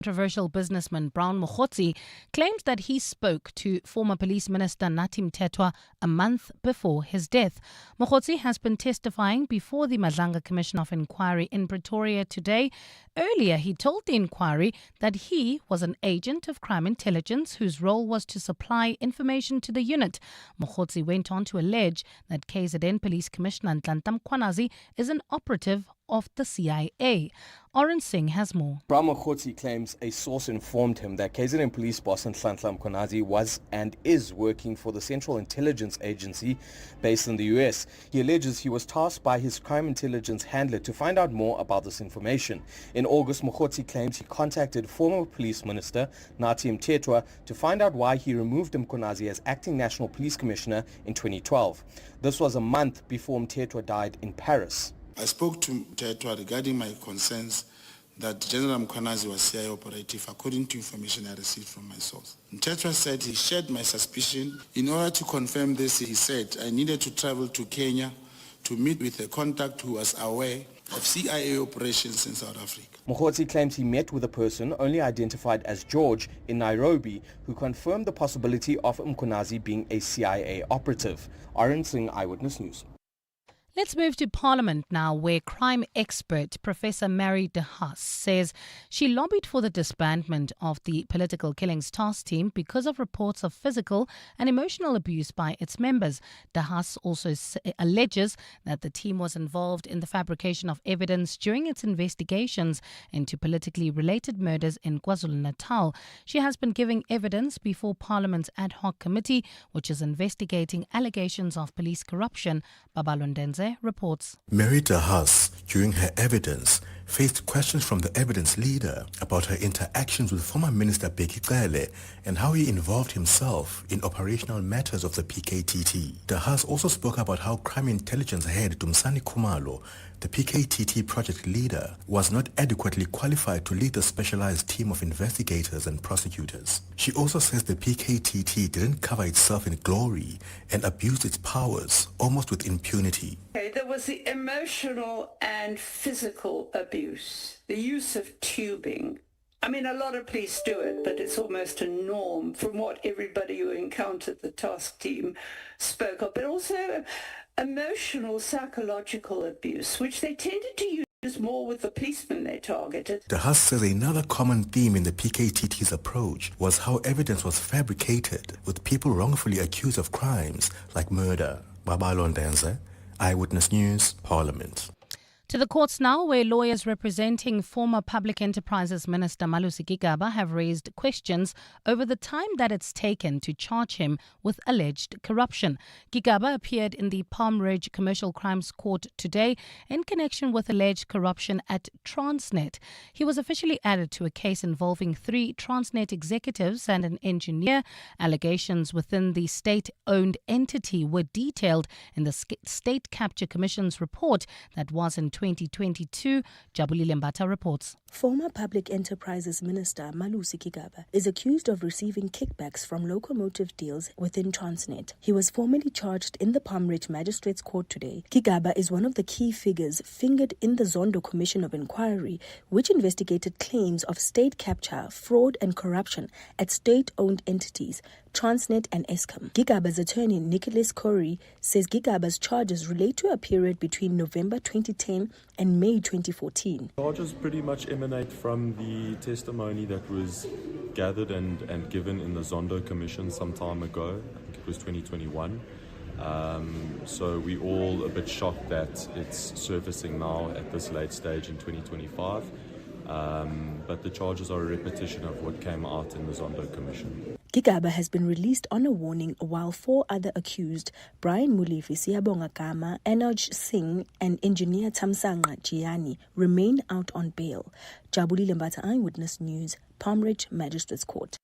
Controversial businessman Brown Mokgotsi claimed that he spoke to former Police Minister Nathi Mthethwa a month before his death. Mokgotsi has been testifying before the Madlanga Commission of Inquiry in Pretoria today. Earlier, he told the inquiry that he was an agent of crime intelligence whose role was to supply information to the unit. Mokgotsi went on to allege that KZN Police Commissioner Nhlanhla Mkhwanazi is an operative of the CIA. Oren Singh has more. Brown Mokgotsi claims a source informed him that KZN Police boss Nhlanhla Mkhwanazi was and is working for the Central Intelligence Agency based in the US. He alleges he was tasked by his crime intelligence handler to find out more about this information. In August, Mokgotsi claims he contacted former Police Minister Nathi Mthethwa to find out why he removed Mkhwanazi as acting National Police Commissioner in 2012. This was a month before Mthethwa died in Paris. I spoke to Mthethwa regarding my concerns that General Mkhwanazi was CIA operative according to information I received from my source. Mthethwa said he shared my suspicion. In order to confirm this, he said I needed to travel to Kenya to meet with a contact who was aware of CIA operations in South Africa. Mokgotsi claims he met with a person only identified as George in Nairobi who confirmed the possibility of Mkhwanazi being a CIA operative. Oren Singh, Eyewitness News. Let's move to Parliament now, where crime expert Professor Mary de Haas says she lobbied for the disbandment of the Political Killings Task Team because of reports of physical and emotional abuse by its members. De Haas also alleges that the team was involved in the fabrication of evidence during its investigations into politically related murders in KwaZulu-Natal. She has been giving evidence before Parliament's ad hoc committee, which is investigating allegations of police corruption. Babalo Ndenze reports. Mary de Haas, during her evidence, faced questions from the evidence leader about her interactions with former Minister Gigaba and how he involved himself in operational matters of the PKTT. De Haas also spoke about how crime intelligence head Dumsani Khumalo, the PKTT project leader, was not adequately qualified to lead the specialized team of investigators and prosecutors. She also says the PKTT didn't cover itself in glory and abused its powers almost with impunity. There was the emotional and physical abuse, the use of tubing. I mean, a lot of police do it, but it's almost a norm from what everybody who encountered the task team spoke of, but also emotional, psychological abuse, which they tended to use more with the policemen they targeted. De Haas says another common theme in the PKTT's approach was how evidence was fabricated, with people wrongfully accused of crimes like murder. Babalo Ndenze, Eyewitness News, Parliament. To the courts now, where lawyers representing former Public Enterprises Minister Malusi Gigaba have raised questions over the time that it's taken to charge him with alleged corruption. Gigaba appeared in the Palm Ridge Commercial Crimes Court today in connection with alleged corruption at Transnet. He was officially added to a case involving 3 Transnet executives and an engineer. Allegations within the state-owned entity were detailed in the State Capture Commission's report that was in 2022, Jabulile Mbata reports. Former Public Enterprises Minister Malusi Gigaba is accused of receiving kickbacks from locomotive deals within Transnet. He was formally charged in the Palm Ridge Magistrates Court today. Gigaba is one of the key figures fingered in the Zondo Commission of Inquiry, which investigated claims of state capture, fraud and corruption at state-owned entities, Transnet and Eskom. Gigaba's attorney Nicholas Corey says Gigaba's charges relate to a period between November 2010 and May 2014. Charges pretty much emanate from the testimony that was gathered and given in the Zondo Commission some time ago. I think it was 2021. So we're all a bit shocked that it's surfacing now at this late stage in 2025. But the charges are a repetition of what came out in the Zondo Commission. Gigaba has been released on a warning while 4 other accused, Brian Mulifi, Siyabonga Gama, Anoj Singh and engineer Tamsanga Giani, remain out on bail. Jabulile Mbata, Eyewitness News, Palm Ridge Magistrates Court.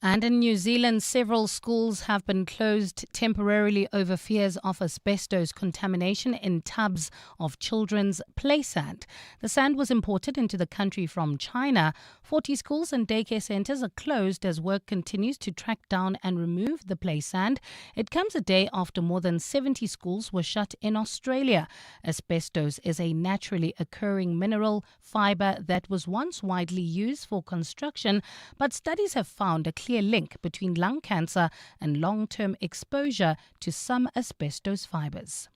And in New Zealand, several schools have been closed temporarily over fears of asbestos contamination in tubs of children's play sand. The sand was imported into the country from China 40 schools and daycare centres are closed as work continues to track down and remove the play sand. It comes a day after more than 70 schools were shut in Australia. Asbestos is a naturally occurring mineral fibre that was once widely used for construction, but studies have found a clear link between lung cancer and long-term exposure to some asbestos fibres.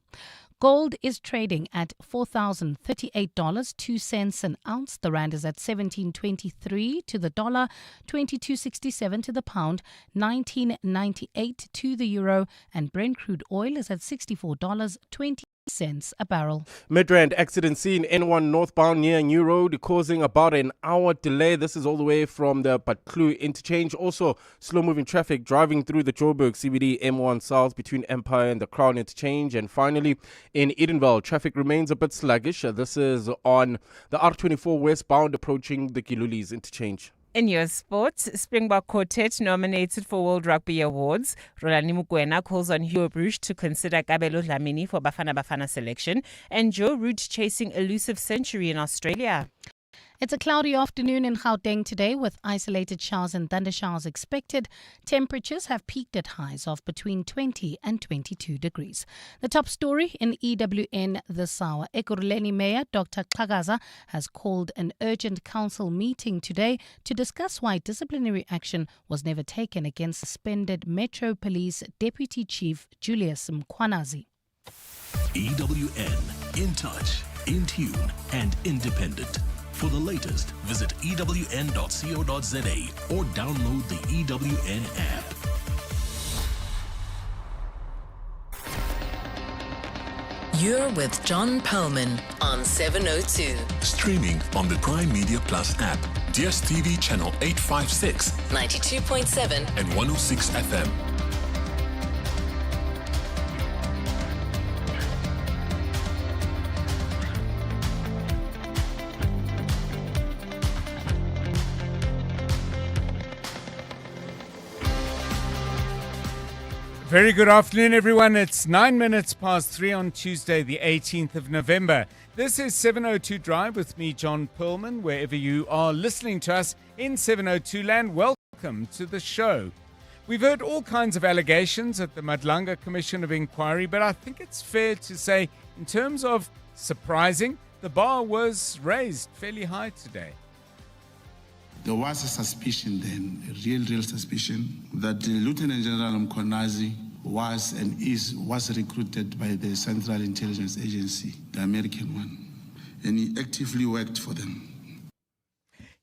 Gold is trading at $4,038.02 an ounce. The rand is at 17.23 to the dollar, 22.67 to the pound, 19.98 to the euro, and Brent crude oil is at $64.20 a barrel. Midrand accident scene N1 northbound near New Road causing about an hour delay. This is all the way from the Patklu interchange. Also slow moving traffic driving through the Joburg CBD M1 south between Empire and the Crown interchange. And finally in Edenville, traffic remains a bit sluggish. This is on the R24 westbound approaching the Kilulis interchange. In your sports, Springbok Quartet nominated for World Rugby Awards. Rolani Mukwena calls on Hugo Bruges to consider Kabelo Dlamini for Bafana Bafana selection. And Joe Root chasing elusive century in Australia. It's a cloudy afternoon in Gauteng today with isolated showers and thundershowers expected. Temperatures have peaked at highs of between 20 and 22 degrees. The top story in EWN this hour. Ekurhuleni Mayor Dr. Xhakaza has called an urgent council meeting today to discuss why disciplinary action was never taken against suspended Metro Police Deputy Chief Julius Mkhwanazi. EWN, in touch, in tune and independent. For the latest, visit ewn.co.za or download the EWN app. You're with John Perlman on 702. Streaming on the Prime Media Plus app, DSTV channel 856, 92.7 and 106 FM. Very good afternoon, everyone. It's 9 minutes past 3 on Tuesday, the 18th of November. This is 702 Drive with me, John Perlman. Wherever you are listening to us in 702 land, welcome to the show. We've heard all kinds of allegations at the Madlanga Commission of Inquiry, but I think it's fair to say, in terms of surprising, the bar was raised fairly high today. There was a suspicion then, a real suspicion, that Lieutenant General Mkhwanazi was recruited by the Central Intelligence Agency, the American one, and he actively worked for them.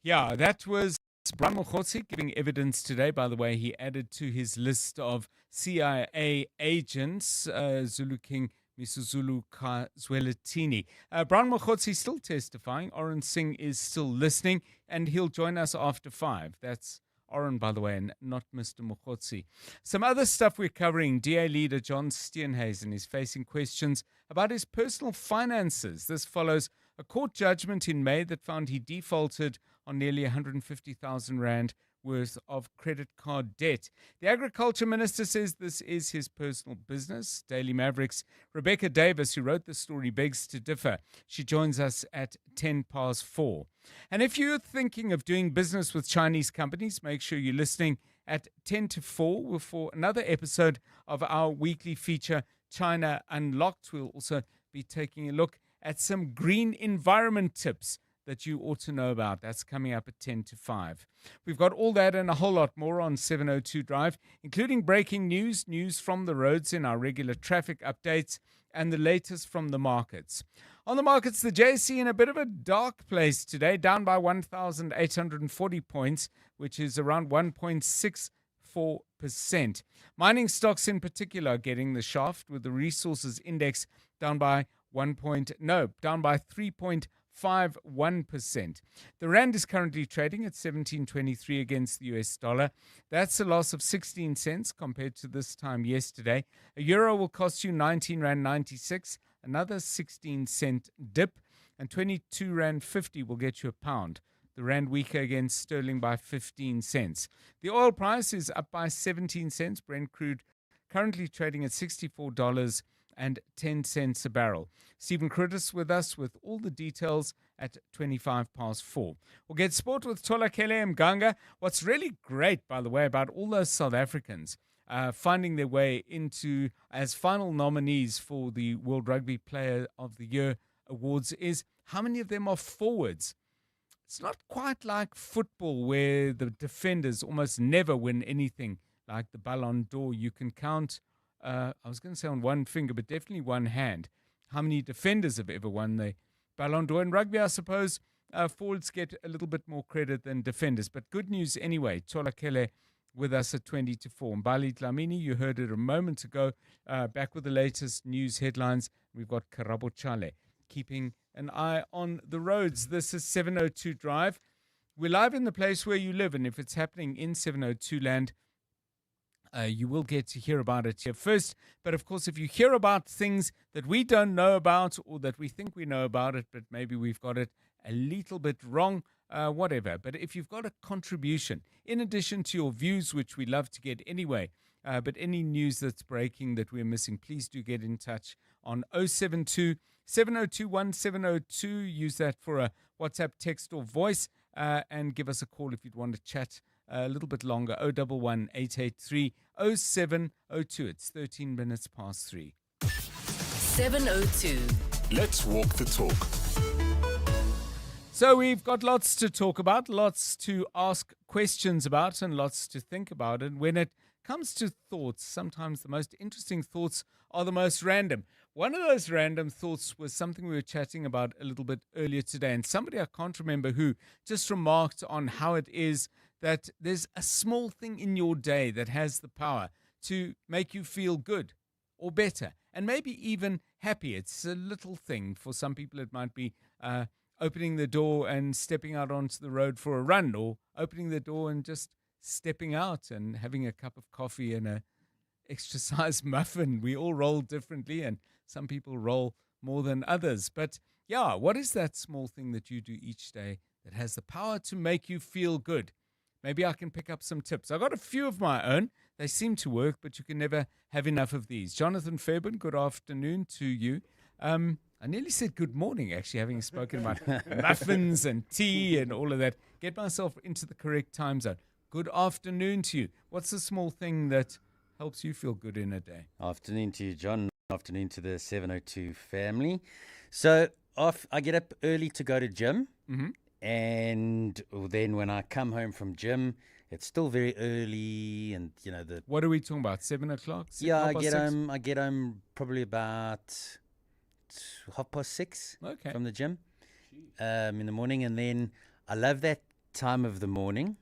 Yeah, that was Brian Mokgotsi giving evidence today. By the way, he added to his list of CIA agents, Zulu King Misuzulu Kazweletini. Brian Mokgotsi is still testifying. Oren Singh is still listening, and he'll join us after 5. That's Oren, by the way, and not Mr. Mokgotsi. Some other stuff we're covering. DA leader John Steenhuisen is facing questions about his personal finances. This follows a court judgment in May that found he defaulted on nearly 150,000 rand worth of credit card debt. The Agriculture Minister says this is his personal business. Daily Maverick's Rebecca Davis, who wrote the story, begs to differ. She joins us at 10 past 4. And if you're thinking of doing business with Chinese companies, make sure you're listening at 10 to 4 for another episode of our weekly feature, China Unlocked. We'll also be taking a look at some green environment tips that you ought to know about. That's coming up at 10 to 5. We've got all that and a whole lot more on 702 Drive, including breaking news from the roads in our regular traffic updates, and the latest from the markets. On the markets, the JSE in a bit of a dark place today, down by 1,840 points, which is around 1.64%. Mining stocks in particular are getting the shaft, with the resources index down by 3.51%. The rand is currently trading at 17.23 against the US dollar. That's a loss of 16 cents compared to this time yesterday. A euro will cost you 19 rand 96, another 16 cent dip, and 22 rand 50 will get you a pound. The rand weaker against sterling by 15 cents. The oil price is up by 17 cents. Brent crude currently trading at $64 and 10 cents a barrel. Stephen Curtis with us with all the details at 4:25. We'll get sport with Tolakele Mganga. What's really great, by the way, about all those South Africans finding their way into as final nominees for the World Rugby Player of the Year awards is how many of them are forwards. It's not quite like football where the defenders almost never win anything like the Ballon d'Or. You can count, I was going to say on one finger, but definitely one hand, how many defenders have ever won the Ballon d'Or. In rugby, I suppose, forwards get a little bit more credit than defenders. But good news anyway. Tolakele with us at 4:20. Mbali Dlamini, you heard it a moment ago, back with the latest news headlines. We've got Karabo Chale keeping an eye on the roads. This is 702 Drive. We're live in the place where you live, and if it's happening in 702 land, you will get to hear about it here first. But of course, if you hear about things that we don't know about or that we think we know about it, but maybe we've got it a little bit wrong, whatever. But if you've got a contribution, in addition to your views, which we love to get anyway, but any news that's breaking that we're missing, please do get in touch on 072 702 1702. Use that for a WhatsApp, text, or voice, and give us a call if you'd want to chat a little bit longer. 011 883 0702. It's 3. 702. Let's walk the talk. So we've got lots to talk about, lots to ask questions about, and lots to think about. And when it comes to thoughts, sometimes the most interesting thoughts are the most random. One of those random thoughts was something we were chatting about a little bit earlier today. And somebody, I can't remember who, just remarked on how it is that there's a small thing in your day that has the power to make you feel good or better and maybe even happy. It's a little thing. For some people, it might be opening the door and stepping out onto the road for a run, or opening the door and just stepping out and having a cup of coffee and a extra size muffin. We all roll differently, and some people roll more than others. But yeah, what is that small thing that you do each day that has the power to make you feel good? Maybe I can pick up some tips. I've got a few of my own. They seem to work, but you can never have enough of these. Jonathan Fairbairn, good afternoon to you. I nearly said good morning, actually, having spoken about muffins and tea and all of that. Get myself into the correct time zone. Good afternoon to you. What's the small thing that helps you feel good in a day? Afternoon to you, John. Afternoon to the 702 family. So I get up early to go to gym. Mm-hmm. And then when I come home from gym, it's still very early, and What are we talking about? 7 o'clock? Yeah, I get home probably about 6:30 from the gym in the morning, and then I love that time of the morning.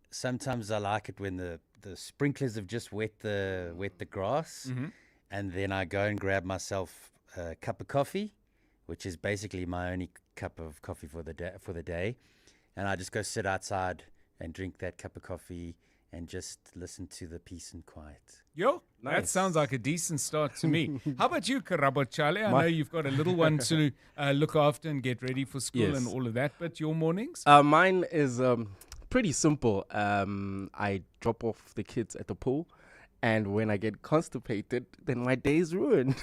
Sometimes I like it when the sprinklers have just wet the grass, Mm-hmm. and then I go and grab myself a cup of coffee, which is basically my only cup of coffee for the day, and I just go sit outside and drink that cup of coffee and just listen to the peace and quiet. Yo, Nice. That sounds like a decent start to me. How about you, Karabo Chale? I know you've got a little one to look after and get ready for school Yes. and all of that, but your mornings? Mine is pretty simple. I drop off the kids at the pool, and when I get constipated, then my day is ruined.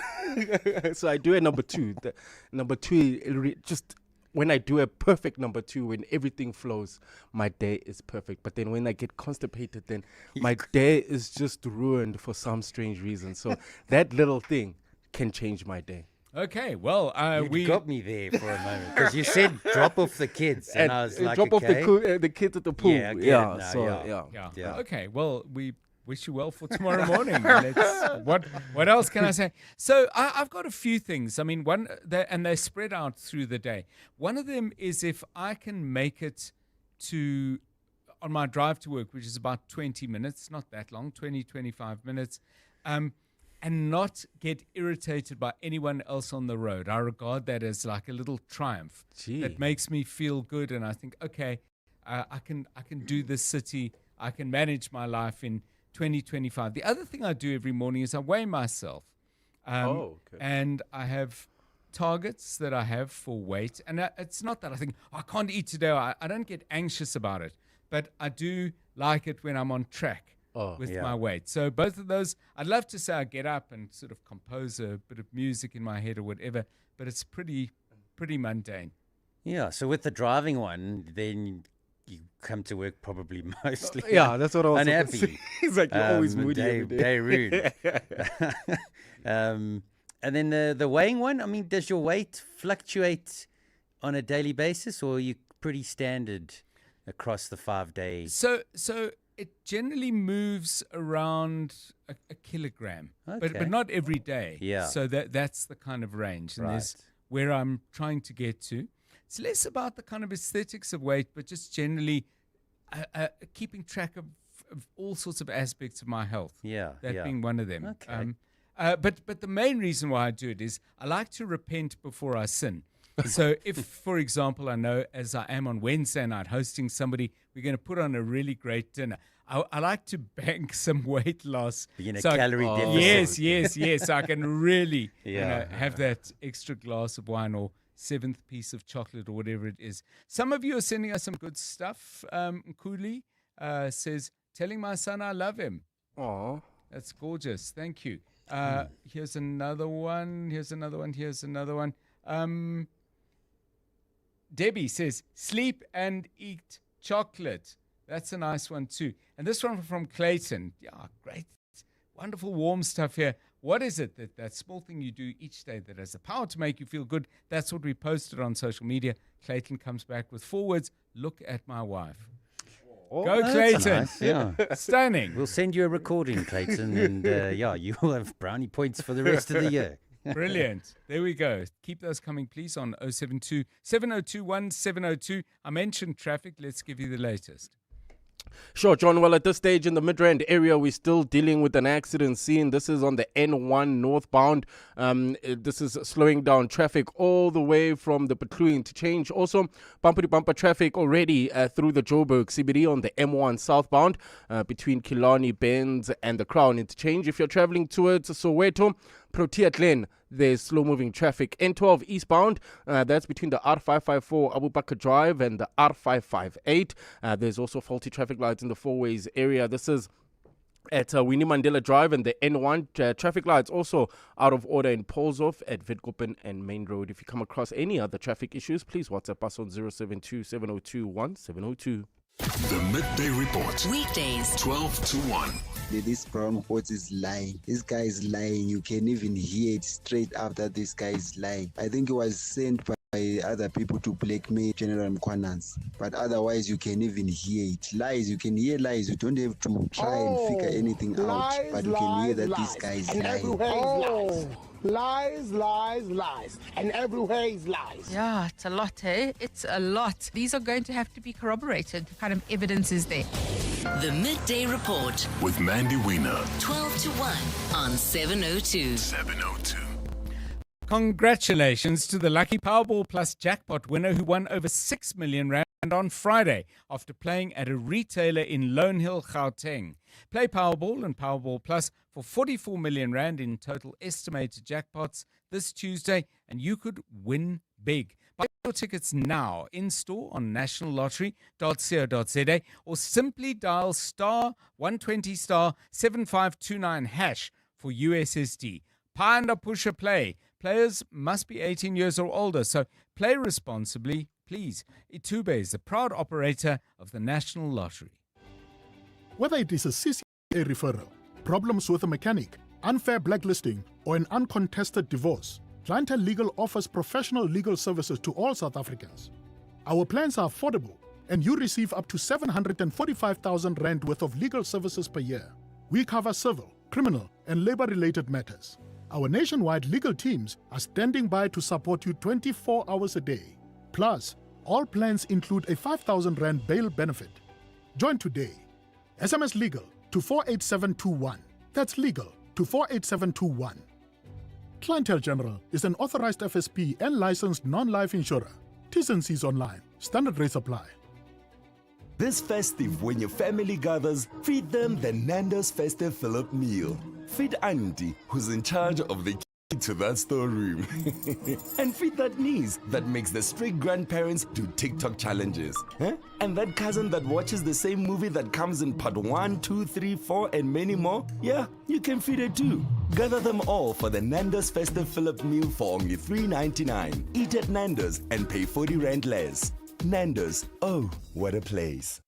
So I do a number two. The number two, just when I do a perfect number two, when everything flows, my day is perfect. But then when I get constipated, then my day is just ruined for some strange reason. So that little thing can change my day. Okay, well, You got me there for a moment because you said drop off the kids, and I was like, drop off the kids at the pool. Yeah, I get it now, yeah. Yeah. Okay, well, we wish you well for tomorrow morning. What else can I say? So I've got a few things. I mean, and they spread out through the day. One of them is if I can make it on my drive to work, which is about 20 minutes, not that long, 20, 25 minutes, and not get irritated by anyone else on the road. I regard that as like a little triumph. That makes me feel good, and I think, okay, I can do this city. I can manage my life in 2025. The other thing I do every morning is I weigh myself. And I have targets that I have for weight. And it's not that I think, I can't eat today. I don't get anxious about it. But I do like it when I'm on track. with my weight. So both of those, I'd love to say I get up and sort of compose a bit of music in my head or whatever, but it's pretty mundane. Yeah, so with the driving one, then you come to work probably mostly that's what I was unhappy. It's like you're always moody every day. Day rude. And then the weighing one, I mean, does your weight fluctuate on a daily basis, or are you pretty standard across the 5 days? So it generally moves around a kilogram, but not every day. Yeah. So that's the kind of range, and there's where I'm trying to get to. It's less about the kind of aesthetics of weight, but just generally keeping track of all sorts of aspects of my health. That being one of them. Okay. But the main reason why I do it is I like to repent before I sin. So if, for example, I know as I am on Wednesday night hosting somebody, we're going to put on a really great dinner. I like to bank some weight loss. Begin a calorie deficit. Yes. So I can really have that extra glass of wine or 7th piece of chocolate or whatever it is. Some of you are sending us some good stuff. Kuli says, telling my son I love him. Oh, that's gorgeous. Thank you. Here's another one. Debbie says, sleep and eat chocolate. That's a nice one too. And this one from Clayton. Yeah, great. Wonderful warm stuff here. What is it that small thing you do each day that has the power to make you feel good? That's what we posted on social media. Clayton comes back with 4 words. Look at my wife. Go, Clayton. Nice, Stunning. We'll send you a recording, Clayton, and you will have brownie points for the rest of the year. Brilliant. There we go. Keep those coming, please, on 072 702 1702. I mentioned traffic. Let's give you the latest. Sure, John. Well, at this stage in the Midrand area, we're still dealing with an accident scene. This is on the N1 northbound. This is slowing down traffic all the way from the Patlui interchange. Also, bumper-to-bumper traffic already through the Joburg CBD on the M1 southbound between Killarney Bends and the Crown interchange. If you're traveling towards Soweto, Protea Glen, there's slow-moving traffic. N12 eastbound, that's between the R554 Abu Bakr Drive and the R558. There's also faulty traffic lights in the Fourways area. This is at Winnie Mandela Drive and the N1 traffic lights also out of order in Polshof at Witkoppen and Main Road. If you come across any other traffic issues, please WhatsApp us on 072 702 1702. The Midday Report. Weekdays, 12 to 1. This brown horse is lying. This guy is lying. You can even hear it straight up that this guy is lying. I think he was sent by other people to blackmail General Mkwanans. But otherwise, you can even hear it. Lies, you can hear lies. You don't have to try and figure anything out. But you can hear that this guy is lying. Lies, and everywhere is lies. Yeah, it's a lot, eh? It's a lot. These are going to have to be corroborated. What kind of evidence is there? The Midday Report with Mandy Wiener. 12 to 1 on 702. 702. Congratulations to the Lucky Powerball Plus jackpot winner who won over 6 million rand on Friday after playing at a retailer in Lone Hill, Gauteng. Play Powerball and Powerball Plus for 44 million rand in total estimated jackpots this Tuesday, and you could win big. Buy your tickets now in store on nationallottery.co.za or simply dial star 120 star 7529 hash for USSD. Panda Pusher Play. Players must be 18 years or older, so play responsibly, please. Itube is the proud operator of the National Lottery. Whether it is a CCA referral, problems with a mechanic, unfair blacklisting, or an uncontested divorce, Clientele Legal offers professional legal services to all South Africans. Our plans are affordable, and you receive up to 745,000 rand worth of legal services per year. We cover civil, criminal, and labor-related matters. Our nationwide legal teams are standing by to support you 24 hours a day. Plus, all plans include a 5,000 rand bail benefit. Join today. SMS LEGAL to 48721. That's legal to 48721. Clientele General is an authorized FSP and licensed non-life insurer. T's and C's online. Standard rates apply. This festive, when your family gathers, feed them the Nando's Festive Philip meal. Feed Auntie, who's in charge of the to that storeroom and feed that niece that makes the strict grandparents do TikTok challenges. Huh? And that cousin that watches the same movie that comes in part 1, 2, 3, 4 and many more. Yeah, you can feed it too. Gather them all for the Nando's Festive Fill-Up meal for only $3.99. Eat at Nando's and pay 40 Rand less. Nando's, oh, what a place.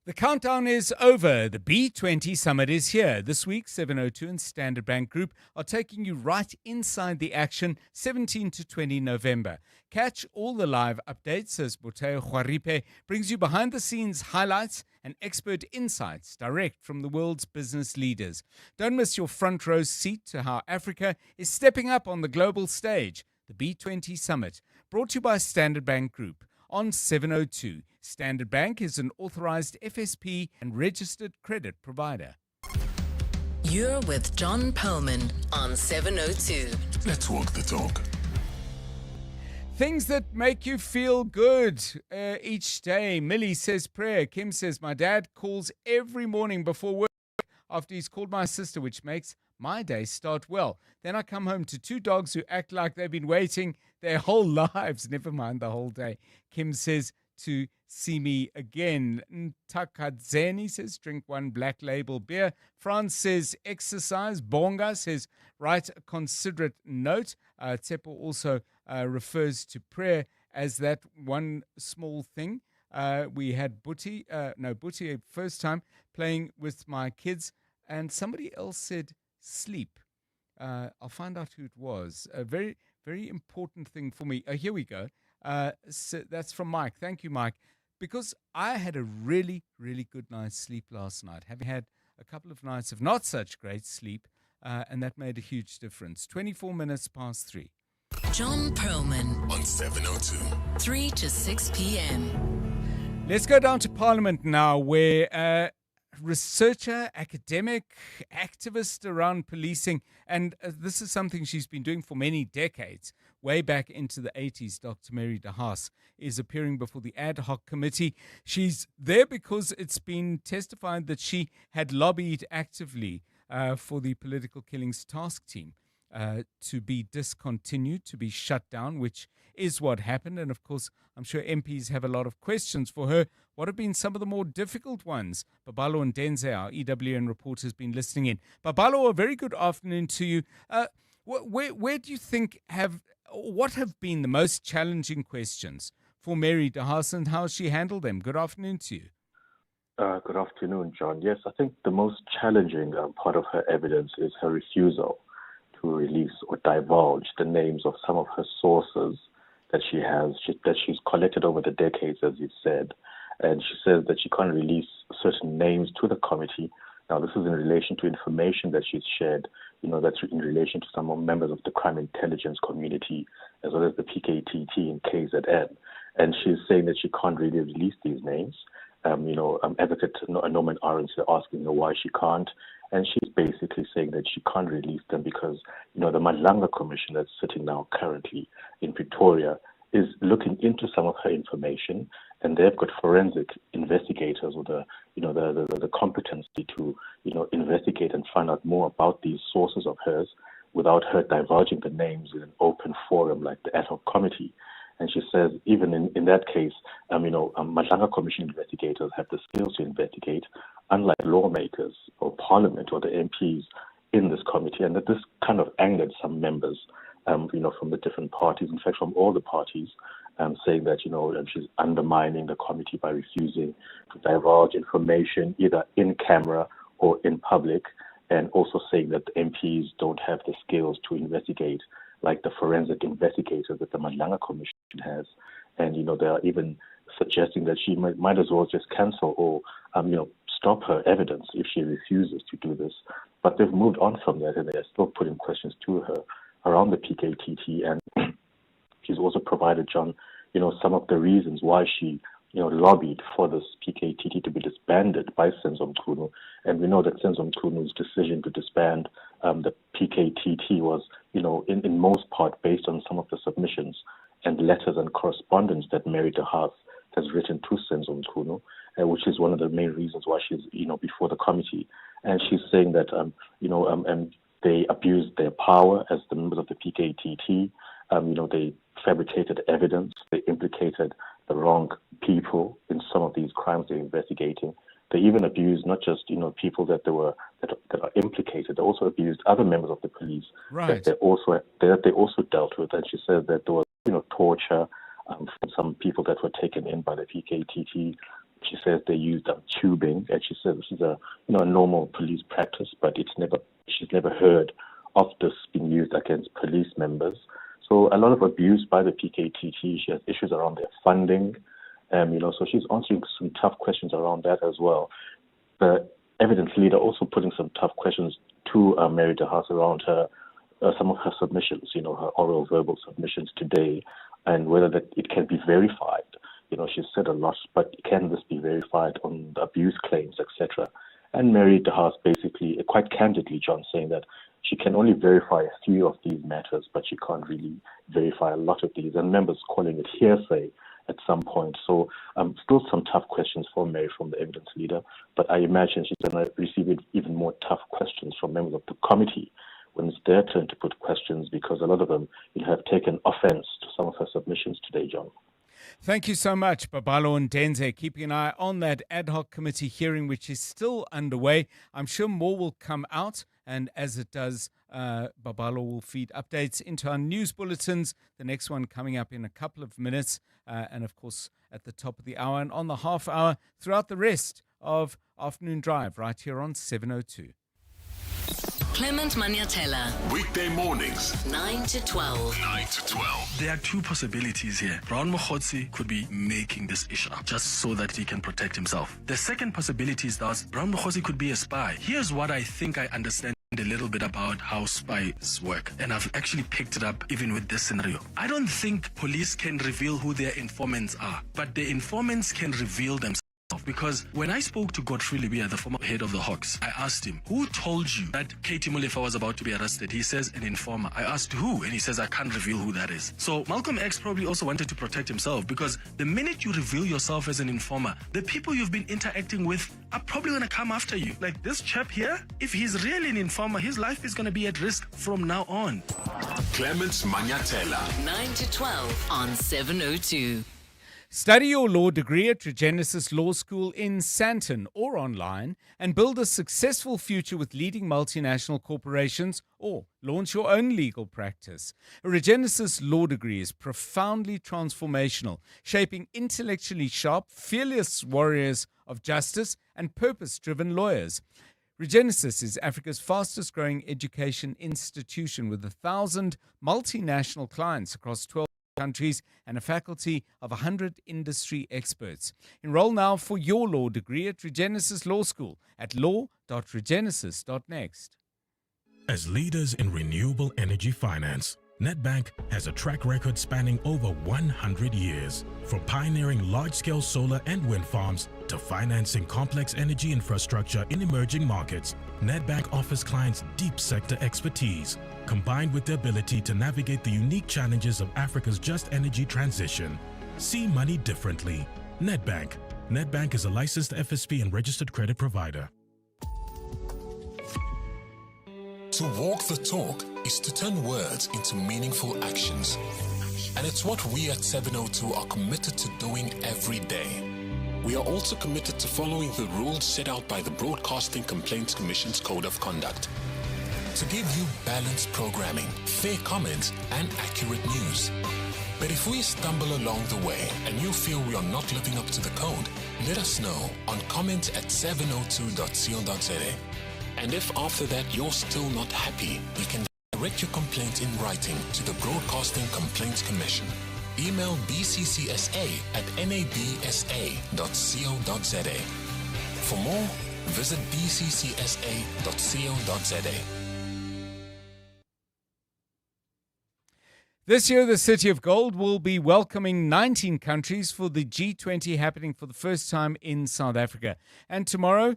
The countdown is over. The B20 summit is here. This week, 702 and Standard Bank Group are taking you right inside the action, 17 to 20 November. Catch all the live updates as Boteo Juaripe brings you behind-the-scenes highlights and expert insights direct from the world's business leaders. Don't miss your front row seat to how Africa is stepping up on the global stage. The B20 summit, brought to you by Standard Bank Group. On 702, Standard Bank is an authorized FSP and registered credit provider. You're with John Perlman on 702. Let's walk the talk. Things that make you feel good each day. Millie says prayer. Kim says, my dad calls every morning before work after he's called my sister, which makes my day start well. Then I come home to 2 dogs who act like they've been waiting their whole lives, never mind the whole day. Kim says, to see me again. Ntakadzeni says, drink 1 black label beer. Franz says, exercise. Bonga says, write a considerate note. Tsepo also refers to prayer as that one small thing. We had Buti first time playing with my kids, and somebody else said sleep. I'll find out who it was. A very, very important thing for me. Here we go. So that's from Mike. Thank you, Mike. Because I had a really, really good night's sleep last night, having had a couple of nights of not such great sleep, and that made a huge difference. 24 minutes past 3. John Perlman On 702. 3 to 6 p.m. Let's go down to Parliament now, where researcher, academic, activist around policing, and this is something she's been doing for many decades, way back into the 80s. Dr. Mary de Haas is appearing before the ad hoc committee. She's there because it's been testified that she had lobbied actively for the political killings task team to be discontinued, to be shut down, which is what happened. And of course, I'm sure MPs have a lot of questions for her. What have been some of the more difficult ones? Babalo and Denze, our EWN reporter, has been listening in. Babalo, a very good afternoon to you. Where do you think what have been the most challenging questions for Mary de Haas, and how she handled them? Good afternoon to you. Good afternoon, John. Yes, I think the most challenging part of her evidence is her refusal to release or divulge the names of some of her sources that she has, that she's collected over the decades, as you've said. And she says that she can't release certain names to the committee. Now, this is in relation to information that she's shared, that's in relation to some members of the crime intelligence community, as well as the PKTT and KZN. And she's saying that she can't really release these names. Advocate Norman Aronson asking her why she can't. And she's basically saying that she can't release them because, the Madlanga Commission that's sitting now currently in Pretoria is looking into some of her information, and they've got forensic investigators with the competency to, investigate and find out more about these sources of hers without her divulging the names in an open forum like the ad hoc committee. And she says even in that case, Madlanga Commission investigators have the skills to investigate, unlike lawmakers or Parliament or the MPs in this committee, and that this kind of angered some members, from the different parties, in fact, from all the parties, saying that, she's undermining the committee by refusing to divulge information either in camera or in public, and also saying that the MPs don't have the skills to investigate like the forensic investigators that the Madlanga Commission has. And, they are even suggesting that she might as well just cancel or, stop her evidence if she refuses to do this. But they've moved on from that, and they're still putting questions to her around the PKTT. And she's also provided, John, some of the reasons why she, lobbied for this PKTT to be disbanded by Senzo Mchunu. And we know that Senzo Mchunu's decision to disband the PKTT was, in most part based on some of the submissions and letters and correspondence that Mary de Haas has written to Senzo Mchunu, which is one of the main reasons why she's, before the committee. And she's saying that, They abused their power as the members of the PKTT. They fabricated evidence. They implicated the wrong people in some of these crimes they're investigating. They even abused not just people that are implicated. They also abused other members of the police that they also dealt with. And she said that there was torture from some people that were taken in by the PKTT. She says they used tubing, and she says this is a normal police practice, but she's never heard of this being used against police members. So a lot of abuse by the PKTT. She has issues around their funding, so she's answering some tough questions around that as well. The evidence leader also putting some tough questions to Mary de Haas around some of her submissions, her oral verbal submissions today, and whether that it can be verified. She said a lot, but can this be verified on the abuse claims, etc.? And Mary de Haas basically, quite candidly, John, saying that she can only verify a few of these matters, but she can't really verify a lot of these. And members calling it hearsay at some point. So still some tough questions for Mary from the evidence leader, but I imagine she's going to receive even more tough questions from members of the committee when it's their turn to put questions, because a lot of them have taken offense to some of her submissions today, John. Thank you so much, Babalo and Denze. Keeping an eye on that ad hoc committee hearing, which is still underway. I'm sure more will come out, and as it does, Babalo will feed updates into our news bulletins, the next one coming up in a couple of minutes, and of course at the top of the hour and on the half hour throughout the rest of Afternoon Drive right here on 702. Clement Maniatella. Weekday mornings, 9 to 12. 9 to 12. There are two possibilities here. Brown Mokhotsi could be making this issue up just so that he can protect himself. The second possibility is that Brown Mokhotsi could be a spy. Here's what I think I understand a little bit about how spies work, and I've actually picked it up even with this scenario. I don't think police can reveal who their informants are, but the informants can reveal themselves. Because when I spoke to Godfrey Libya, the former head of the Hawks, I asked him, who told you that Katie Molefa was about to be arrested? He says, an informer. I asked who, and he says, I can't reveal who that is. So Malcolm X probably also wanted to protect himself, because the minute you reveal yourself as an informer, the people you've been interacting with are probably going to come after you. Like this chap here, if he's really an informer, his life is going to be at risk from now on. Clement Maniatella. 9 to 12 on 702. Study your law degree at Regenesis Law School in Sandton or online and build a successful future with leading multinational corporations, or launch your own legal practice. A Regenesis Law degree is profoundly transformational, shaping intellectually sharp, fearless warriors of justice and purpose-driven lawyers. Regenesis is Africa's fastest growing education institution with 1,000 multinational clients across 12 countries and a faculty of 100 industry experts. Enroll now for your law degree at Regenesis Law School at law.regenesis.next. As leaders in renewable energy finance, Nedbank has a track record spanning over 100 years. From pioneering large-scale solar and wind farms to financing complex energy infrastructure in emerging markets, Nedbank offers clients deep sector expertise, combined with the ability to navigate the unique challenges of Africa's just energy transition. See money differently. Nedbank. Nedbank is a licensed FSP and registered credit provider. To walk the talk is to turn words into meaningful actions. And it's what we at 702 are committed to doing every day. We are also committed to following the rules set out by the Broadcasting Complaints Commission's Code of Conduct, to give you balanced programming, fair comments, and accurate news. But if we stumble along the way and you feel we are not living up to the code, let us know on comment@702.co.za. And if after that you're still not happy, you can direct your complaint in writing to the Broadcasting Complaints Commission. Email bccsa@nabsa.co.za. For more, visit bccsa.co.za. This year, the City of Gold will be welcoming 19 countries for the G20 happening for the first time in South Africa. And tomorrow,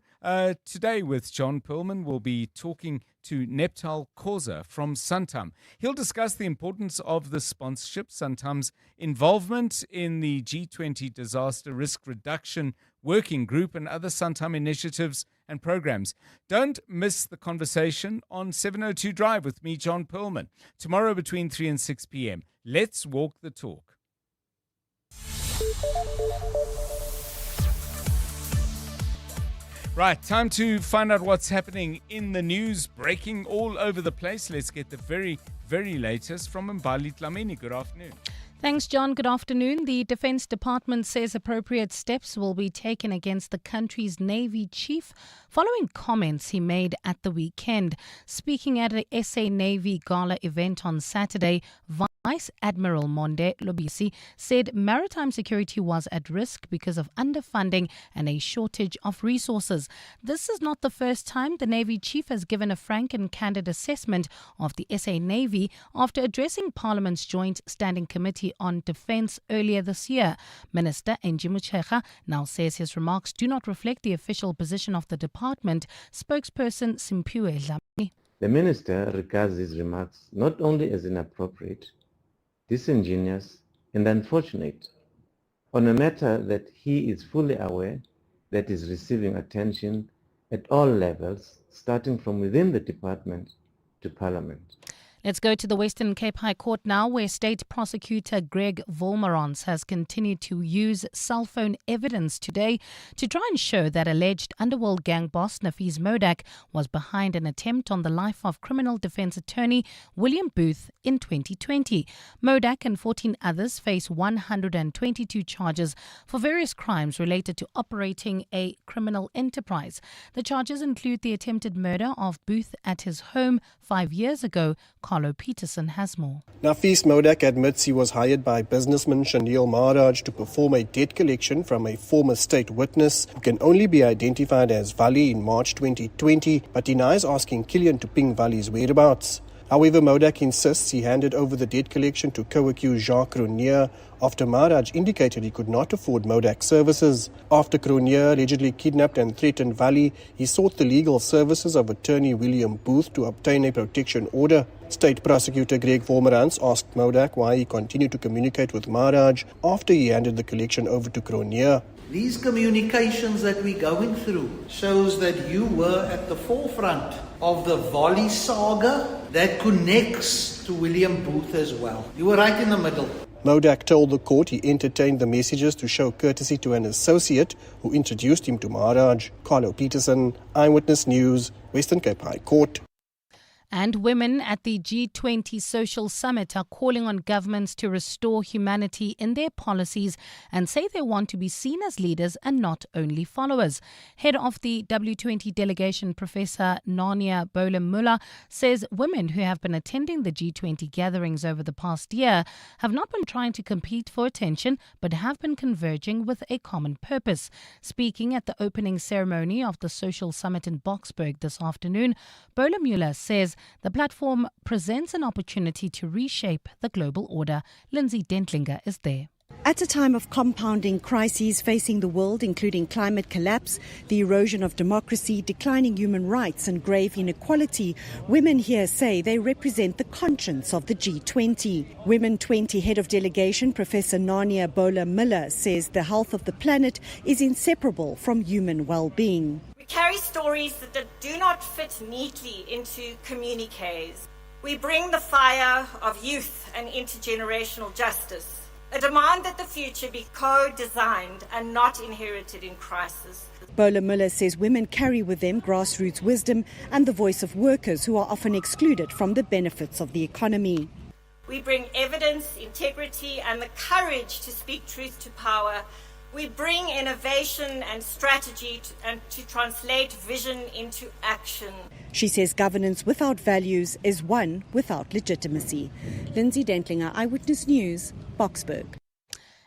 today with John Perlman, we'll be talking to Neptal Khoza from Santam. He'll discuss the importance of the sponsorship, Santam's involvement in the G20 Disaster Risk Reduction Working Group and other Santam initiatives and programs. Don't miss the conversation on 702 Drive with me, John Perlman, tomorrow between 3 and 6 p.m. Let's walk the talk. Right, time to find out what's happening in the news, breaking all over the place. Let's get the very, very latest from Mbali Dlamini. Good afternoon. Thanks, John. Good afternoon. The Defence Department says appropriate steps will be taken against the country's Navy chief following comments he made at the weekend. Speaking at a SA Navy Gala event on Saturday, Vice Admiral Monde Lobisi said maritime security was at risk because of underfunding and a shortage of resources. This is not the first time the Navy chief has given a frank and candid assessment of the SA Navy after addressing Parliament's Joint Standing Committee on Defence earlier this year. Minister Enji Mutshekga now says his remarks do not reflect the official position of the department. Spokesperson Simpiwe Dlamini. The minister regards his remarks not only as inappropriate, disingenuous and unfortunate on a matter that he is fully aware that is receiving attention at all levels, starting from within the department to Parliament. Let's go to the Western Cape High Court now, where State Prosecutor Greg Volmerans has continued to use cell phone evidence today to try and show that alleged Underworld gang boss Nafiz Modak was behind an attempt on the life of criminal defence attorney William Booth in 2020. Modak and 14 others face 122 charges for various crimes related to operating a criminal enterprise. The charges include the attempted murder of Booth at his home 5 years ago. Carlo Peterson has more. Nafiz Modak admits he was hired by businessman Shanil Maharaj to perform a debt collection from a former state witness who can only be identified as Vali in March 2020, but denies asking Killian to ping Vali's whereabouts. However, Modak insists he handed over the debt collection to co-accused Jacques Cronje after Maharaj indicated he could not afford Modak's services. After Cronje allegedly kidnapped and threatened Vali, he sought the legal services of attorney William Booth to obtain a protection order. State Prosecutor Greg Volmerans asked Modak why he continued to communicate with Maharaj after he handed the collection over to Cronje. These communications that we're going through shows that you were at the forefront of the Vali saga that connects to William Booth as well. You were right in the middle. Modak told the court he entertained the messages to show courtesy to an associate who introduced him to Maharaj. Carlo Peterson, Eyewitness News, Western Cape High Court. And women at the G20 Social Summit are calling on governments to restore humanity in their policies and say they want to be seen as leaders and not only followers. Head of the W20 delegation, Professor Nania Bola-Muller, says women who have been attending the G20 gatherings over the past year have not been trying to compete for attention, but have been converging with a common purpose. Speaking at the opening ceremony of the Social Summit in Boksburg this afternoon, Bola-Muller says the platform presents an opportunity to reshape the global order. Lindsay Dentlinger is there. At a time of compounding crises facing the world, including climate collapse, the erosion of democracy, declining human rights and grave inequality, women here say they represent the conscience of the G20. Women 20 head of delegation Professor Nania Bola-Muller says the health of the planet is inseparable from human well-being. We carry stories that do not fit neatly into communiques. We bring the fire of youth and intergenerational justice, a demand that the future be co-designed and not inherited in crisis. Bola-Muller says women carry with them grassroots wisdom and the voice of workers who are often excluded from the benefits of the economy. We bring evidence, integrity, and the courage to speak truth to power. We bring innovation and strategy to translate vision into action. She says governance without values is one without legitimacy. Lindsay Dentlinger, Eyewitness News, Boksburg.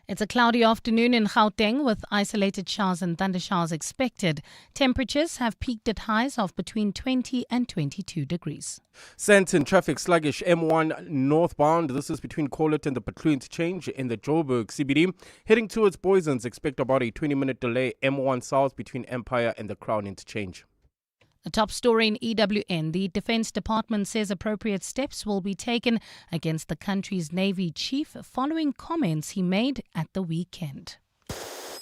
It's a cloudy afternoon in Gauteng with isolated showers and thundershowers expected. Temperatures have peaked at highs of between 20 and 22 degrees. Sandton traffic sluggish M1 northbound. This is between Colet and the Patlu interchange in the Joburg CBD. Heading towards Boysons, expect about a 20-minute delay M1 south between Empire and the Crown interchange. A top story in EWN. The Defence Department says appropriate steps will be taken against the country's Navy chief following comments he made at the weekend.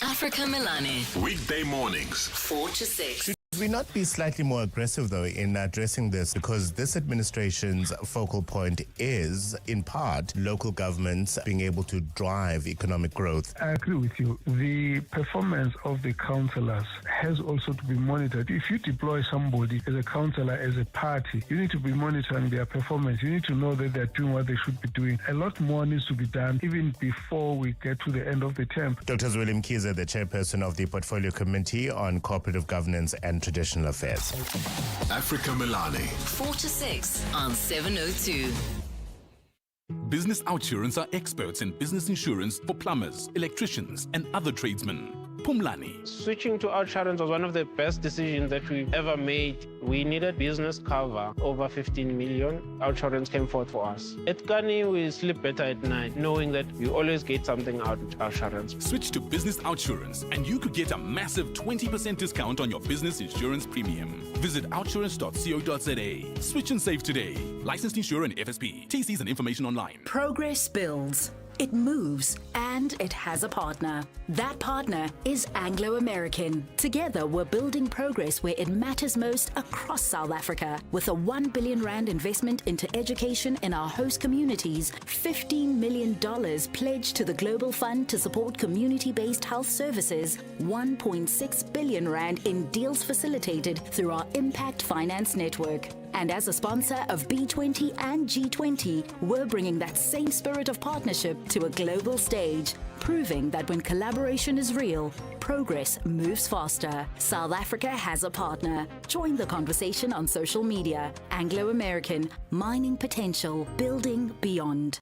Africa Milani. Weekday mornings, 4 to 6. Should we not be slightly more aggressive, though, in addressing this? Because this administration's focal point is, in part, local governments being able to drive economic growth. I agree with you. The performance of the councillors has also to be monitored. If you deploy somebody as a councillor, as a party, you need to be monitoring their performance. You need to know that they're doing what they should be doing. A lot more needs to be done even before we get to the end of the term. Dr. William Kiza, the chairperson of the Portfolio Committee on Cooperative Governance and Traditional Affairs. Africa Milani. 4 to 6 on 702. Business Outsurance are experts in business insurance for plumbers, electricians, and other tradesmen. Pumlani. Switching to Outsurance was one of the best decisions that we've ever made. We needed business cover, over 15 million. Outsurance came forth for us. At Kani, we sleep better at night, knowing that we always get something out of Outsurance. Switch to Business Outsurance, and you could get a massive 20% discount on your business insurance premium. Visit outsurance.co.za. Switch and save today. Licensed insurer and FSP. TCs and information online. Progress builds. It moves, and it has a partner. That partner is Anglo-American. Together, we're building progress where it matters most across South Africa. With a 1 billion rand investment into education in our host communities, $15 million pledged to the Global Fund to support community-based health services, 1.6 billion rand in deals facilitated through our Impact Finance Network. And as a sponsor of B20 and G20, we're bringing that same spirit of partnership to a global stage, proving that when collaboration is real, progress moves faster. South Africa has a partner. Join the conversation on social media. Anglo-American, mining potential, building beyond.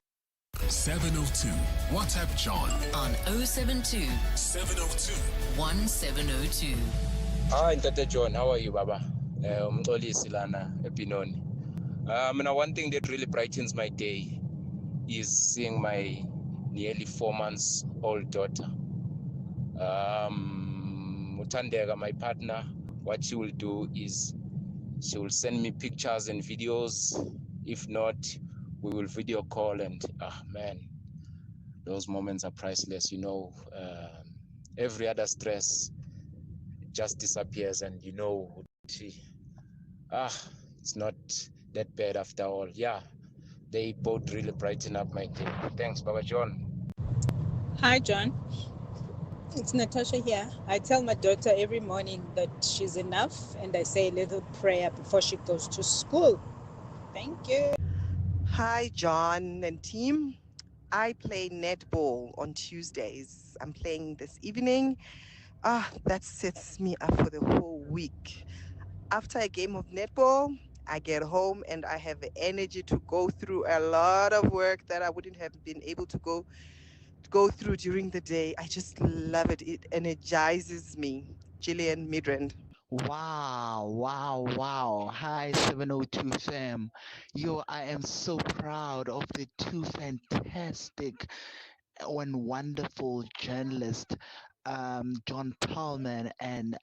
702. WhatsApp John on 072 702 1702. Hi, Tata John. How are you, Baba? Silana Epinoni. One thing that really brightens my day is seeing my nearly 4 months old daughter. Mutandega, my partner, what she will do is she will send me pictures and videos. If not, we will video call, and man, those moments are priceless. Every other stress just disappears, and it's not that bad after all. Yeah, they both really brighten up my day. Thanks, Baba John. Hi, John. It's Natasha here. I tell my daughter every morning that she's enough, and I say a little prayer before she goes to school. Thank you. Hi, John and team. I play netball on Tuesdays. I'm playing this evening. That sets me up for the whole week. After a game of netball, I get home and I have the energy to go through a lot of work that I wouldn't have been able to go through during the day. I just love it. It energizes me. Gillian Midrand. Wow. Hi, 702 fam. I am so proud of the two fantastic and wonderful journalists, John Perlman and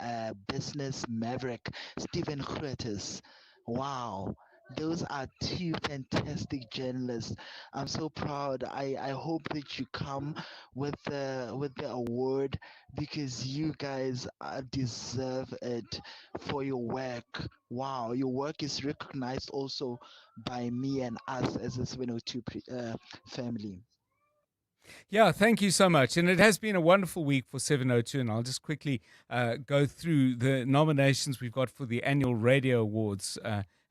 business maverick Stephen Curtis. Wow, those are two fantastic journalists. I'm so proud. I hope that you come with the award, because you guys deserve it for your work. Wow, your work is recognized also by me and us as a 702 family. Yeah, thank you so much. And it has been a wonderful week for 702. And I'll just quickly go through the nominations we've got for the annual radio awards.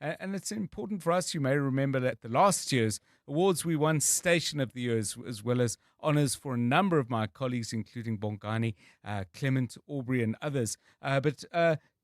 And it's important for us. You may remember that the last year's awards, we won Station of the Year, as well as honours for a number of my colleagues, including Bonkani, Clement, Aubrey, and others. But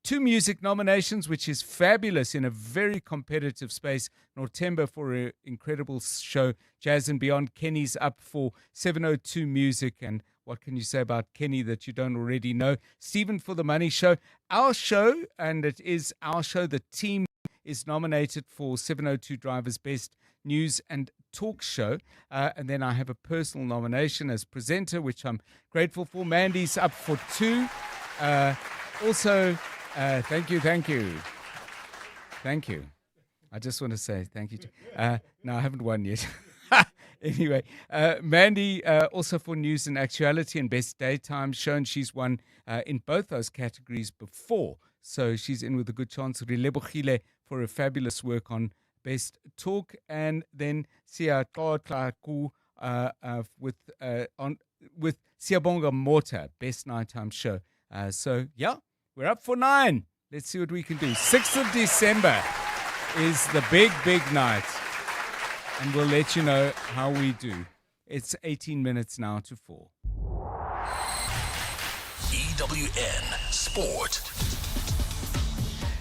2 music nominations, which is fabulous in a very competitive space. Nortemba for an incredible show. Jazz and Beyond. Kenny's up for 702 Music. And what can you say about Kenny that you don't already know? Stephen for The Money Show. Our show, and it is our show, the team is nominated for 702 Drivers Best News and Talk Show. And then I have a personal nomination as presenter, which I'm grateful for. Mandy's up for 2. Also... Thank you. Thank you. I just want to say thank you. No, I haven't won yet. Anyway, Mandy, also for news and actuality and best daytime shown, she's won in both those categories before. So she's in with a good chance. Rilebogile for her fabulous work on best talk. And then Sia Tlaku with Siyabonga Mota, best nighttime show. So, yeah, we're up for 9. Let's see what we can do. 6th of December is the big night. And we'll let you know how we do. It's 18 minutes now to 4. EWN Sport.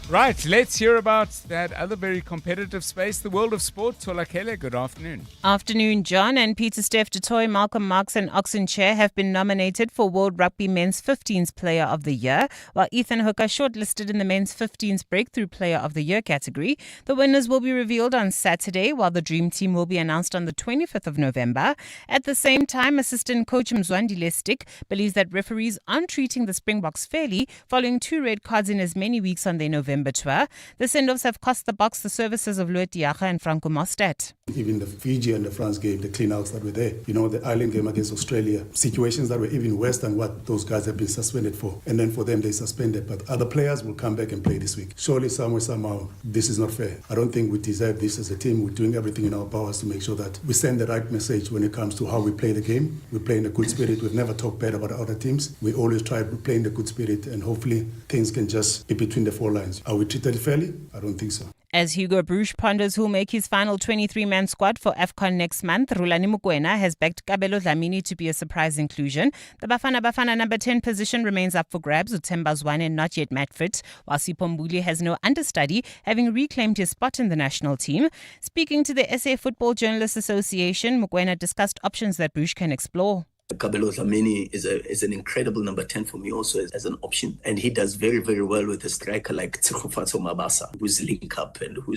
Right, let's hear about that other very competitive space, the world of sport. Tolakele, good afternoon. Afternoon, John. And Peter Steph Dutoy, Malcolm Marx and Oxenchair have been nominated for World Rugby Men's 15s Player of the Year, while Ethan Hooker shortlisted in the Men's 15s Breakthrough Player of the Year category. The winners will be revealed on Saturday, while the Dream Team will be announced on the 25th of November. At the same time, assistant coach Mzwandile Stick believes that referees aren't treating the Springboks fairly following 2 red cards in as many weeks on their November tour. The send-offs have cost the Boks the services of Louis Diaga and Franco Mostert. Even the Fiji and the France game, the clean-outs that were there, the Ireland game against Australia, situations that were even worse than what those guys have been suspended for. And then for them, they suspended. But other players will come back and play this week. Surely, somehow, this is not fair. I don't think we deserve this as a team. We're doing everything in our powers to make sure that we send the right message when it comes to how we play the game. We play in a good spirit. We've never talked bad about other teams. We always try to play in a good spirit, and hopefully things can just be between the 4 lines. Are we treated fairly? I don't think so. As Hugo Bruges ponders who'll make his final 23-man squad for AFCON next month, Rulani Mokoena has backed Kabelo Dlamini to be a surprise inclusion. The Bafana number 10 position remains up for grabs with Themba Zwane not yet match fit, while Sipho Mbuli has no understudy, having reclaimed his spot in the national team. Speaking to the SA Football Journalists Association, Mokoena discussed options that Bruges can explore. Kabelo Dlamini is an incredible number 10 for me also as an option. And he does very, very well with a striker like Tsegofatso Mabasa, who's link up and who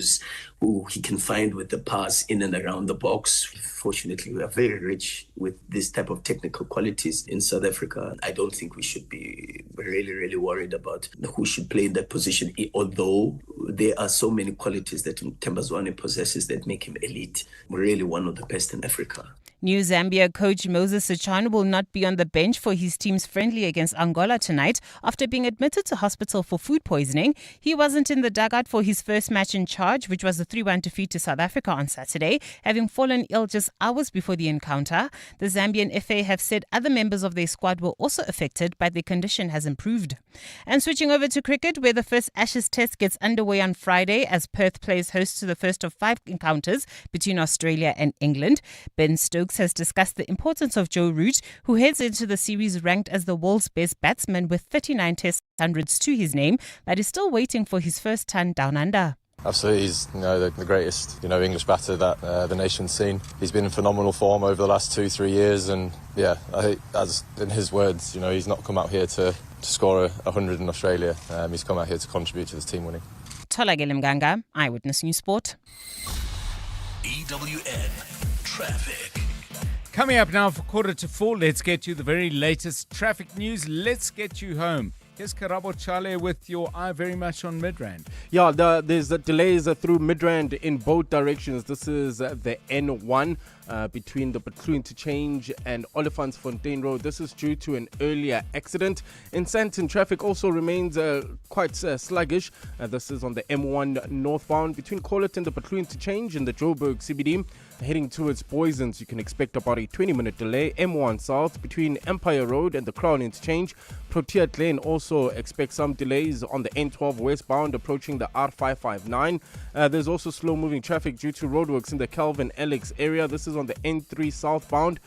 he can find with the pass in and around the box. Fortunately, we are very rich with this type of technical qualities in South Africa. I don't think we should be really, really worried about who should play in that position, although there are so many qualities that Themba Zwane possesses that make him elite. Really one of the best in Africa. New Zambia coach Moses Sichan will not be on the bench for his team's friendly against Angola tonight after being admitted to hospital for food poisoning. He wasn't in the dugout for his first match in charge, which was a 3-1 defeat to South Africa on Saturday, having fallen ill just hours before the encounter. The Zambian FA have said other members of their squad were also affected, but their condition has improved. And switching over to cricket, where the first Ashes test gets underway on Friday as Perth plays host to the first of 5 encounters between Australia and England. Ben Stokes has discussed the importance of Joe Root, who heads into the series ranked as the world's best batsman with 39 test hundreds to his name, but is still waiting for his first ton down under. Absolutely, he's the greatest English batter that the nation's seen. He's been in phenomenal form over the last 2-3 years, and I think, as in his words, he's not come out here to score 100 in Australia. He's come out here to contribute to this team winning. Tolagele Mganga, Eyewitness News Sport. EWN Traffic. Coming up now for 3:45, let's get you the very latest traffic news. Let's get you home. Here's Karabo Chale with your eye very much on Midrand. Yeah, there's delays through Midrand in both directions. This is the N1 between the Patloo Interchange and Olifantsfontein Road. This is due to an earlier accident. In Sandton, traffic also remains quite sluggish. This is on the M1 northbound between Corlett and the Patloo Interchange in the Joburg CBD. Heading towards Boysons, you can expect about a 20-minute delay. M1 south between Empire Road and the Crown Interchange. Protea Lane also expect some delays on the N12 westbound approaching the R559. There's also slow-moving traffic due to roadworks in the Calvin Alex area. This is on the N3 southbound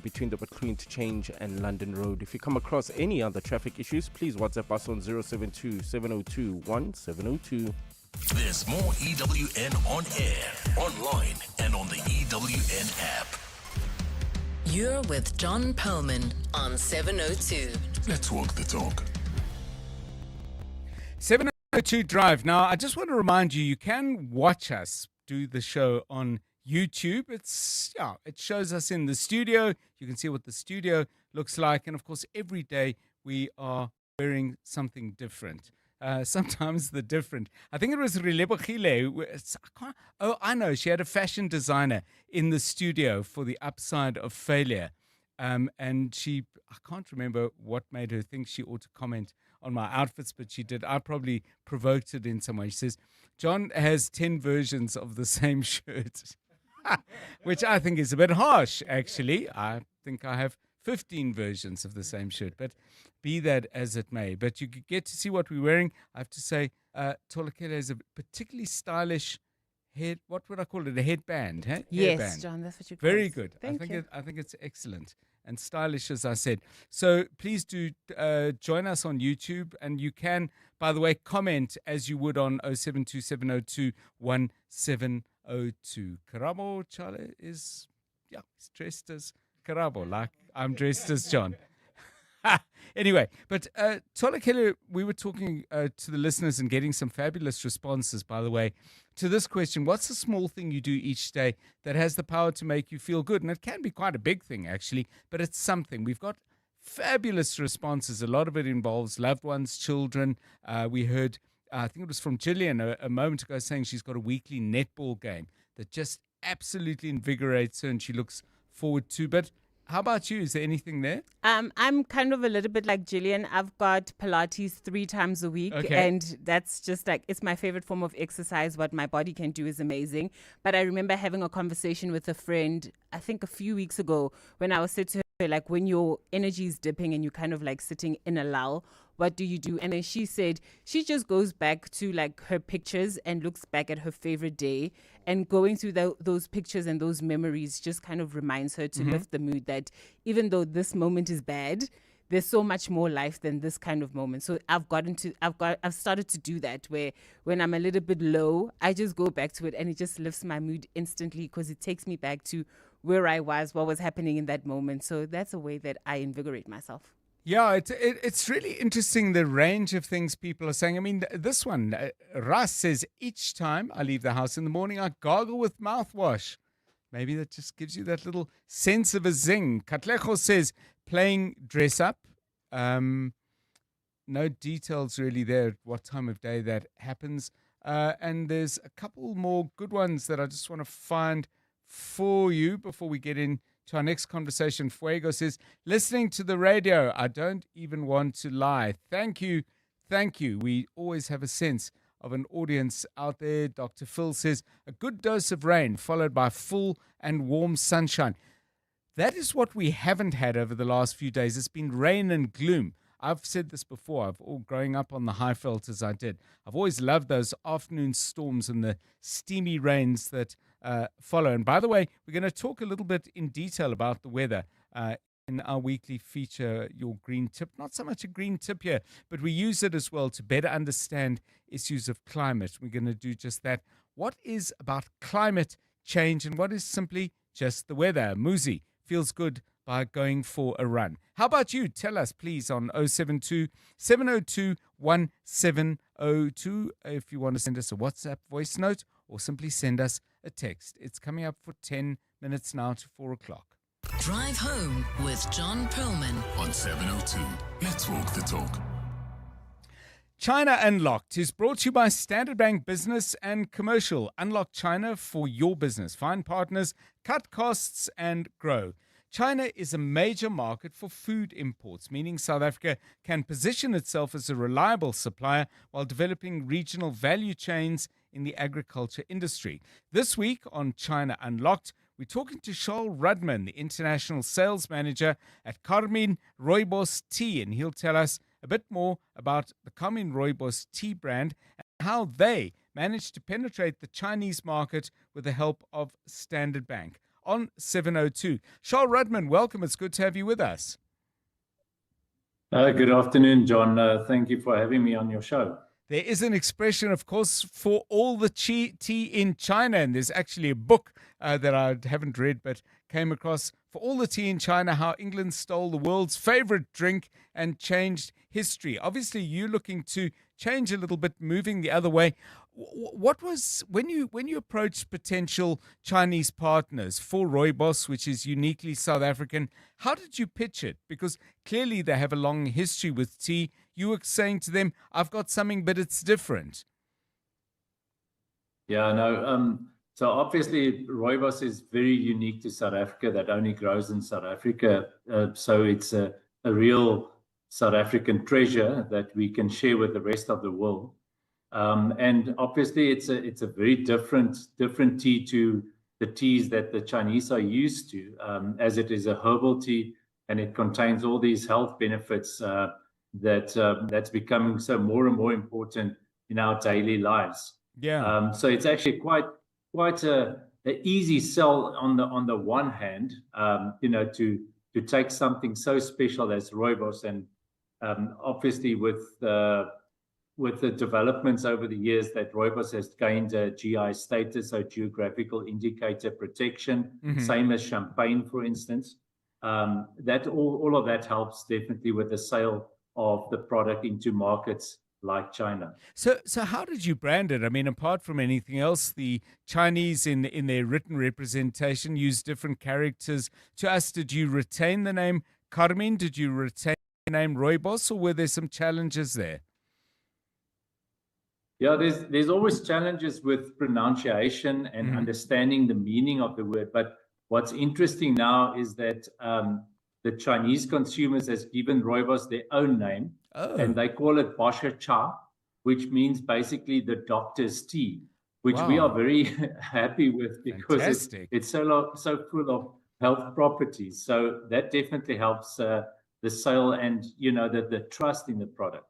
between the Patloo Interchange and London Road. If you come across any other traffic issues, please WhatsApp us on 072-702-1702. There's more EWN on air, online, and on the EWN app. You're with John Perlman on 702. Let's walk the talk. 702 Drive. Now, I just want to remind you, you can watch us do the show on YouTube. It shows us in the studio. You can see what the studio looks like. And, of course, every day we are wearing something different. sometimes the different. I think it was Rilebogile. I know. She had a fashion designer in the studio for The Upside of Failure. And I can't remember what made her think she ought to comment on my outfits, but she did. I probably provoked it in some way. She says, John has 10 versions of the same shirt, which I think is a bit harsh, actually. I think I have 15 versions of the same shirt, but be that as it may. But you get to see what we're wearing. I have to say, Tolakele is a particularly stylish head. What would I call it? A headband, huh? Yes, Hairband. John, that's what you call it. Very good. Thank you. I think it's excellent and stylish, as I said. So please do join us on YouTube, and you can, by the way, comment as you would on 0727021702. Karabo Chale is, he's dressed as Karabo, like I'm dressed as John. Anyway, but Tolakele, we were talking to the listeners and getting some fabulous responses, by the way, to this question: what's the small thing you do each day that has the power to make you feel good? And it can be quite a big thing, actually, but it's something. We've got fabulous responses. A lot of it involves loved ones, children. We heard, I think it was from Gillian a moment ago, saying she's got a weekly netball game that just absolutely invigorates her and she looks forward to. But how about you? Is there anything there? I'm kind of a little bit like Gillian. I've got Pilates 3 times a week, and that's just like, it's my favorite form of exercise. What my body can do is amazing. But I remember having a conversation with a friend, I think a few weeks ago, when I was saying to her, like, when your energy is dipping and you're kind of like sitting in a lull, what do you do? And then she said she just goes back to like her pictures and looks back at her favorite day, and going through those pictures and those memories just kind of reminds her to lift the mood, that even though this moment is bad, there's so much more life than this kind of moment. So I've started to do that, where when I'm a little bit low, I just go back to it and it just lifts my mood instantly, because it takes me back to where I was, what was happening in that moment. So that's a way that I invigorate myself. Yeah, it's really interesting, the range of things people are saying. I mean, this one, Ras says, each time I leave the house in the morning, I gargle with mouthwash. Maybe that just gives you that little sense of a zing. Katlejo says, playing dress up. No details really there, what time of day that happens. And there's a couple more good ones that I just want to find for you before we get into our next conversation. Fuego says, listening to the radio, I don't even want to lie. Thank you. Thank you. We always have a sense of an audience out there. Dr. Phil says, a good dose of rain followed by full and warm sunshine. That is what we haven't had over the last few days. It's been rain and gloom. I've said this before. Growing up on the Highveld as I did, I've always loved those afternoon storms and the steamy rains that follow. And by the way, we're going to talk a little bit in detail about the weather in our weekly feature, Your Green Tip. Not so much a green tip here, but we use it as well to better understand issues of climate. We're going to do just that. What is about climate change and what is simply just the weather? Muzi feels good by going for a run. How about you? Tell us, please, on 072 702 1702 if you want to send us a WhatsApp voice note or simply send us a text. It's coming up for 10 minutes now to 4 o'clock. Drive Home with John Perlman on 702. Let's walk the talk. China Unlocked is brought to you by Standard Bank Business and Commercial. Unlock China for your business. Find partners, cut costs, and grow. China is a major market for food imports, meaning South Africa can position itself as a reliable supplier while developing regional value chains in the agriculture industry. This week on China Unlocked, we're talking to Charles Rudman, the international sales manager at Carmine Rooibos Tea, and he'll tell us a bit more about the Carmine Rooibos Tea brand and how they managed to penetrate the Chinese market with the help of Standard Bank. On 702. Charles Rudman, welcome. It's good to have you with us. Good afternoon, John. Thank you for having me on your show. There is an expression, of course, for all the tea in China, and there's actually a book that I haven't read but came across, For All the Tea in China, How England Stole the World's Favorite Drink and Changed History. Obviously, you're looking to change a little bit, moving the other way. What was, when you approached potential Chinese partners for Rooibos, which is uniquely South African, how did you pitch it? Because clearly they have a long history with tea. you were saying to them, I've got something, but it's different. Yeah, no. So obviously, rooibos is very unique to South Africa. That only grows in South Africa. So it's a real South African treasure that we can share with the rest of the world. And obviously, it's a very different tea to the teas that the Chinese are used to, as it is a herbal tea and it contains all these health benefits that's becoming so more and more important in our daily lives. Yeah. So it's actually quite a easy sell on the one hand, to take something so special as rooibos, and obviously with the developments over the years that rooibos has gained a GI status, so geographical indicator protection, same as champagne, for instance. That all of that helps definitely with the sale of the product into markets like China. So how did you brand it? I mean, apart from anything else, the Chinese in their written representation use different characters. To us, did you retain the name Carmine? Did you retain the name rooibos, or were there some challenges there? Yeah, there's always challenges with pronunciation and understanding the meaning of the word. But what's interesting now is that the Chinese consumers has given rooibos their own name, and they call it Bosha Cha, which means basically the doctor's tea, which we are very happy with because it's so full of health properties. So that definitely helps the sale and the trust in the product.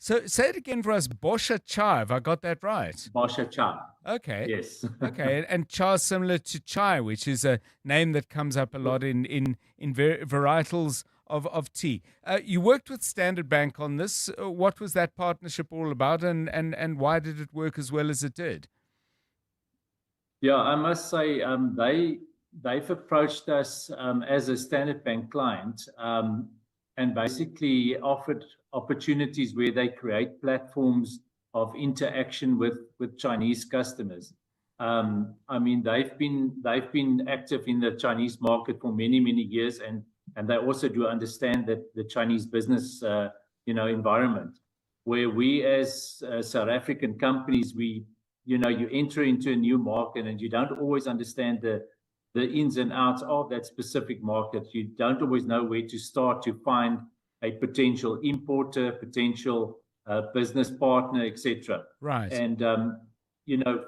So say it again for us, Bosha Cha, have I got that right? Bosha Cha. Okay. Yes. Okay, and cha is similar to chai, which is a name that comes up a lot in varietals of tea. You worked with Standard Bank on this. What was that partnership all about, and why did it work as well as it did? Yeah, I must say they've approached us as a Standard Bank client and basically offered opportunities where they create platforms of interaction with Chinese customers. I mean, they've been active in the Chinese market for many years, and they also do understand that the Chinese business environment, where we as South African companies, you enter into a new market and you don't always understand the ins and outs of that specific market. You don't always know where to start to find a potential importer, potential business partner, etc. Right. And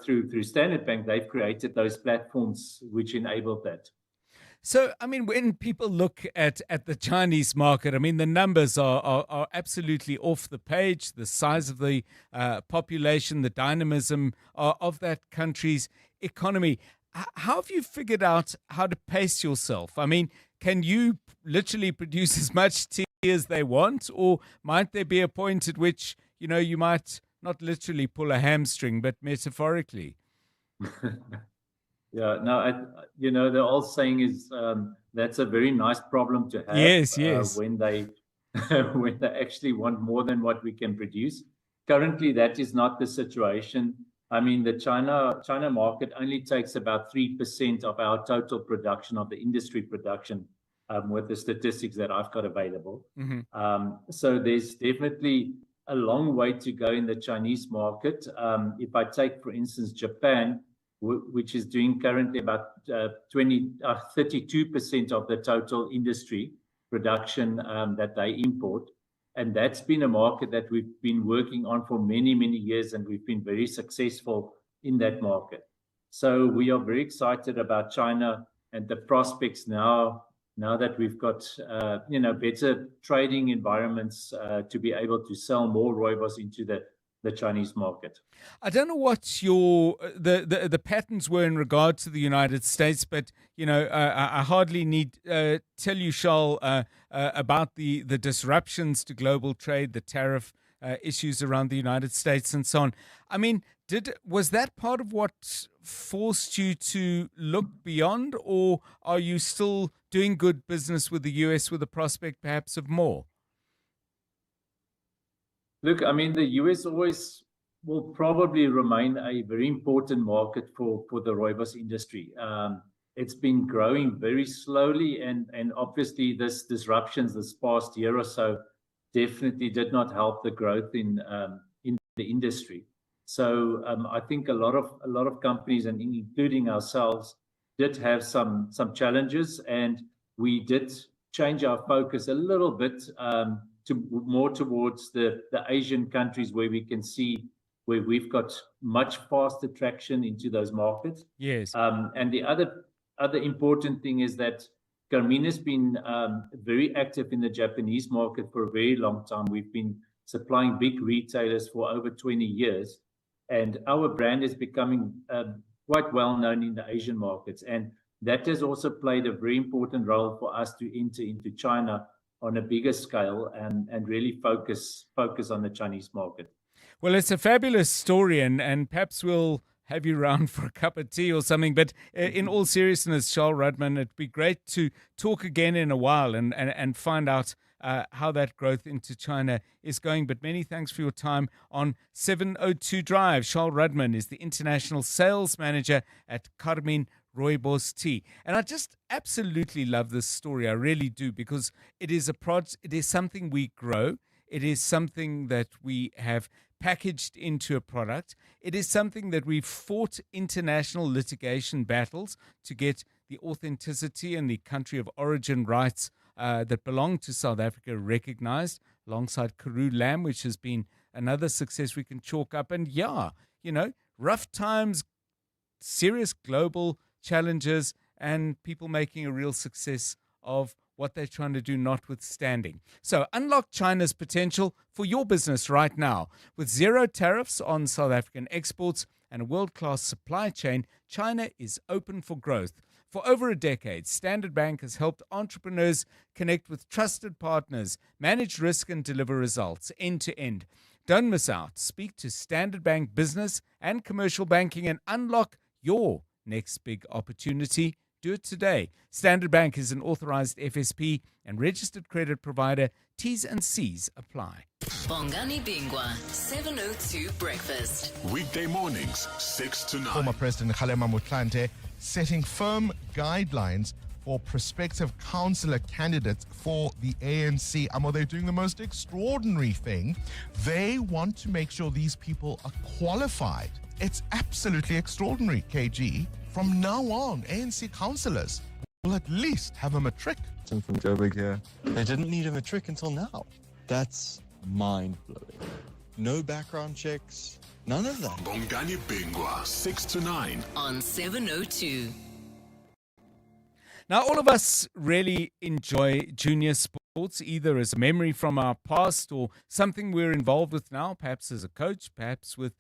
through Standard Bank, they've created those platforms which enabled that. So, I mean, when people look at the Chinese market, I mean, the numbers are absolutely off the page. The size of the population, the dynamism of that country's economy. How have you figured out how to pace yourself? I mean, can you literally produce as much tea as they want, or might there be a point at which, you might not literally pull a hamstring, but metaphorically? Yeah, no, the old saying is that's a very nice problem to have. Yes. When they actually want more than what we can produce. Currently, that is not the situation. I mean, the China market only takes about 3% of our total production, of the industry production, with the statistics that I've got available. So there's definitely a long way to go in the Chinese market. If I take, for instance, Japan, which is doing currently about 32% of the total industry production that they import. And that's been a market that we've been working on for many years, and we've been very successful in that market. So we are very excited about China and the prospects now that we've got better trading environments to be able to sell more rooibos into the Chinese market. I don't know what the patterns were in regard to the United States, but I hardly need tell you, Charles, about the disruptions to global trade, the tariff issues around the United States, and so on. I mean, was that part of what forced you to look beyond, or are you still doing good business with the US with the prospect perhaps of more? Look, I mean, the US always will probably remain a very important market for the rooibos industry. It's been growing very slowly, and obviously this disruptions this past year or so definitely did not help the growth in the industry. So I think a lot of companies, and including ourselves, did have some challenges, and we did change our focus a little bit to more towards the Asian countries, where we can see where we've got much faster traction into those markets. Yes. And the other important thing is that Garmin has been very active in the Japanese market for a very long time. We've been supplying big retailers for over 20 years, and our brand is becoming quite well known in the Asian markets. And that has also played a very important role for us to enter into China on a bigger scale and really focus on the Chinese market. Well, it's a fabulous story, and perhaps we'll have you round for a cup of tea or something. But in all seriousness, Charles Rudman, it'd be great to talk again in a while and find out how that growth into China is going. But many thanks for your time on 702 Drive. Charles Rudman is the International Sales Manager at Carmen Rooibos Tea. And I just absolutely love this story. I really do, because it is something we grow. It is something that we have packaged into a product. It is something that we've fought international litigation battles to get the authenticity and the country of origin rights that belong to South Africa recognized, alongside Karoo lamb, which has been another success we can chalk up. And rough times, serious global challenges, and people making a real success of what they're trying to do notwithstanding. So unlock China's potential for your business right now. With zero tariffs on South African exports and a world-class supply chain, China is open for growth. For over a decade, Standard Bank has helped entrepreneurs connect with trusted partners, manage risk, and deliver results end to end. Don't miss out. Speak to Standard Bank Business and Commercial Banking and unlock your next big opportunity. Do it today. Standard Bank is an authorized FSP and registered credit provider. T's and C's apply. Bongani Bingwa, 702 Breakfast. Weekday mornings, 6 to 9. Former President Kgalema Motlanthe setting firm guidelines for prospective councillor candidates for the ANC. They're doing the most extraordinary thing. They want to make sure these people are qualified. It's absolutely extraordinary, KG. From now on, ANC councillors will at least have a matric. From Joburg here. They didn't need a matric until now. That's mind-blowing. No background checks, none of that. Bongani Bingwa, 6 to 9. On 702. Now, all of us really enjoy junior sports, either as a memory from our past or something we're involved with now, perhaps as a coach, perhaps with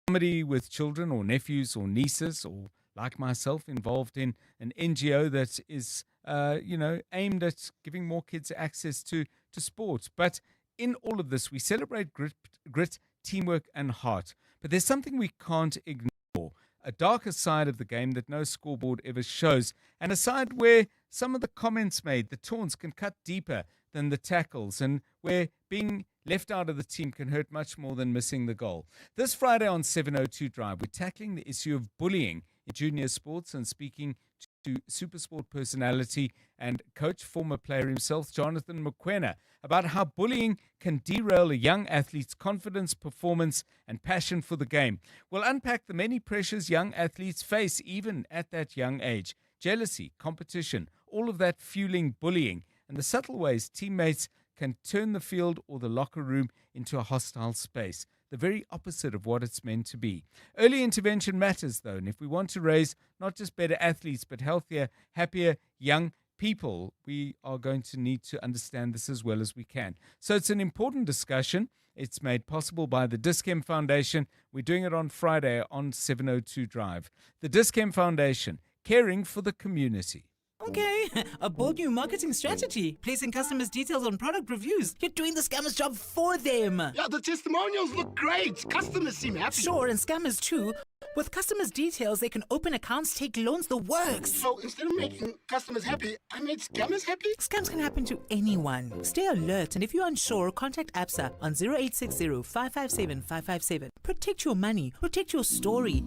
somebody with children or nephews or nieces, or like myself, involved in an NGO that is, aimed at giving more kids access to sport. But in all of this, we celebrate grit, teamwork, and heart. But there's something we can't ignore, a darker side of the game that no scoreboard ever shows, and a side where some of the comments made, the taunts, can cut deeper than the tackles, and where being left out of the team can hurt much more than missing the goal. This Friday on 702 Drive, we're tackling the issue of bullying in junior sports and speaking to Supersport personality and coach, former player himself, Jonathan Mokoena, about how bullying can derail a young athlete's confidence, performance, and passion for the game. We'll unpack the many pressures young athletes face even at that young age. Jealousy, competition, all of that fueling bullying, and the subtle ways teammates can turn the field or the locker room into a hostile space, the very opposite of what it's meant to be. Early intervention matters, though, and if we want to raise not just better athletes, but healthier, happier young people, we are going to need to understand this as well as we can. So it's an important discussion. It's made possible by the Dis-Chem Foundation. We're doing it on Friday on 702 Drive. The Dis-Chem Foundation, caring for the community. Okay, a bold new marketing strategy. Placing customers' details on product reviews. You're doing the scammers' job for them. Yeah, the testimonials look great. Customers seem happy. Sure, and scammers too. With customers' details, they can open accounts, take loans, the works. So instead of making customers happy, I made scammers happy? Scams can happen to anyone. Stay alert, and if you're unsure, contact ABSA on 0860 557 557. Protect your money. Protect your story.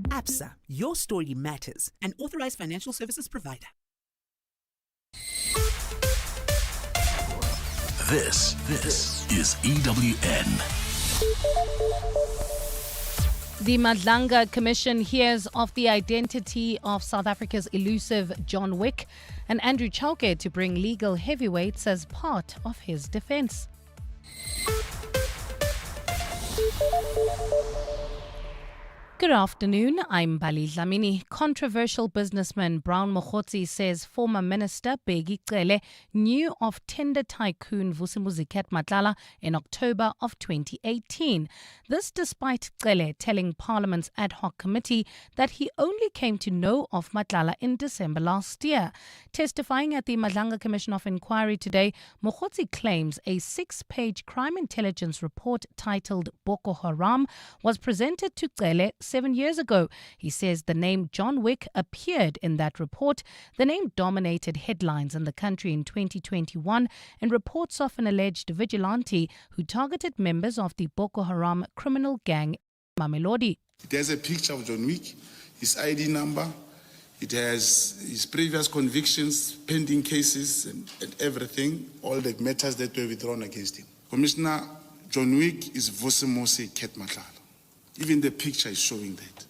ABSA, your story matters. An authorized financial services provider. This is EWN. The Madlanga Commission hears of the identity of South Africa's elusive John Wick and Andrew Chauke to bring legal heavyweights as part of his defense. Good afternoon, I'm Bali Dlamini. Controversial businessman Brown Mokhotsi says former Minister Bheki Cele knew of tender tycoon Vusimuzi Matlala in October of 2018. This despite Cele telling Parliament's ad hoc committee that he only came to know of Matlala in December last year. Testifying at the Madlanga Commission of Inquiry today, Mokhotsi claims a 6-page crime intelligence report titled Boko Haram was presented to Cele 7 years ago. He says the name John Wick appeared in that report. The name dominated headlines in the country in 2021 and reports of an alleged vigilante who targeted members of the Boko Haram criminal gang Mamelodi. It has a picture of John Wick, his ID number, it has his previous convictions, pending cases and everything, all the matters that were withdrawn against him. Commissioner, John Wick is Vusimuzi Matlala. Even the picture is showing that.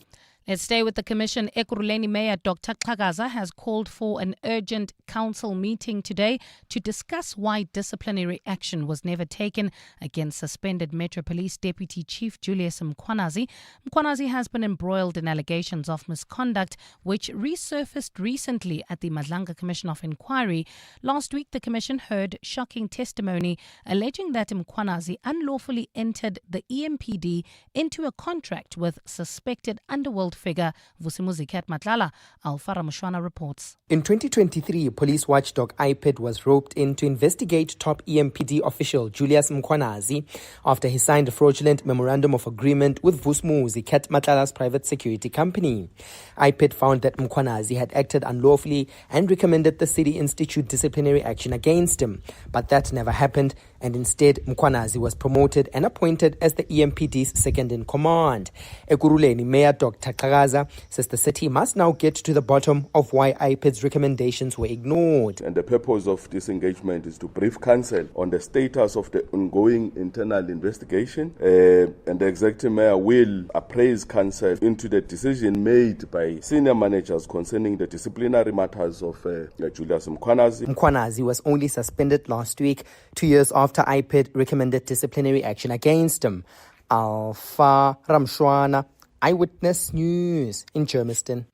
Let's stay with the Commission. Ekurhuleni Mayor Dr. Xhakaza has called for an urgent council meeting today to discuss why disciplinary action was never taken against suspended Metro Police Deputy Chief Julius Mkhwanazi. Mkhwanazi has been embroiled in allegations of misconduct, which resurfaced recently at the Madlanga Commission of Inquiry. Last week, the Commission heard shocking testimony alleging that Mkhwanazi unlawfully entered the EMPD into a contract with suspected Underworld figure Vusimuzi Matlala. Alfara Mushwana reports. In 2023, police watchdog IPID was roped in to investigate top EMPD official Julius Mkhwanazi after he signed a fraudulent memorandum of agreement with Vusimuzi Matlala's private security company. IPID found that Mkhwanazi had acted unlawfully and recommended the city institute disciplinary action against him. But that never happened, and instead Mkhwanazi was promoted and appointed as the EMPD's second in command. Ekurhuleni Mayor Dr. Xhakaza says the city must now get to the bottom of why IPID's recommendations were ignored. And the purpose of this engagement is to brief council on the status of the ongoing internal investigation, and the executive mayor will appraise council into the decision made by senior managers concerning the disciplinary matters of Julius Mkhwanazi. Mkhwanazi was only suspended last week, 2 years after IPID recommended disciplinary action against him. Alfa Ramshwana, Eyewitness News in Germiston.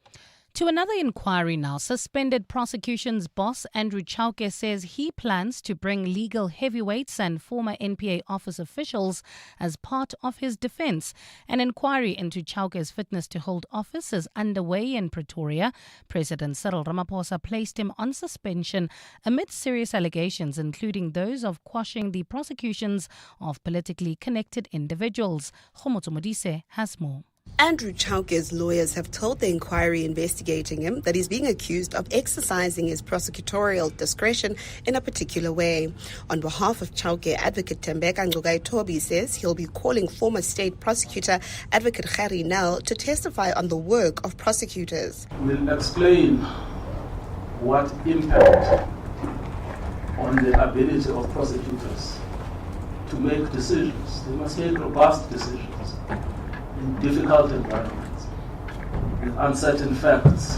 To another inquiry now. Suspended prosecution's boss Andrew Chauke says he plans to bring legal heavyweights and former NPA office officials as part of his defense. An inquiry into Chauke's fitness to hold office is underway in Pretoria. President Cyril Ramaphosa placed him on suspension amid serious allegations, including those of quashing the prosecutions of politically connected individuals. Khomotso Modise has more. Andrew Chauke's lawyers have told the inquiry investigating him that he's being accused of exercising his prosecutorial discretion in a particular way. On behalf of Chauke, Advocate Tembeka Ngcukaitobi says he'll be calling former state prosecutor Advocate Gerrie Nel to testify on the work of prosecutors. We'll explain what impact on the ability of prosecutors to make decisions. They must make robust decisions in difficult environments, with uncertain facts.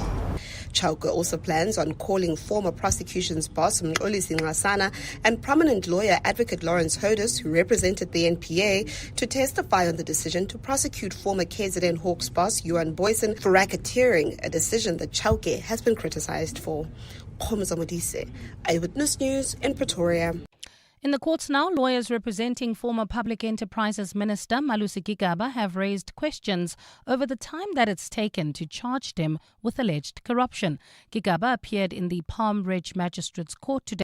Chauke also plans on calling former prosecution's boss Mxolisi Nxasana and prominent lawyer Advocate Lawrence Hodes, who represented the NPA, to testify on the decision to prosecute former KZN Hawks boss Johan Boysen for racketeering, a decision that Chauke has been criticized for. Khomotso Modise, Eyewitness News in Pretoria. In the courts now, lawyers representing former Public Enterprises Minister Malusi Gigaba have raised questions over the time that it's taken to charge him with alleged corruption. Gigaba appeared in the Palm Ridge Magistrates Court today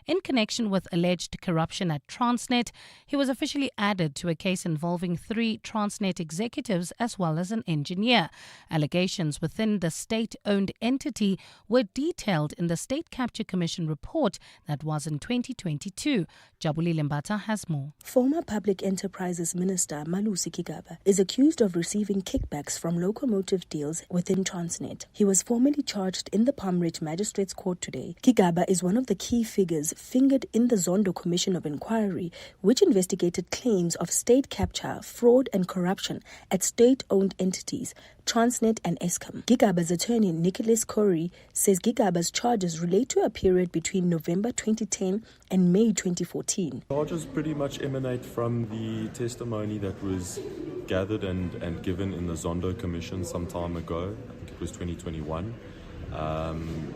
in connection with alleged corruption at Transnet. He was officially added to a case involving 3 Transnet executives as well as an engineer. Allegations within the state-owned entity were detailed in the State Capture Commission report that was in 2022. Jabuli Lembata has more. Former Public Enterprises Minister Malusi Gigaba is accused of receiving kickbacks from locomotive deals within Transnet. He was formally charged in the Palm Ridge Magistrates Court today. Gigaba is one of the key figures figures fingered in the Zondo Commission of Inquiry, which investigated claims of state capture, fraud and corruption at state-owned entities, Transnet and Eskom. Gigaba's attorney, Nicholas Corey, says Gigaba's charges relate to a period between November 2010 and May 2014. Charges pretty much emanate from the testimony that was gathered and given in the Zondo Commission some time ago. I think it was 2021.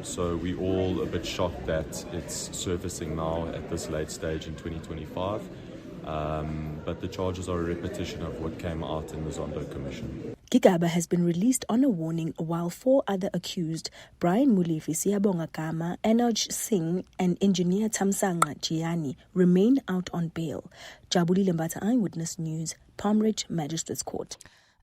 So we're all a bit shocked that it's surfacing now at this late stage in 2025. But the charges are a repetition of what came out in the Zondo Commission. Gigaba has been released on a warning while 4 other accused, Brian Mulifi, Siyabonga Gama, Anoj Singh and engineer Tamsanga Giani, remain out on bail. Jabuli Lembata, Eyewitness News, Palm Ridge Magistrates Court.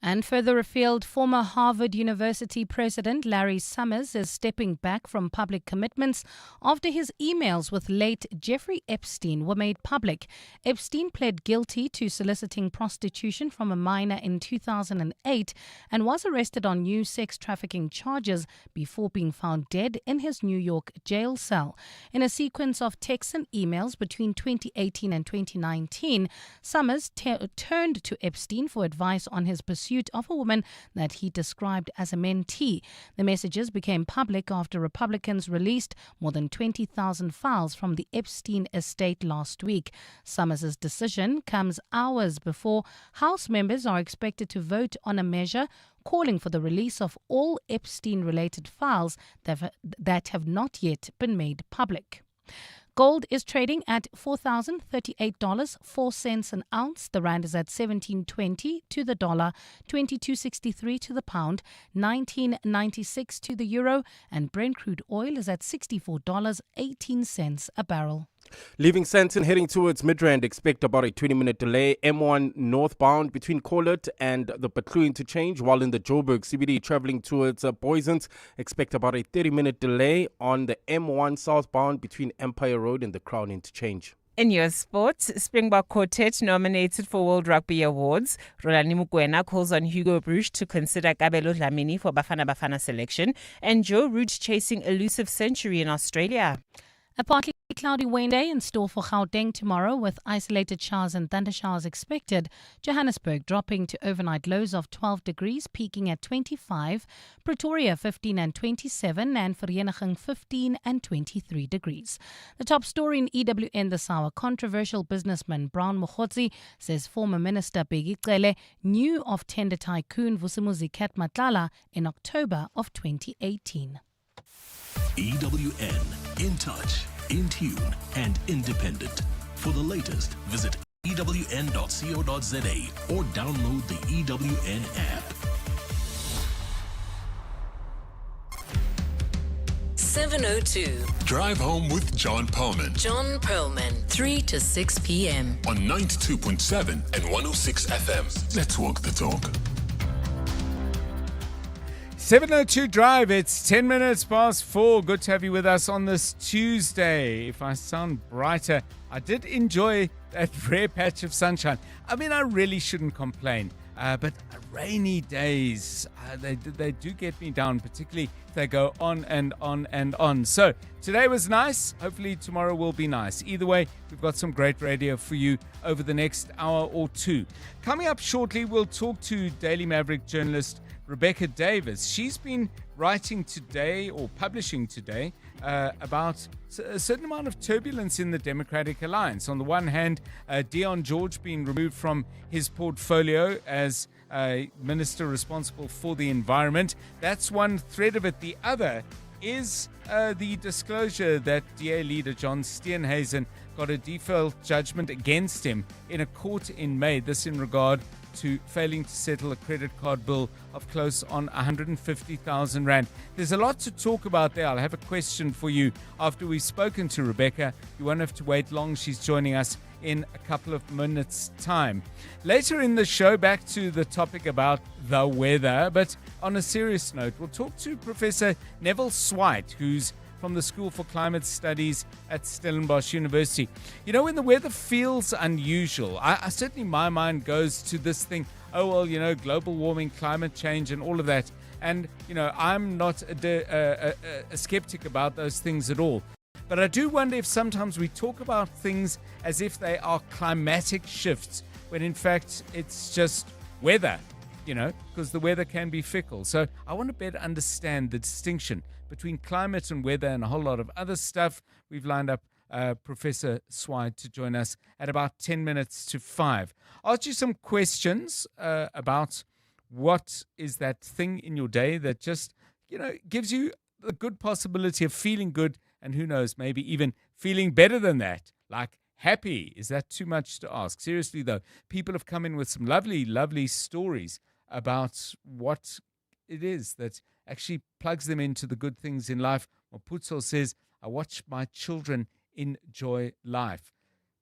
And further afield, former Harvard University President Larry Summers is stepping back from public commitments after his emails with late Jeffrey Epstein were made public. Epstein pled guilty to soliciting prostitution from a minor in 2008 and was arrested on new sex trafficking charges before being found dead in his New York jail cell. In a sequence of texts and emails between 2018 and 2019, Summers turned to Epstein for advice on his pursuit of a woman that he described as a mentee. The messages became public after Republicans released more than 20,000 files from the Epstein estate last week. Summers' decision comes hours before House members are expected to vote on a measure calling for the release of all Epstein-related files that have not yet been made public. Gold is trading at $4,038.04 an ounce. The rand is at 17.20 to the dollar, 22.63 to the pound, 19.96 to the euro, and Brent crude oil is at $64.18 a barrel. Leaving Sandton, heading towards Midrand, expect about a 20-minute delay. M1 northbound between Corlett and the Patlu interchange, while in the Joburg CBD traveling towards Boysons, expect about a 30-minute delay on the M1 southbound between Empire Road and the Crown interchange. In your sports, Springbok Quartet nominated for World Rugby Awards. Rolani Mukwena calls on Hugo Bruce to consider Kabelo Dlamini for Bafana Bafana selection. And Joe Root chasing elusive century in Australia. A partly cloudy rain day in store for Gauteng tomorrow with isolated showers and thundershowers expected. Johannesburg dropping to overnight lows of 12 degrees, peaking at 25. Pretoria 15 and 27 and Vereeniging 15 and 23 degrees. The top story in EWN this hour, controversial businessman Brown Mogotsi says former Minister Bheki knew of tender tycoon Vusimuzi Matlala in October of 2018. EWN, in touch, in tune, and independent. For the latest, visit ewn.co.za or download the EWN app. 7:02. Drive home with John Perlman. John Perlman, 3 to 6 p.m. on 92.7 and 106 FM. Let's walk the talk. 7:02 Drive, it's 10 minutes past 4. Good to have you with us on this Tuesday. If I sound brighter, I did enjoy that rare patch of sunshine. I mean, I really shouldn't complain, but rainy days, they do get me down, particularly if they go on and on and on. So today was nice. Hopefully tomorrow will be nice. Either way, we've got some great radio for you over the next hour or two. Coming up shortly, we'll talk to Daily Maverick journalist Rebecca Davis. She's been writing today or publishing today about a certain amount of turbulence in the Democratic Alliance. On the one hand, Dion George being removed from his portfolio as minister responsible for the environment. That's one thread of it. The other is the disclosure that DA leader John Steenhuisen got a default judgment against him in a court in May. This in regard to failing to settle a credit card bill of close on 150,000 Rand. There's a lot to talk about there. I'll have a question for you after we've spoken to Rebecca. You won't have to wait long. She's joining us in a couple of minutes' time. Later in the show, back to the topic about the weather, but on a serious note, we'll talk to Professor Neville Swite, who's from the School for Climate Studies at Stellenbosch University. You know, when the weather feels unusual, I certainly, my mind goes to this thing, oh, well, you know, global warming, climate change and all of that. And, you know, I'm not a skeptic about those things at all. But I do wonder if sometimes we talk about things as if they are climatic shifts, when in fact it's just weather, because the weather can be fickle. So I want to better understand the distinction between climate and weather and a whole lot of other stuff. We've lined up Professor Swide to join us at about 10 minutes to 5. I'll ask you some questions about what is that thing in your day that just, gives you the good possibility of feeling good, and who knows, maybe even feeling better than that, like happy. Is that too much to ask? Seriously, though, people have come in with some lovely, lovely stories about what it is that actually plugs them into the good things in life. Maputso says, I watch my children enjoy life.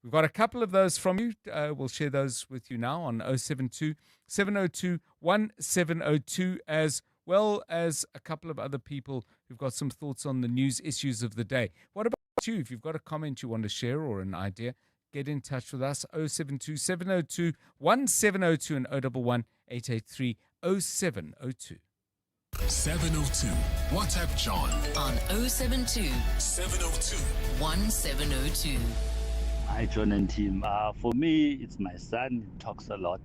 We've got a couple of those from you. We'll share those with you now on 072 702 1702, as well as a couple of other people who've got some thoughts on the news issues of the day. What about you? If you've got a comment you want to share or an idea, get in touch with us. 072 702 1702 and 011 883 0702. 702. WhatsApp John on 072 702 1702. Hi, John and team. For me, it's my son. He talks a lot.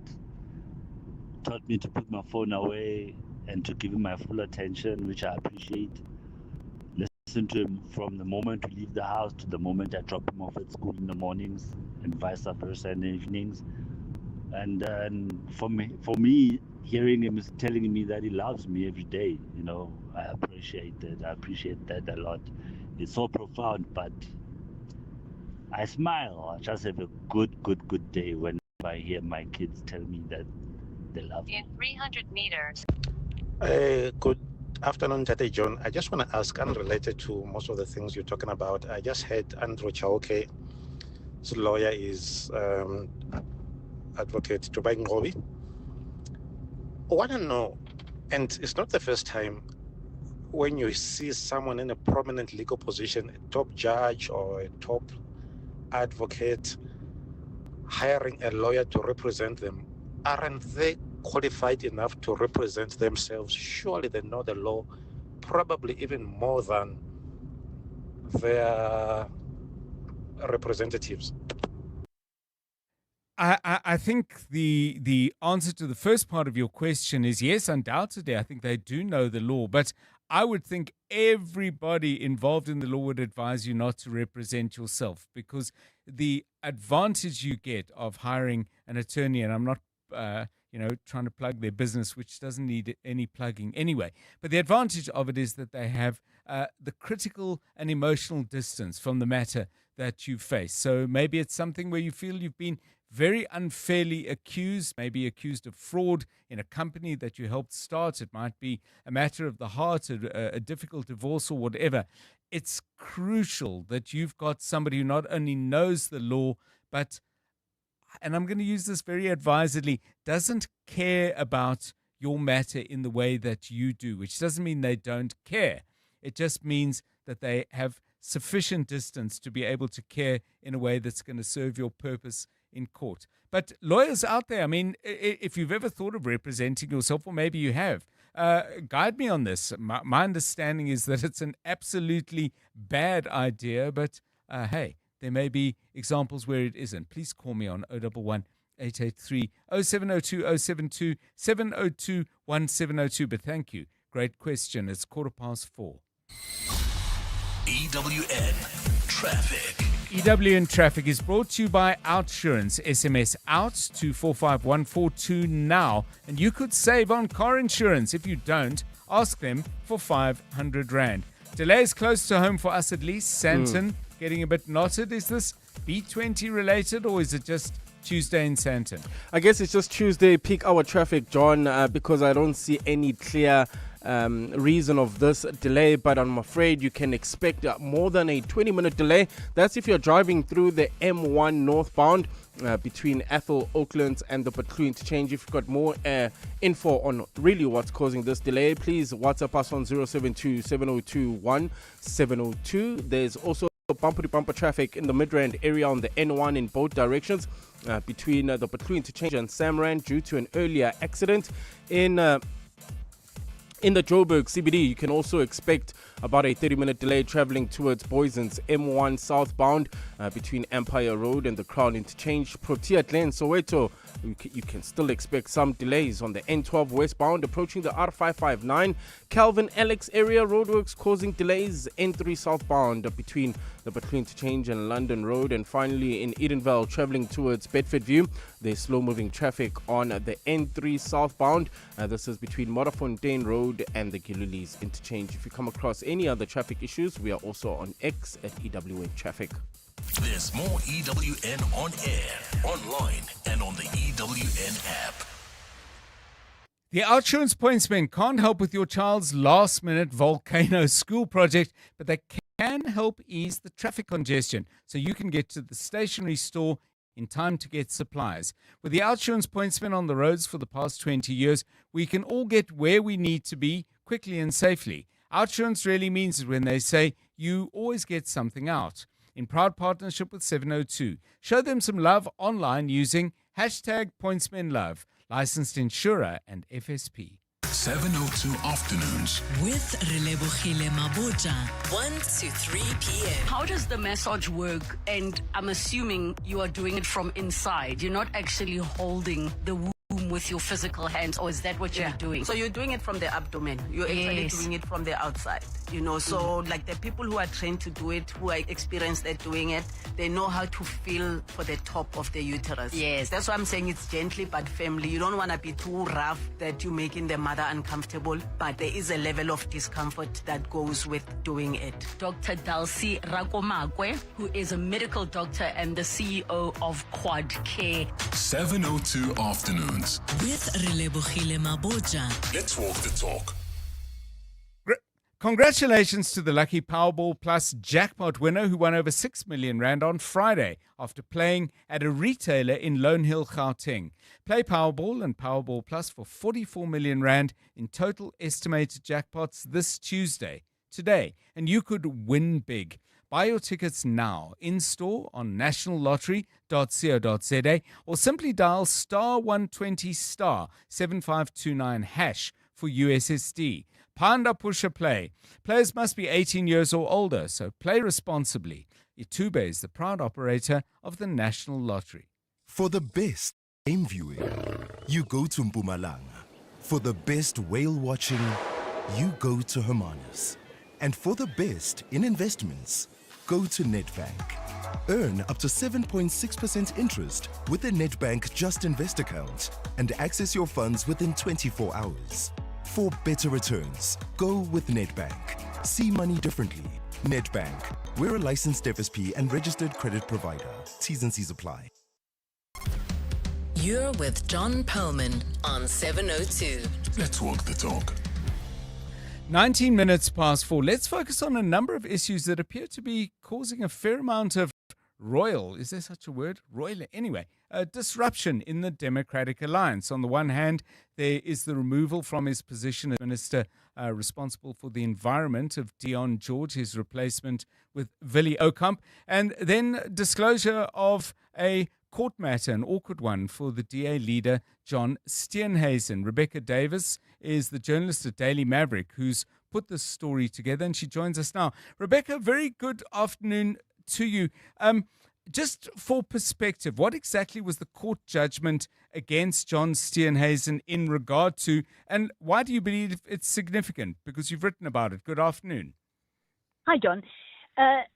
Taught me to put my phone away and to give him my full attention, which I appreciate. Listen to him from the moment we leave the house to the moment I drop him off at school in the mornings, and vice versa in the evenings. And for me, hearing him is telling me that he loves me every day. I appreciate that. I appreciate that a lot. It's so profound, but I smile. I just have a good day when I hear my kids tell me that they love me. In 300 meters. Good afternoon, Tate John. I just want to ask, unrelated to most of the things you're talking about, I just heard Andrew Chauke's lawyer is Advocate Dubai Ngobi. I want to know, and it's not the first time, when you see someone in a prominent legal position, a top judge or a top advocate, hiring a lawyer to represent them, aren't they qualified enough to represent themselves? Surely they know the law, probably even more than their representatives. I think the answer to the first part of your question is yes, undoubtedly. I think they do know the law, but I would think everybody involved in the law would advise you not to represent yourself, because the advantage you get of hiring an attorney, and I'm not trying to plug their business, which doesn't need any plugging anyway. But the advantage of it is that they have the critical and emotional distance from the matter that you face. So maybe it's something where you feel you've been very unfairly accused, maybe accused of fraud in a company that you helped start. It might be a matter of the heart, a difficult divorce or whatever. It's crucial that you've got somebody who not only knows the law, but, and I'm going to use this very advisedly, doesn't care about your matter in the way that you do, which doesn't mean they don't care. It just means that they have sufficient distance to be able to care in a way that's going to serve your purpose in court. But lawyers out there, I mean, if you've ever thought of representing yourself, or maybe you have, guide me on this. My understanding is that it's an absolutely bad idea, but hey, there may be examples where it isn't. Please call me on 011 883 0702 072 702 1702. But thank you. Great question. It's 4:15. EWN Traffic. EWN Traffic is brought to you by Outsurance. SMS out to 45142 now, and you could save on car insurance. If you don't, ask them for 500 Rand. Delays close to home for us at least. Sandton getting a bit knotted. Is this B20 related, or is it just Tuesday in Sandton? I guess it's just Tuesday peak hour traffic, John, because I don't see any clear reason of this delay, but I'm afraid you can expect more than a 20-minute delay. That's if you're driving through the M1 northbound between Ethel, Oaklands and the Patloo interchange. If you've got more info on really what's causing this delay, please WhatsApp us on 072 702 1702. There's also bumper-to-bumper traffic in the Midrand area on the N1 in both directions between the Patloo interchange and Samrand due to an earlier accident. In In the Joburg CBD, you can also expect about a 30-minute delay traveling towards Boyson's M1 southbound between Empire Road and the Crown Interchange. Protea Glen, Soweto, you can still expect some delays on the N12 westbound approaching the R559. Calvin Alex area roadworks causing delays. N3 southbound between the Butler Interchange and London Road. And finally in Edenvale, traveling towards Bedfordview, there's slow-moving traffic on the N3 southbound. This is between Modderfontein Road and the Gilulis Interchange. If you come across any other traffic issues, we are also on X at EWN Traffic. There's more EWN on air, online, and on the EWN app. The Outsurance Pointsmen can't help with your child's last-minute volcano school project, but they can help ease the traffic congestion so you can get to the stationery store in time to get supplies. With the Outsurance Pointsmen on the roads for the past 20 years, we can all get where we need to be quickly and safely. Outsurance really means it when they say you always get something out. In proud partnership with 702. Show them some love online using #PointsmenLove. Licensed insurer and FSP. 702 Afternoons. With Relebogile Maboja, 1 to 3 p.m. How does the massage work? And I'm assuming you are doing it from inside. You're not actually holding the womb with your physical hands, or is that what you're doing? So you're doing it from the abdomen. You're actually doing it from the outside, you know. So like the people who are trained to do it, who are experienced at doing it, they know how to feel for the top of the uterus. Yes. That's why I'm saying it's gently but firmly. You don't want to be too rough that you're making the mother uncomfortable, but there is a level of discomfort that goes with doing it. Dr. Dalsi Rakomakwe, who is a medical doctor and the CEO of Quad Care. 702 Afternoons. With Relebogile Maboja. Let's walk the talk. Congratulations to the lucky Powerball Plus jackpot winner who won over 6 million rand on Friday after playing at a retailer in Lone Hill, Gauteng. Play Powerball and Powerball Plus for 44 million rand in total estimated jackpots this Tuesday, today, and you could win big. Buy your tickets now, in-store on nationallottery.co.za or simply dial *120*7529# for USSD. Panda Pusher Play. Players must be 18 years or older, so play responsibly. Itube is the proud operator of the National Lottery. For the best game viewing, you go to Mpumalanga. For the best whale watching, you go to Hermanus. And for the best in investments, go to Nedbank. Earn up to 7.6% interest with the Nedbank Just Invest account and access your funds within 24 hours. For better returns, go with Nedbank. See money differently. Nedbank. We're a licensed FSP and registered credit provider. T's and C's apply. You're with John Perlman on 702. Let's walk the talk. 19 minutes past 4. Let's focus on a number of issues that appear to be causing a fair amount of is there such a word? Anyway, disruption in the Democratic Alliance. On the one hand, there is the removal from his position as Minister responsible for the environment of Dion George, his replacement with Willie Okamp, and then disclosure of a court matter, an awkward one for the DA leader, John Steenhuisen. Rebecca Davis is the journalist at Daily Maverick who's put this story together, and she joins us now. Rebecca, very good afternoon to you. Just for perspective, what exactly was the court judgment against John Steenhuisen in regard to, and why do you believe it's significant? Because you've written about it. Good afternoon. Hi, John.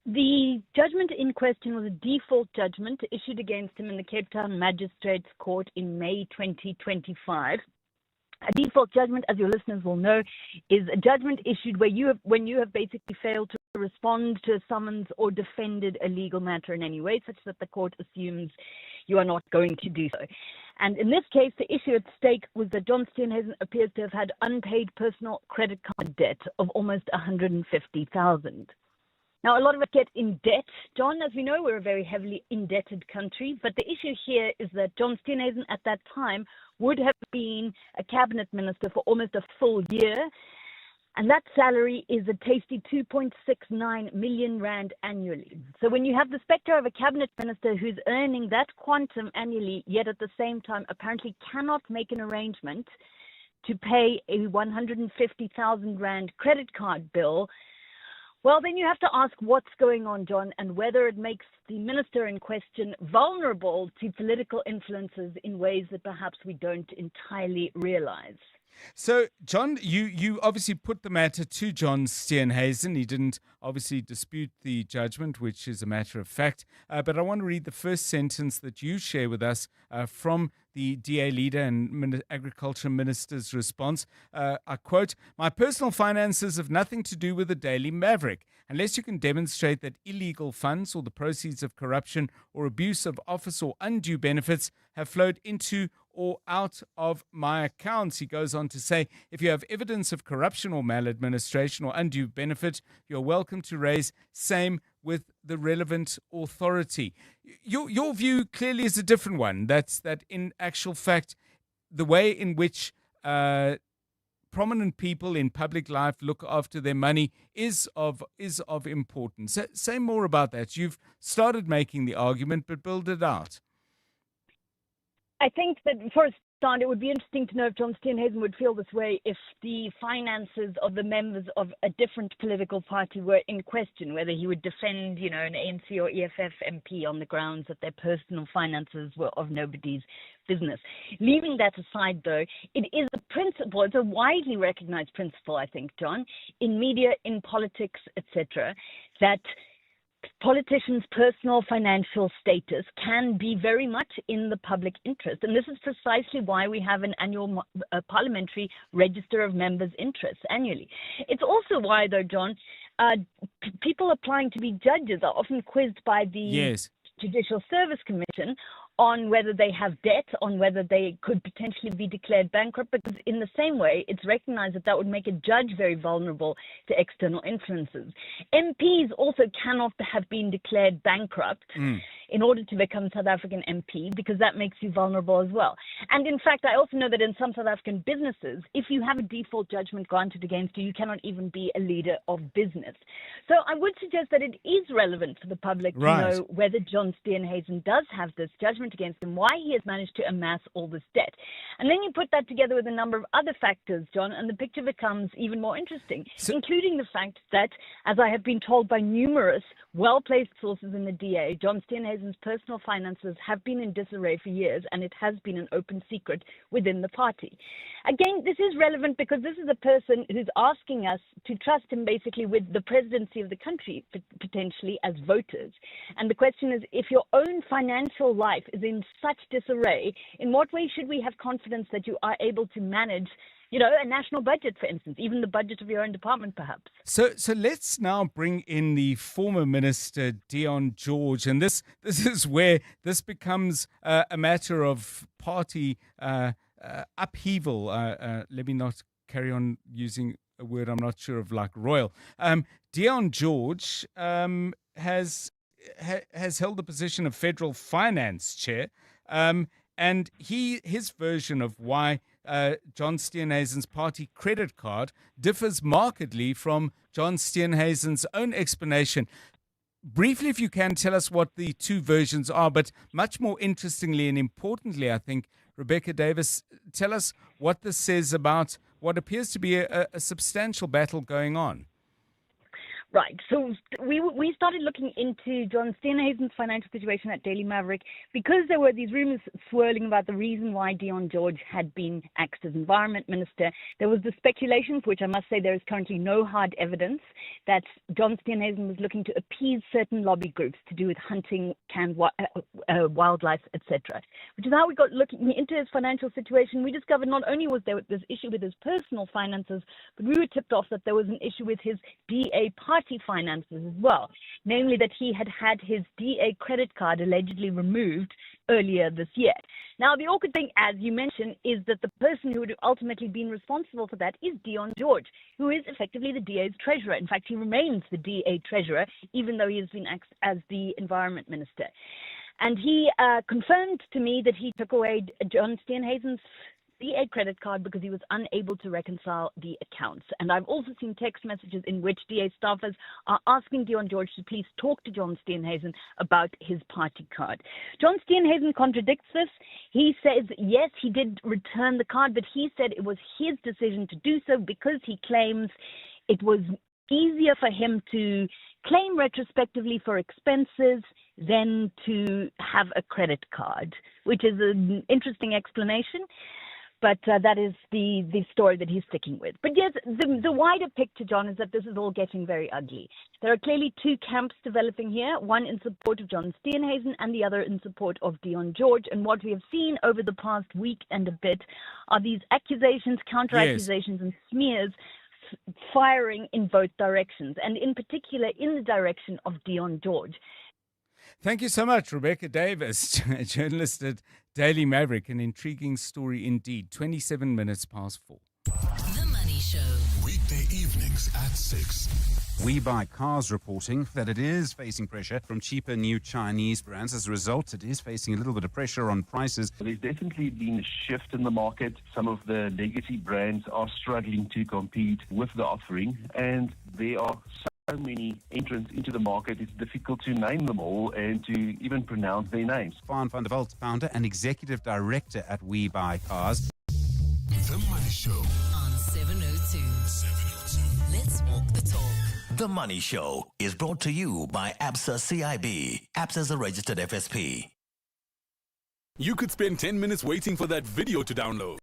The judgment in question was a default judgment issued against him in the Cape Town Magistrates Court in May 2025. A default judgment, as your listeners will know, is a judgment issued when you have basically failed to respond to a summons or defended a legal matter in any way, such that the court assumes you are not going to do so. And in this case, the issue at stake was that John Steenhuisen appears to have had unpaid personal credit card debt of almost 150,000. Now, a lot of us get in debt, John. As we know, we're a very heavily indebted country. But the issue here is that John Steenhuisen at that time would have been a cabinet minister for almost a full year. And that salary is a tasty 2.69 million rand annually. So when you have the specter of a cabinet minister who's earning that quantum annually, yet at the same time apparently cannot make an arrangement to pay a 150,000 Rand credit card bill, well, then you have to ask what's going on, John, and whether it makes the minister in question vulnerable to political influences in ways that perhaps we don't entirely realize. So, John, you obviously put the matter to John Steenhuisen. He didn't obviously dispute the judgment, which is a matter of fact. But I want to read the first sentence that you share with us from the DA leader and agriculture minister's response. I quote, "My personal finances have nothing to do with the Daily Maverick. Unless you can demonstrate that illegal funds or the proceeds of corruption or abuse of office or undue benefits have flowed into or out of my accounts." He goes on to say, if you have evidence of corruption or maladministration or undue benefit, you're welcome to raise same with the relevant authority. Your view clearly is a different one. That's that in actual fact, the way in which prominent people in public life look after their money is of importance. Say more about that. You've started making the argument, but build it out. I think that for a start, it would be interesting to know if John Steenhuisen would feel this way if the finances of the members of a different political party were in question, whether he would defend, an ANC or EFF MP on the grounds that their personal finances were of nobody's business. Leaving that aside, though, it is a principle, it's a widely recognized principle, I think, John, in media, in politics, etc., that politicians' personal financial status can be very much in the public interest. And this is precisely why we have an annual parliamentary register of members' interests annually. It's also why, though, John, people applying to be judges are often quizzed by the Judicial Service Commission on whether they have debt, on whether they could potentially be declared bankrupt, because in the same way, it's recognized that would make a judge very vulnerable to external influences. MPs also cannot have been declared bankrupt in order to become South African MP, because that makes you vulnerable as well. And in fact, I also know that in some South African businesses, if you have a default judgment granted against you, you cannot even be a leader of business. So I would suggest that it is relevant for the public to know whether John Steenhuisen does have this judgment against him, why he has managed to amass all this debt. And then you put that together with a number of other factors, John, and the picture becomes even more interesting, including the fact that, as I have been told by numerous well-placed sources in the DA, John Steenhuisen's personal finances have been in disarray for years, and it has been an open secret within the party. Again, this is relevant because this is a person who's asking us to trust him basically with the presidency of the country, potentially as voters. And the question is, if your own financial life is in such disarray, in what way should we have confidence that you are able to manage a national budget, for instance, even the budget of your own department, perhaps? So let's now bring in the former minister, Dion George. And this is where this becomes a matter of party upheaval. Let me not carry on using a word I'm not sure of, like royal. Dion George has held the position of federal finance chair. And his version of why John Steenhuisen's party credit card differs markedly from John Steenhuisen's own explanation. Briefly, if you can, tell us what the two versions are, but much more interestingly and importantly, I think, Rebecca Davis, tell us what this says about what appears to be a substantial battle going on. Right. So we started looking into John Steenhuisen's financial situation at Daily Maverick because there were these rumors swirling about the reason why Dion George had been axed as environment minister. There was the speculation, for which I must say there is currently no hard evidence, that John Steenhuisen was looking to appease certain lobby groups to do with hunting, canned wildlife, etc. Which is how we got looking into his financial situation. We discovered not only was there this issue with his personal finances, but we were tipped off that there was an issue with his DA party finances as well, namely that he had had his DA credit card allegedly removed earlier this year. Now, the awkward thing, as you mentioned, is that the person who would have ultimately been responsible for that is Dion George, who is effectively the DA's treasurer. In fact, he remains the DA treasurer, even though he has been axed as the environment minister. And he confirmed to me that he took away John Steenhuisen's a credit card because he was unable to reconcile the accounts. And I've also seen text messages in which DA staffers are asking Dion George to please talk to John Steenhuisen about his party card. John Steenhuisen contradicts this. He says, yes, he did return the card, but he said it was his decision to do so because he claims it was easier for him to claim retrospectively for expenses than to have a credit card, which is an interesting explanation. But that is the story that he's sticking with. But yes, the wider picture, John, is that this is all getting very ugly. There are clearly two camps developing here, one in support of John Steenhuisen and the other in support of Dion George. And what we have seen over the past week and a bit are these accusations, counter-accusations, and smears firing in both directions, and in particular in the direction of Dion George. Thank you so much, Rebecca Davis, journalist at Daily Maverick. An intriguing story indeed. 27 minutes past 4. The Money Show. Weekday evenings at 6. We Buy Cars reporting that it is facing pressure from cheaper new Chinese brands. As a result, it is facing a little bit of pressure on prices. There's definitely been a shift in the market. Some of the legacy brands are struggling to compete with the offering, and there are so many entrants into the market, it's difficult to name them all and to even pronounce their names. Van der Walt, founder and executive director at We Buy Cars. The Money Show on 702. Let's walk the talk. The Money Show is brought to you by ABSA CIB. ABSA is a registered FSP. You could spend 10 minutes waiting for that video to download.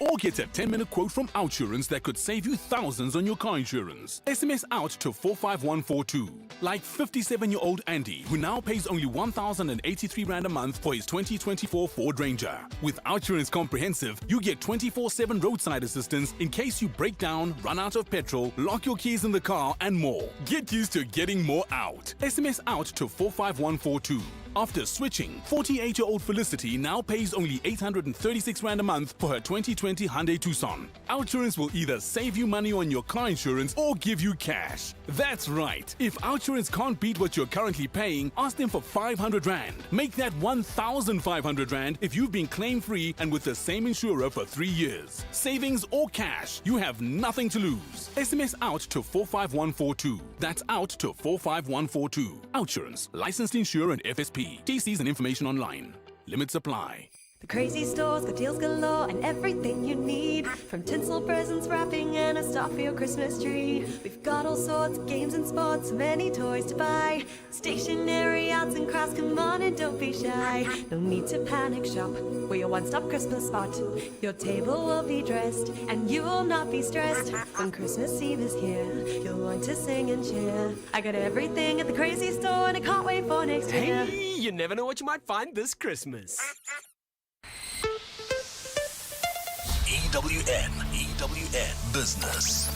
Or get a 10-minute quote from Outsurance that could save you thousands on your car insurance. SMS out to 45142. Like 57-year-old Andy, who now pays only 1,083 Rand a month for his 2024 Ford Ranger. With Outsurance Comprehensive, you get 24/7 roadside assistance in case you break down, run out of petrol, lock your keys in the car, and more. Get used to getting more out. SMS out to 45142. After switching, 48-year-old Felicity now pays only 836 Rand a month for her 2020 Hyundai Tucson. Outsurance will either save you money on your car insurance or give you cash. That's right. If Outsurance can't beat what you're currently paying, ask them for 500 Rand. Make that 1,500 Rand if you've been claim-free and with the same insurer for 3 years. Savings or cash, you have nothing to lose. SMS out to 45142. That's out to 45142. Outsurance, licensed insurer and FSP. TCs and information online. Limits apply. The crazy store's got deals galore and everything you need. From tinsel presents, wrapping, and a star for your Christmas tree. We've got all sorts of games and sports, many toys to buy. Stationery, arts and crafts, come on and don't be shy. No need to panic shop, we're your one-stop Christmas spot. Your table will be dressed and you will not be stressed. When Christmas Eve is here, you'll want to sing and cheer. I got everything at the crazy store and I can't wait for next year. Hey, you never know what you might find this Christmas. EWN Business.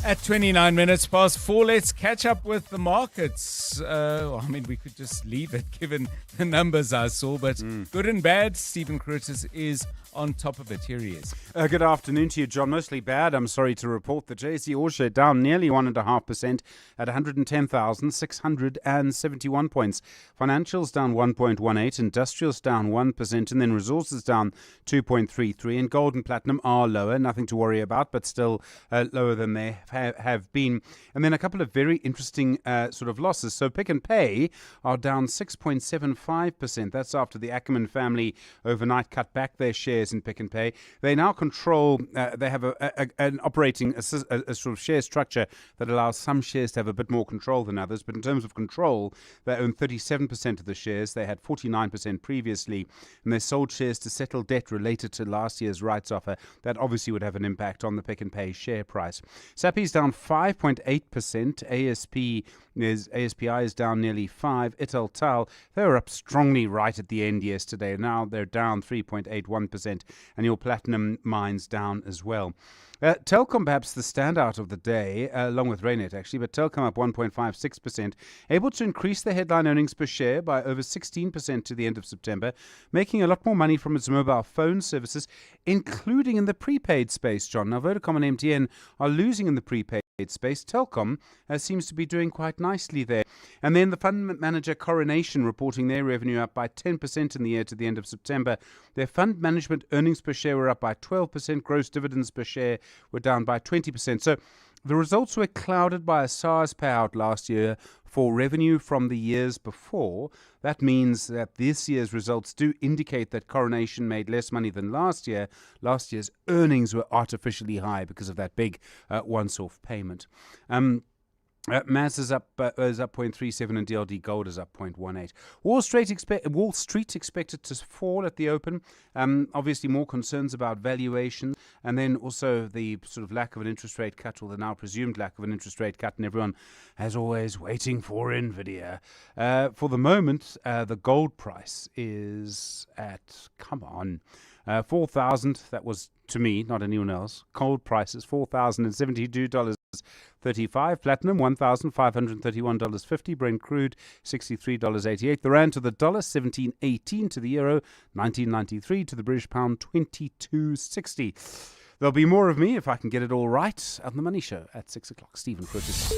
At 29 minutes past 4, let's catch up with the markets. We could just leave it given the numbers I saw, but good and bad, Stephen Curtis is on top of it. Here he is. Good afternoon to you, John. Mostly bad, I'm sorry to report. The JSE All-Share down nearly 1.5% at 110,671 points. Financials down 1.18%, industrials down 1%, and then resources down 2.33%. And gold and platinum are lower, nothing to worry about, but still lower than they have been. And then a couple of very interesting sort of losses. So Pick n Pay are down 6.75%. That's after the Ackerman family overnight cut back their shares in Pick n Pay. They now control, they have an operating a sort of share structure that allows some shares to have a bit more control than others. But in terms of control, they own 37% of the shares. They had 49% previously, and they sold shares to settle debt related to last year's rights offer. That obviously would have an impact on the Pick n Pay share price. Sappi's down 5.8%. ASPI is down nearly 5%. Italtal, they were up strongly right at the end yesterday. Now they're down 3.81%, and your platinum mines down as well. Telkom perhaps the standout of the day, along with Raynet actually, but Telkom up 1.56%, able to increase the headline earnings per share by over 16% to the end of September, making a lot more money from its mobile phone services, including in the prepaid space, John. Now, Vodacom and MTN are losing in the prepaid space. Telkom seems to be doing quite nicely there. And then the fund manager Coronation reporting their revenue up by 10% in the year to the end of September. Their fund management earnings per share were up by 12%. Gross dividends per share were down by 20%. So the results were clouded by a SARS payout last year for revenue from the years before. That means that this year's results do indicate that Coronation made less money than last year. Last year's earnings were artificially high because of that big once-off payment. MAS is up 0.37 and DLD Gold is up 0.18. Wall Street expected to fall at the open. Obviously, more concerns about valuation, and then also the sort of lack of an interest rate cut, or the now presumed lack of an interest rate cut, and everyone, as always, waiting for Nvidia. For the moment, the gold price is at, 4,000. That was to me, not anyone else. Gold price is $4,072.35. Platinum, $1,531.50. Brent crude, $63.88. The rand to the dollar, 17.18 to the euro, 19.93 to the British pound, 22.60. There'll be more of me if I can get it all right on The Money Show at 6 o'clock. Stephen Curtis.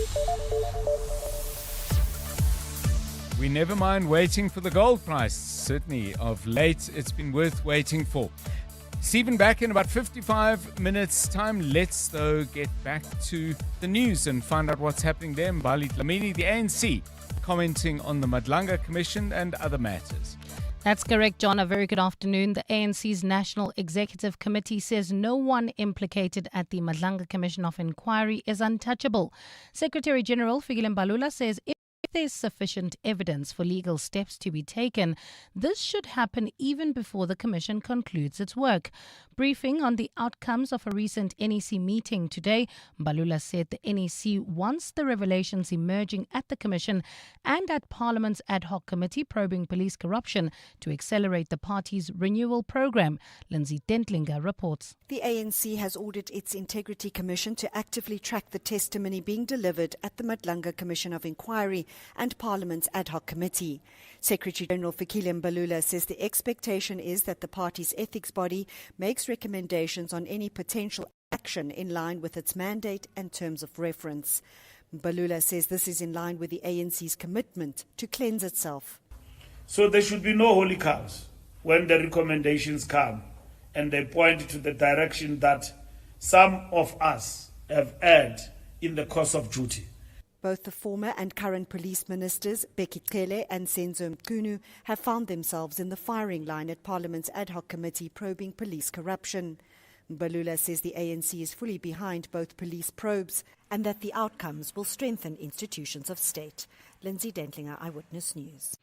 We never mind waiting for the gold price. Certainly, of late, it's been worth waiting for. Stephen back in about 55 minutes' time. Let's, though, get back to the news and find out what's happening there. Mbali Dlamini, the ANC, commenting on the Madlanga Commission and other matters. That's correct, John. A very good afternoon. The ANC's National Executive Committee says no one implicated at the Madlanga Commission of Inquiry is untouchable. Secretary General Fikile Mbalula says if there's sufficient evidence for legal steps to be taken, this should happen even before the Commission concludes its work. Briefing on the outcomes of a recent NEC meeting today, Mbalula said the NEC wants the revelations emerging at the Commission and at Parliament's ad hoc committee probing police corruption to accelerate the party's renewal program. Lindsay Dentlinger reports. The ANC has ordered its Integrity Commission to actively track the testimony being delivered at the Madlanga Commission of Inquiry and Parliament's ad hoc committee. Secretary General Fikile Mbalula says the expectation is that the party's ethics body makes recommendations on any potential action in line with its mandate and terms of reference. Mbalula says this is in line with the ANC's commitment to cleanse itself. So there should be no holy cows when the recommendations come and they point to the direction that some of us have erred in the course of duty. Both the former and current police ministers, Bekicele and Senzo Mkunu, have found themselves in the firing line at Parliament's ad hoc committee probing police corruption. Mbalula says the ANC is fully behind both police probes and that the outcomes will strengthen institutions of state. Lindsay Dentlinger, Eyewitness News.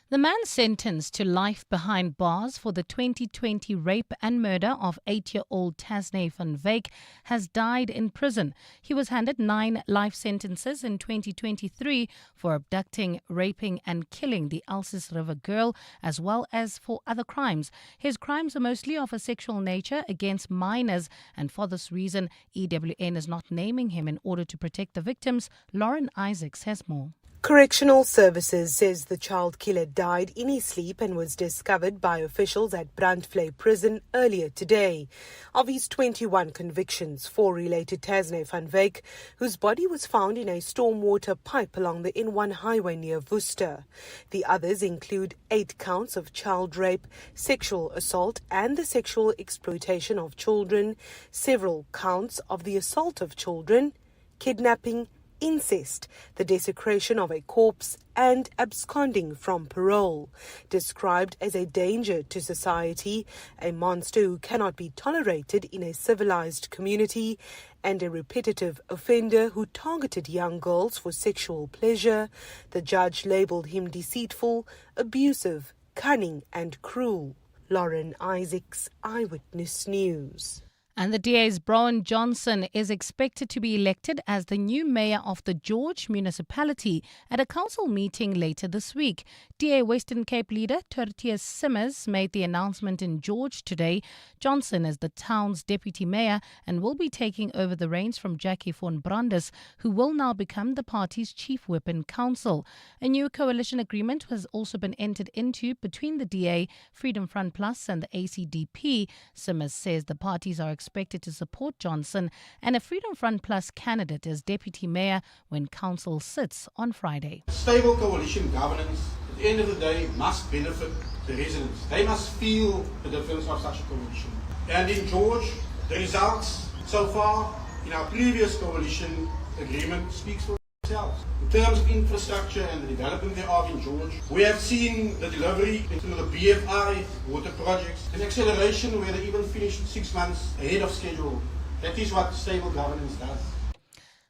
The man sentenced to life behind bars for the 2020 rape and murder of 8-year-old Tasney van Wyk has died in prison. He was handed 9 life sentences in 2023 for abducting, raping and killing the Elsis River girl, as well as for other crimes. His crimes are mostly of a sexual nature against minors, and for this reason, EWN is not naming him in order to protect the victims. Lauren Isaacs has more. Correctional Services says the child killer died in his sleep and was discovered by officials at Brandvlei Prison earlier today. Of his 21 convictions, 4 related to Tasney van Wyk, whose body was found in a stormwater pipe along the N1 highway near Worcester. The others include 8 counts of child rape, sexual assault and the sexual exploitation of children, several counts of the assault of children, kidnapping, incest, the desecration of a corpse, and absconding from parole. Described as a danger to society, a monster who cannot be tolerated in a civilized community, and a repetitive offender who targeted young girls for sexual pleasure, the judge labelled him deceitful, abusive, cunning, and cruel. Lauren Isaacs, Eyewitness News. And the DA's Brown Johnson is expected to be elected as the new mayor of the George municipality at a council meeting later this week. DA Western Cape leader Tertius Simmers made the announcement in George today. Johnson is the town's deputy mayor and will be taking over the reins from Jackie von Brandes, who will now become the party's chief whip in council. A new coalition agreement has also been entered into between the DA, Freedom Front Plus and the ACDP. Simmers says the parties are expected to support Johnson and a Freedom Front Plus candidate as deputy mayor when council sits on Friday. Stable coalition governance, at the end of the day, must benefit the residents. They must feel the difference of such a coalition. And in George, the results so far in our previous coalition agreement speaks for themselves. In terms of infrastructure and the development thereof in George, we have seen the delivery into the BFI water projects, an acceleration where they even finished 6 months ahead of schedule. That is what stable governance does.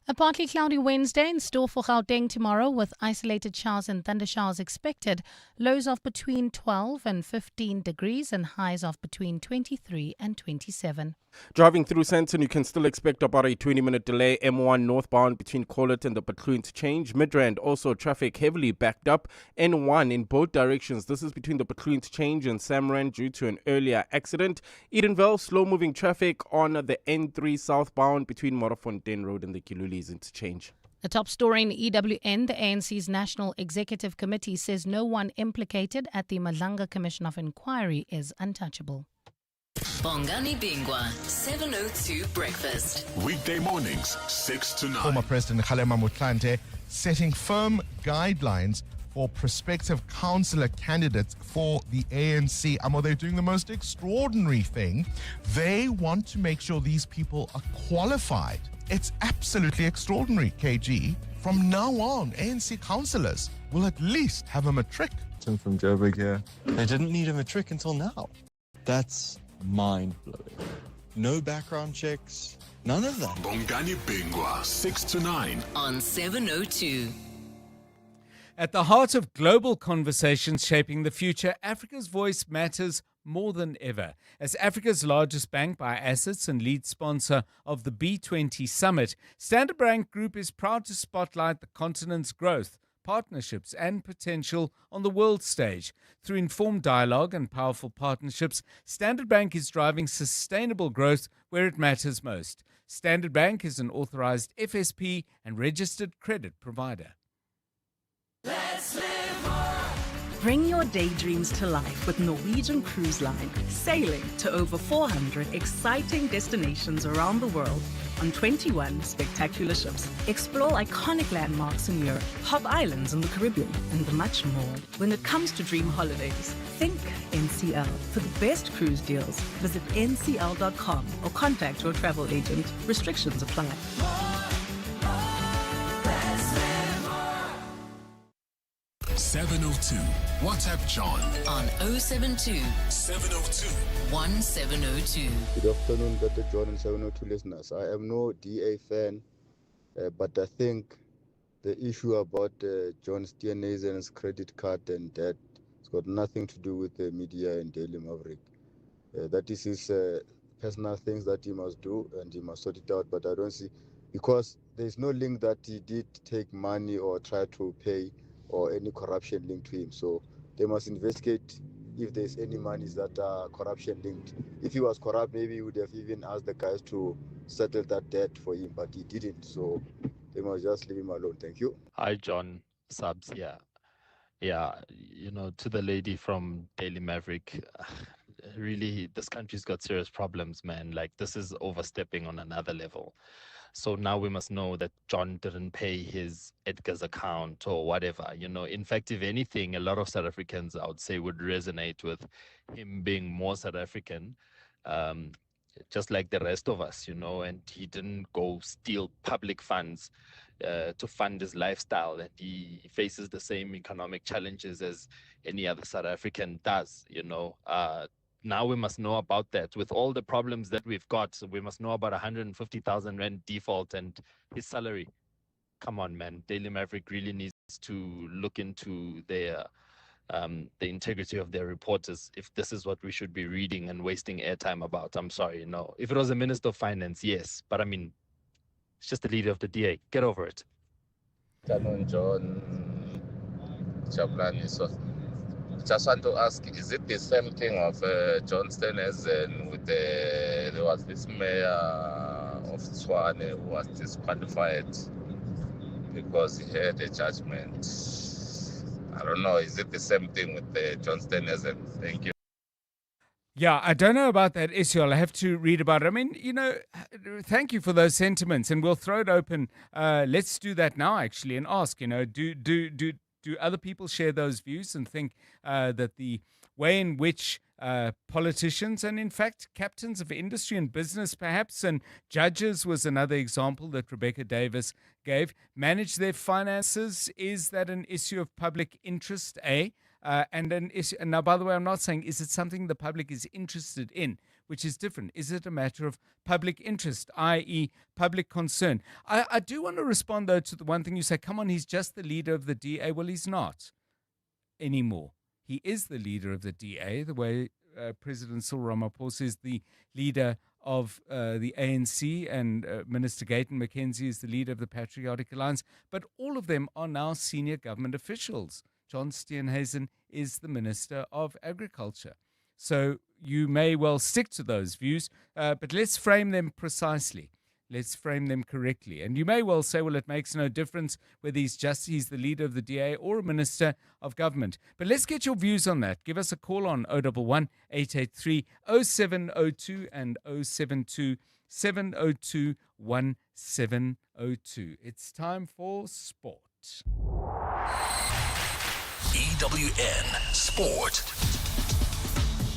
A partly cloudy Wednesday in store for Gauteng tomorrow with isolated showers and thundershowers expected. Lows of between 12 and 15 degrees and highs of between 23 and 27. Driving through Sandton, you can still expect about a 20-minute delay. M1 northbound between Collet and the Patlu interchange. Midrand also traffic heavily backed up. N1 in both directions. This is between the Patlu interchange and Samrand due to an earlier accident. Edenville, slow-moving traffic on the N3 southbound between Morafontein Road and the Kilulis interchange. A top story in EWN, the ANC's National Executive Committee says no one implicated at the Madlanga Commission of Inquiry is untouchable. Bongani Bingwa, 702 Breakfast. Weekday mornings, 6 to 9. Former President Kgalema Motlanthe setting firm guidelines for prospective councillor candidates for the ANC. They're doing the most extraordinary thing. They want to make sure these people are qualified. It's absolutely extraordinary, KG. From now on, ANC councillors will at least have a matric. Tim from Joburg here. They didn't need a matric until now. That's mind-blowing. No background checks, none of that. Bongani Bingwa, 6 to 9. On 702. At the heart of global conversations shaping the future, Africa's voice matters more than ever. As Africa's largest bank by assets and lead sponsor of the B20 Summit, Standard Bank Group is proud to spotlight the continent's growth, partnerships and potential on the world stage. Through informed dialogue and powerful partnerships, Standard Bank is driving sustainable growth where it matters most. Standard Bank is an authorized FSP and registered credit provider. Let's live more. Bring your daydreams to life with Norwegian Cruise Line, sailing to over 400 exciting destinations around the world on 21 spectacular ships. Explore iconic landmarks in Europe, hot islands in the Caribbean, and much more. When it comes to dream holidays, think NCL. For the best cruise deals, visit ncl.com or contact your travel agent. Restrictions apply. 702. WhatsApp John on 072 702 1702. Good afternoon, Dr. John and 702 listeners. I am no DA fan, but I think the issue about John Steenhuisen's credit card and debt has got nothing to do with the media and Daily Maverick. That is his personal things that he must do and he must sort it out, but I don't see, because there's no link that he did take money or try to pay or any corruption linked to him. So they must investigate if there's any monies that are corruption linked. If he was corrupt, maybe he would have even asked the guys to settle that debt for him, but he didn't. So they must just leave him alone. Thank you. Hi, John. Subs. Yeah, to the lady from Daily Maverick, really, this country's got serious problems, man. Like, this is overstepping on another level. So now we must know that John didn't pay his Edgar's account or whatever. In fact, if anything, a lot of South Africans, I would say, would resonate with him being more South African, just like the rest of us, and he didn't go steal public funds to fund his lifestyle, and he faces the same economic challenges as any other South African does, Now we must know about that. With all the problems that we've got, we must know about 150,000 rand default and his salary. Come on, man. Daily Maverick really needs to look into their the integrity of their reporters if this is what we should be reading and wasting airtime about. I'm sorry, no. If it was a Minister of Finance, yes. But I mean, it's just the leader of the DA. Get over it. Afternoon, John. Chaplani. So just want to ask, is it the same thing of John Steenhuisen with there was this mayor of Tshwane who was disqualified because he had a judgment? I don't know, is it the same thing with John Steenhuisen? Thank you. Yeah, I don't know about that issue. I'll have to read about it. I mean, thank you for those sentiments, and we'll throw it open. Let's do that now, actually, and ask, do other people share those views and think that the way in which politicians and, in fact, captains of industry and business, perhaps, and judges was another example that Rebecca Davis gave, manage their finances? Is that an issue of public interest, and an issue? And now, by the way, I'm not saying is it something the public is interested in, which is different. Is it a matter of public interest, i.e. public concern? I do want to respond, though, to the one thing you say, come on, he's just the leader of the DA. Well, he's not anymore. He is the leader of the DA, the way President Cyril Ramaphosa is the leader of the ANC, and Minister Gayton McKenzie is the leader of the Patriotic Alliance. But all of them are now senior government officials. John Steenhuisen is the Minister of Agriculture. So you may well stick to those views, but let's frame them precisely. Let's frame them correctly. And you may well say, well, it makes no difference whether he's the leader of the DA or a minister of government. But let's get your views on that. Give us a call on 011 883 0702 and 072 702 1702. It's time for sport. EWN Sport.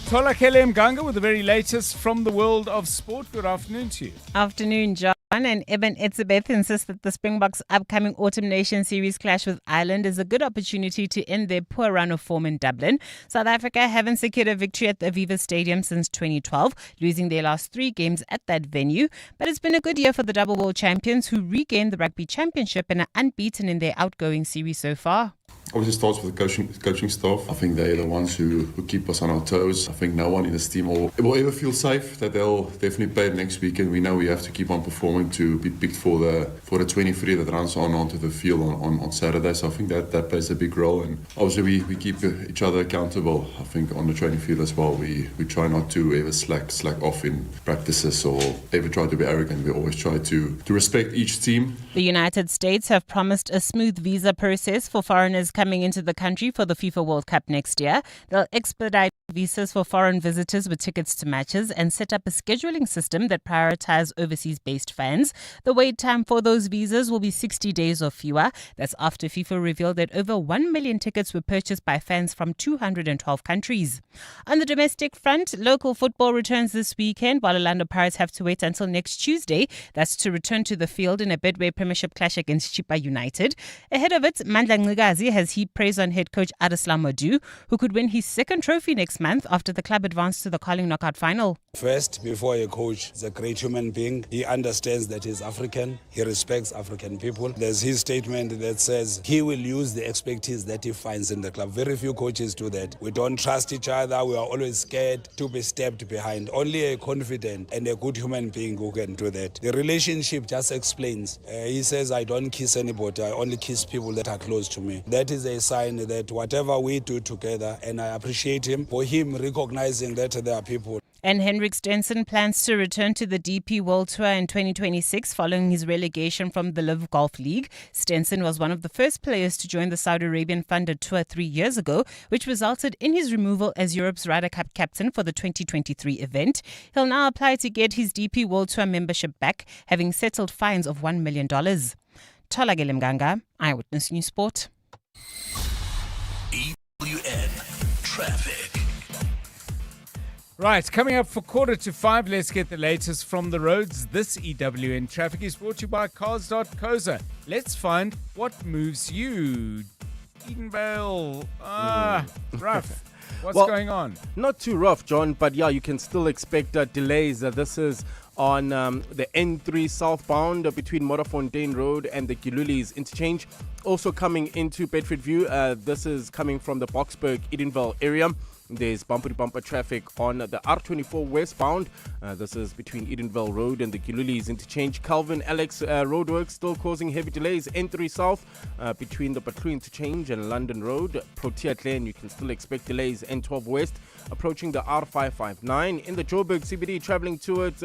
Tola Kele Mganga with the very latest from the world of sport. Good afternoon to you. Afternoon, John. And Eben Etzebeth insists that the Springboks' upcoming Autumn Nation Series clash with Ireland is a good opportunity to end their poor run of form in Dublin. South Africa haven't secured a victory at the Aviva Stadium since 2012, losing their last 3 games at that venue. But it's been a good year for the double world champions, who regained the rugby championship and are unbeaten in their outgoing series so far. Obviously, it starts with the coaching staff. I think they're the ones who keep us on our toes. I think no one in this team will ever feel safe that they'll definitely play next week, and we know we have to keep on performing to be picked for the 23 that runs onto the field on Saturday. So I think that plays a big role, and obviously we keep each other accountable. I think on the training field as well, we try not to ever slack off in practices or ever try to be arrogant. We always try to respect each team. The United States have promised a smooth visa process for foreigners coming into the country for the FIFA World Cup next year. They'll expedite visas for foreign visitors with tickets to matches and set up a scheduling system that prioritizes overseas-based fans. The wait time for those visas will be 60 days or fewer. That's after FIFA revealed that over 1 million tickets were purchased by fans from 212 countries. On the domestic front, local football returns this weekend, while Orlando Pirates have to wait until next Tuesday. That's to return to the field in a Bedway Premiership clash against Chippa United. Ahead of it, Madlanga Inquiry has heaped praise on head coach Adeslam Modu, who could win his second trophy next month after the club advanced to the Carling Knockout final. First, before a coach, he's a great human being. He understands that he's African. He respects African people. There's his statement that says he will use the expertise that he finds in the club. Very few coaches do that. We don't trust each other. We are always scared to be stepped behind. Only a confident and a good human being who can do that. The relationship just explains. He says, I don't kiss anybody. I only kiss people that are close to me. That is a sign that whatever we do together, and I appreciate him for him recognizing that there are people. And Henrik Stenson plans to return to the DP World Tour in 2026 following his relegation from the Live Golf League. Stenson was one of the first players to join the Saudi Arabian-funded tour 3 years ago, which resulted in his removal as Europe's Ryder Cup captain for the 2023 event. He'll now apply to get his DP World Tour membership back, having settled fines of $1 million. Tola Mganga, Eyewitness News Sport. EWN Traffic. Right, coming up for 4:45, let's get the latest from the roads. This EWN Traffic is brought to you by Cars.coza. Let's find what moves you. Edenvale, rough. What's going on? Not too rough, John, but yeah, you can still expect delays. This is on the N3 southbound between Modderfontein Road and the Gilulis interchange. Also coming into Bedfordview, this is coming from the Boksburg Edenvale area. There's bumper-to-bumper traffic on the R24 westbound. This is between Edenvale Road and the Gilulis interchange. Calvin Alex roadworks still causing heavy delays. N3 south between the Patlu interchange and London Road. Protea Lane, you can still expect delays. N12 west approaching the R559. In the Joburg CBD traveling towards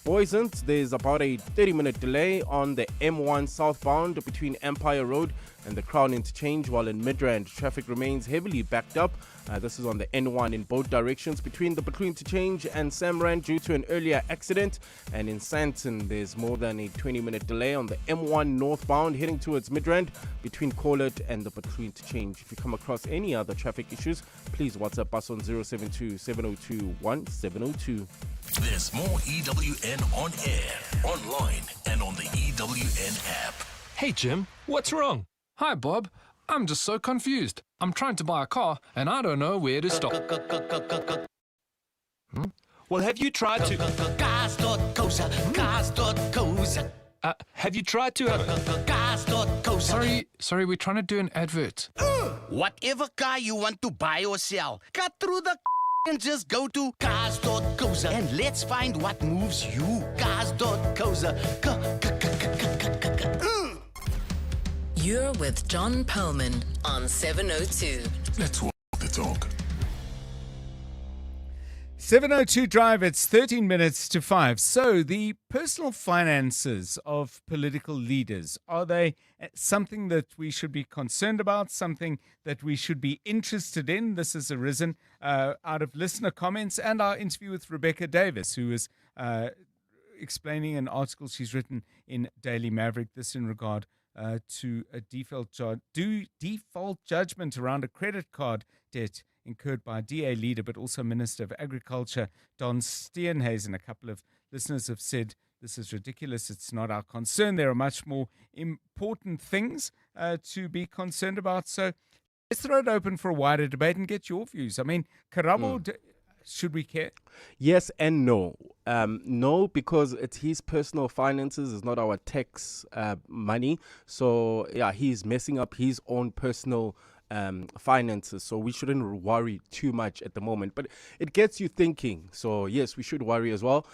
Boysant, there's about a 30-minute delay on the M1 southbound between Empire Road and the Crown interchange, while in Midrand, traffic remains heavily backed up This is on the N1 in both directions between the Between Interchange and Samran due to an earlier accident. And in Sandton, there's more than a 20-minute delay on the M1 northbound heading towards Midrand between Corlett and the Between Interchange. If you come across any other traffic issues, please WhatsApp us on 072-702-1702. There's more EWN on air, online, and on the EWN app. Hey, Jim, what's wrong? Hi, Bob. I'm just so confused. I'm trying to buy a car, and I don't know where to stop. Well, have you tried to... Cars.coza, cars.coza. Have you tried to... Cars.coza. Sorry, we're trying to do an advert. Whatever car you want to buy or sell, cut through the and just go to cars.coza and let's find what moves you. Cars.coza. You're with John Perlman on 702. Let's walk the talk. 702 Drive, it's 13 minutes to 5. So the personal finances of political leaders, are they something that we should be concerned about, something that we should be interested in? This has arisen out of listener comments and our interview with Rebecca Davis, who is explaining an article she's written in Daily Maverick, this in regard to a default judgment around a credit card debt incurred by DA leader but also Minister of Agriculture Don Steenhuisen. A couple of listeners have said this is ridiculous, it's not our concern, there are much more important things to be concerned about. So let's throw it open for a wider debate and get your views. I mean, Karabo, should we care? Yes and no. No, because it's his personal finances, it's not our tax money. So, yeah, he's messing up his own personal finances. So we shouldn't worry too much at the moment. But it gets you thinking. So, yes, we should worry as well.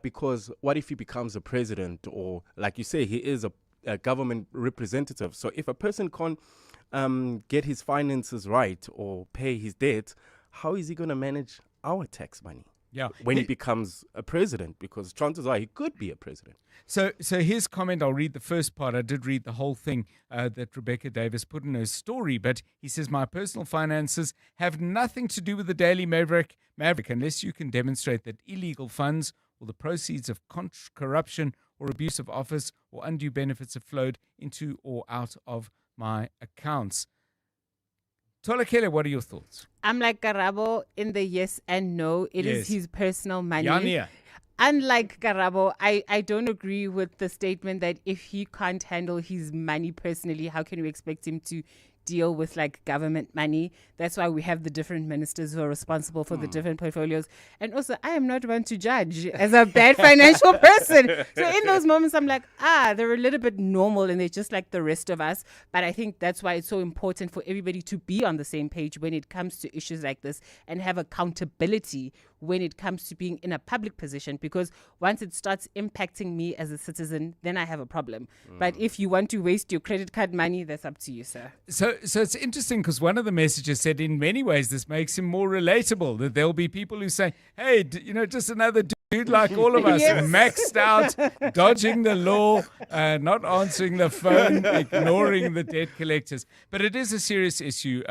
Because what if he becomes a president? Or, like you say, he is a government representative. So if a person can't get his finances right or pay his debt, how is he going to manage our tax money? Yeah, when he becomes a president, because chances are he could be a president. So his comment, I'll read the first part. I did read the whole thing that Rebecca Davis put in her story, but he says, my personal finances have nothing to do with the Daily Maverick unless you can demonstrate that illegal funds or the proceeds of corruption or abuse of office or undue benefits have flowed into or out of my accounts. Tolakele, what are your thoughts? I'm like Karabo in the yes and no. It is his personal money. Yania. Unlike Karabo, I don't agree with the statement that if he can't handle his money personally, how can we expect him to deal with like government money? That's why we have the different ministers who are responsible for the different portfolios. And also, I am not one to judge as a bad financial person. So in those moments, I'm like, they're a little bit normal and they're just like the rest of us. But I think that's why it's so important for everybody to be on the same page when it comes to issues like this and have accountability when it comes to being in a public position, because once it starts impacting me as a citizen, then I have a problem. But if you want to waste your credit card money, that's up to you, sir. So it's interesting because one of the messages said in many ways this makes him more relatable, that there'll be people who say, hey, just another dude like all of us, maxed out, dodging the law, not answering the phone, ignoring the debt collectors. But it is a serious issue.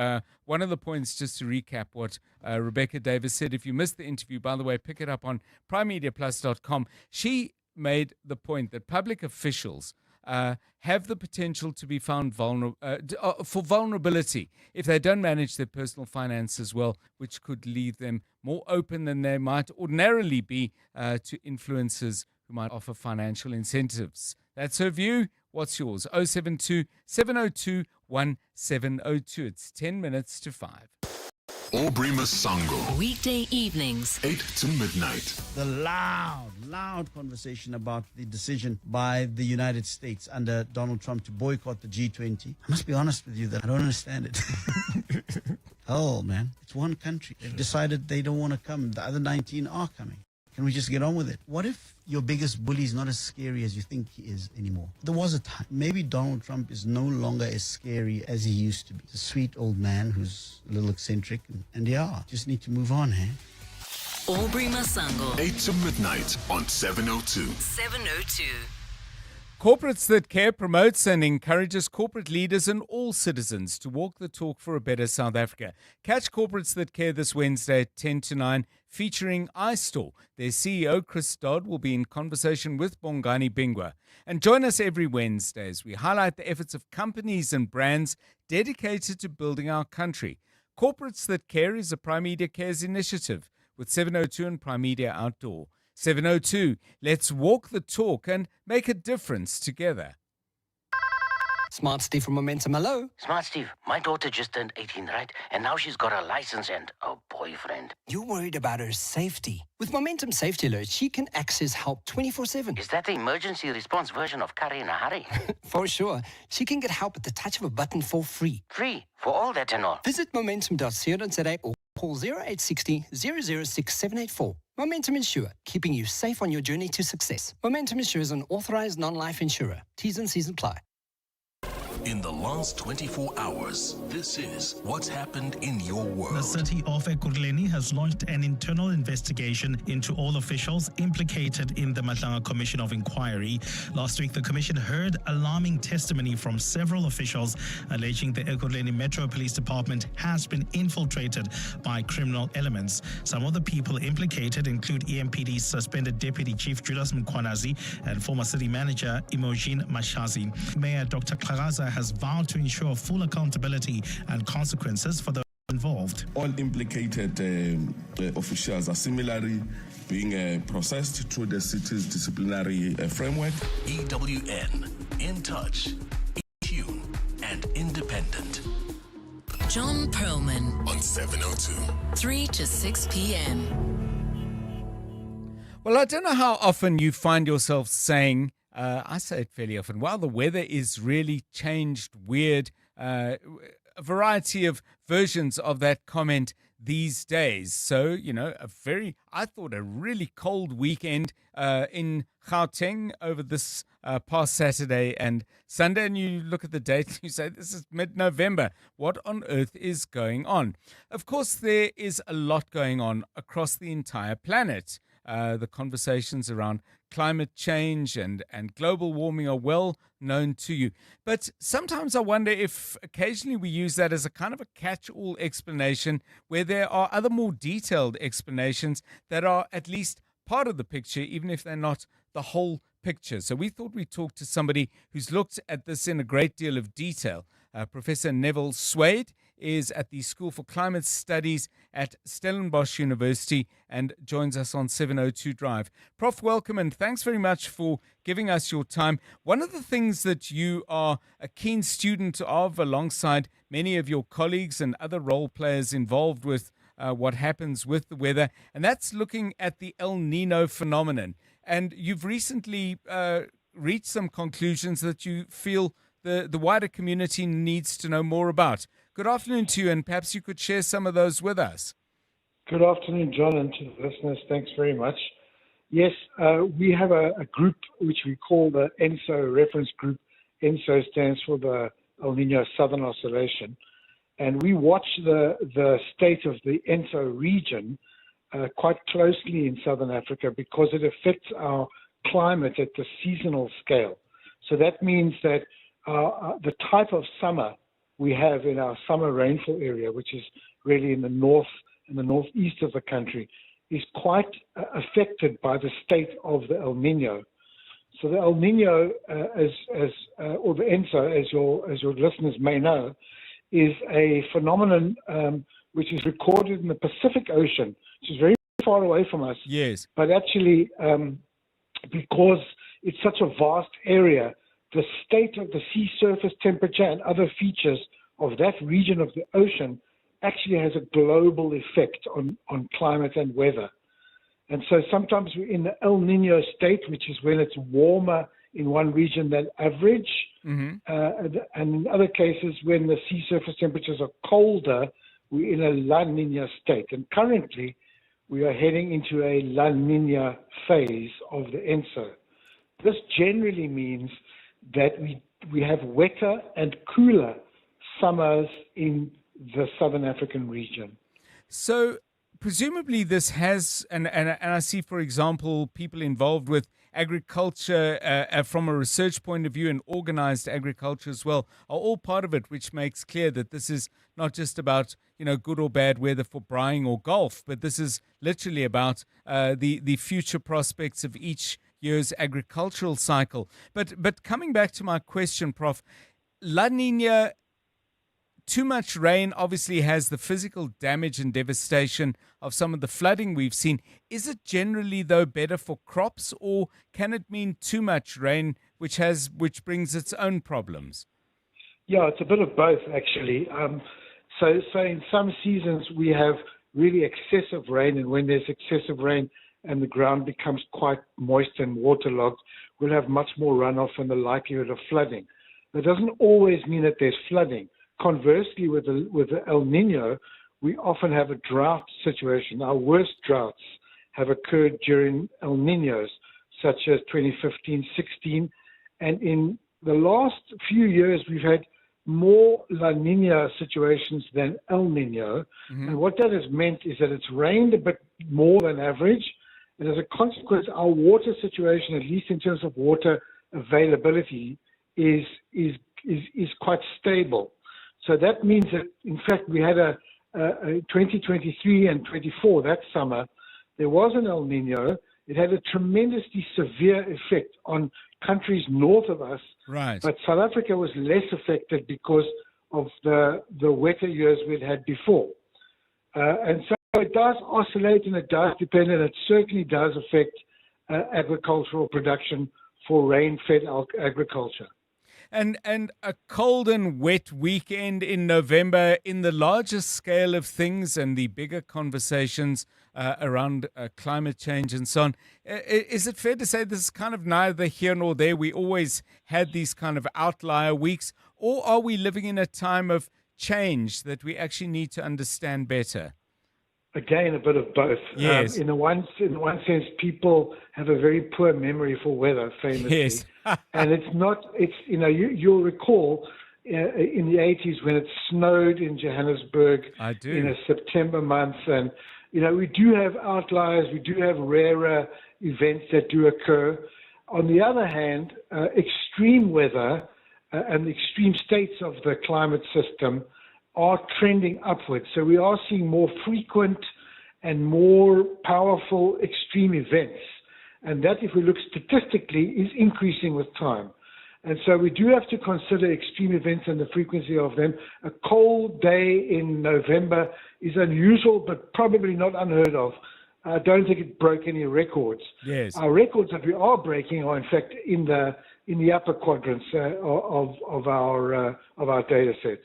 One of the points, just to recap what Rebecca Davis said, if you missed the interview, by the way, pick it up on primemediaplus.com. She made the point that public officials have the potential to be found vulnerable for vulnerability if they don't manage their personal finances well, which could leave them more open than they might ordinarily be to influencers who might offer financial incentives. That's her view. What's yours? 072 702 1702. It's 10 minutes to 5. Aubrey Masango. Weekday evenings, 8 to midnight. The loud conversation about the decision by the United States under Donald Trump to boycott the G20. I must be honest with you that I don't understand it. Oh, man. It's one country. They've decided they don't want to come. The other 19 are coming. Can we just get on with it? What if your biggest bully is not as scary as you think he is anymore? There was a time. Maybe Donald Trump is no longer as scary as he used to be. He's a sweet old man who's a little eccentric. And just need to move on, eh? Aubrey Masango. 8 to midnight on 702. 702. Corporates That Care promotes and encourages corporate leaders and all citizens to walk the talk for a better South Africa. Catch Corporates That Care this Wednesday at 10 to 9, featuring iStore. Their CEO, Chris Dodd, will be in conversation with Bongani Bingwa. And join us every Wednesday as we highlight the efforts of companies and brands dedicated to building our country. Corporates That Care is a Prime Media Cares initiative with 702 and Prime Media Outdoor. 702, let's walk the talk and make a difference together. Smart Steve from Momentum, hello. Smart Steve, my daughter just turned 18, right? And now she's got a license and a boyfriend. You're worried about her safety. With Momentum Safety Alert, she can access help 24/7. Is that the emergency response version of Curry in a Hurry? For sure. She can get help at the touch of a button for free. Free? For all that and all? Visit momentum.co.za or call 0860 006 784. Momentum Insure, keeping you safe on your journey to success. Momentum Insure is an authorized non-life insurer. T's and C's apply. In the last 24 hours, this is what's happened in your world. The city of Ekurhuleni has launched an internal investigation into all officials implicated in the Madlanga Commission of Inquiry. Last week, the commission heard alarming testimony from several officials alleging the Ekurhuleni Metro Police Department has been infiltrated by criminal elements. Some of the people implicated include EMPD suspended Deputy Chief Julius Mkhwanazi and former city manager Imogen Mashazi. Mayor Dr. Klagaza has vowed to ensure full accountability and consequences for those involved. All implicated officials are similarly being processed through the city's disciplinary framework. EWN, in touch, in tune, and independent. John Perlman On 702. 3 to 6 p.m. Well, I don't know how often you find yourself saying, I say it fairly often, wow, the weather is really changed, weird, a variety of versions of that comment these days. So, I thought a really cold weekend in Gauteng over this past Saturday and Sunday, and you look at the date and you say, this is mid-November. What on earth is going on? Of course, there is a lot going on across the entire planet. The conversations around climate change and global warming are well known to you. But sometimes I wonder if occasionally we use that as a kind of a catch-all explanation where there are other more detailed explanations that are at least part of the picture, even if they're not the whole picture. So we thought we'd talk to somebody who's looked at this in a great deal of detail. Professor Neville Swade is at the School for Climate Studies at Stellenbosch University and joins us on 702 Drive. Prof, welcome and thanks very much for giving us your time. One of the things that you are a keen student of alongside many of your colleagues and other role players involved with what happens with the weather, and that's looking at the El Nino phenomenon. And you've recently reached some conclusions that you feel the wider community needs to know more about. Good afternoon to you, and perhaps you could share some of those with us. Good afternoon, John, and to the listeners. Thanks very much. Yes, we have a group which we call the ENSO Reference Group. ENSO stands for the El Nino Southern Oscillation. And we watch the state of the ENSO region quite closely in Southern Africa because it affects our climate at the seasonal scale. So that means that the type of summer we have in our summer rainfall area, which is really in the north and the northeast of the country, is quite affected by the state of the El Nino. So the El Nino, or the ENSO, as your listeners may know, is a phenomenon which is recorded in the Pacific Ocean, which is very far away from us. Yes. But actually, because it's such a vast area, the state of the sea surface temperature and other features of that region of the ocean actually has a global effect on climate and weather. And so sometimes we're in the El Nino state, which is when it's warmer in one region than average. Mm-hmm. And in other cases, when the sea surface temperatures are colder, we're in a La Nina state. And currently, we are heading into a La Nina phase of the ENSO. This generally means that we have wetter and cooler summers in the Southern African region. So presumably this has, and I see, for example, people involved with agriculture from a research point of view and organized agriculture as well are all part of it, which makes clear that this is not just about, good or bad weather for braaiing or golf, but this is literally about the future prospects of each year's agricultural cycle. But coming back to my question, Prof, La Nina, too much rain obviously has the physical damage and devastation of some of the flooding we've seen. Is it generally, though, better for crops, or can it mean too much rain, which brings its own problems? Yeah, it's a bit of both, actually. So in some seasons we have really excessive rain, and when there's excessive rain and the ground becomes quite moist and waterlogged, we'll have much more runoff and the likelihood of flooding. That doesn't always mean that there's flooding. Conversely, with the El Nino, we often have a drought situation. Our worst droughts have occurred during El Ninos, such as 2015-16. And in the last few years, we've had more La Nina situations than El Nino. Mm-hmm. And what that has meant is that it's rained a bit more than average. And as a consequence, our water situation, at least in terms of water availability, is quite stable. So that means that, in fact, we had a 2023 and 24, that summer, there was an El Nino. It had a tremendously severe effect on countries north of us. Right. But South Africa was less affected because of the wetter years we'd had before. And so it does oscillate and it does depend, and it certainly does affect agricultural production for rain-fed agriculture. And a cold and wet weekend in November, in the larger scale of things and the bigger conversations around climate change and so on, is it fair to say this is kind of neither here nor there? We always had these kind of outlier weeks, or are we living in a time of change that we actually need to understand better? Again, a bit of both. Yes. In one sense, people have a very poor memory for weather, famously. Yes. And you'll recall in the 80s when it snowed in Johannesburg in a September month. And, we do have outliers. We do have rarer events that do occur. On the other hand, extreme weather and the extreme states of the climate system are trending upwards. So we are seeing more frequent and more powerful extreme events. And that, if we look statistically, is increasing with time. And so we do have to consider extreme events and the frequency of them. A cold day in November is unusual, but probably not unheard of. I don't think it broke any records. Yes. Our records that we are breaking are, in fact, in the upper quadrants of our data sets.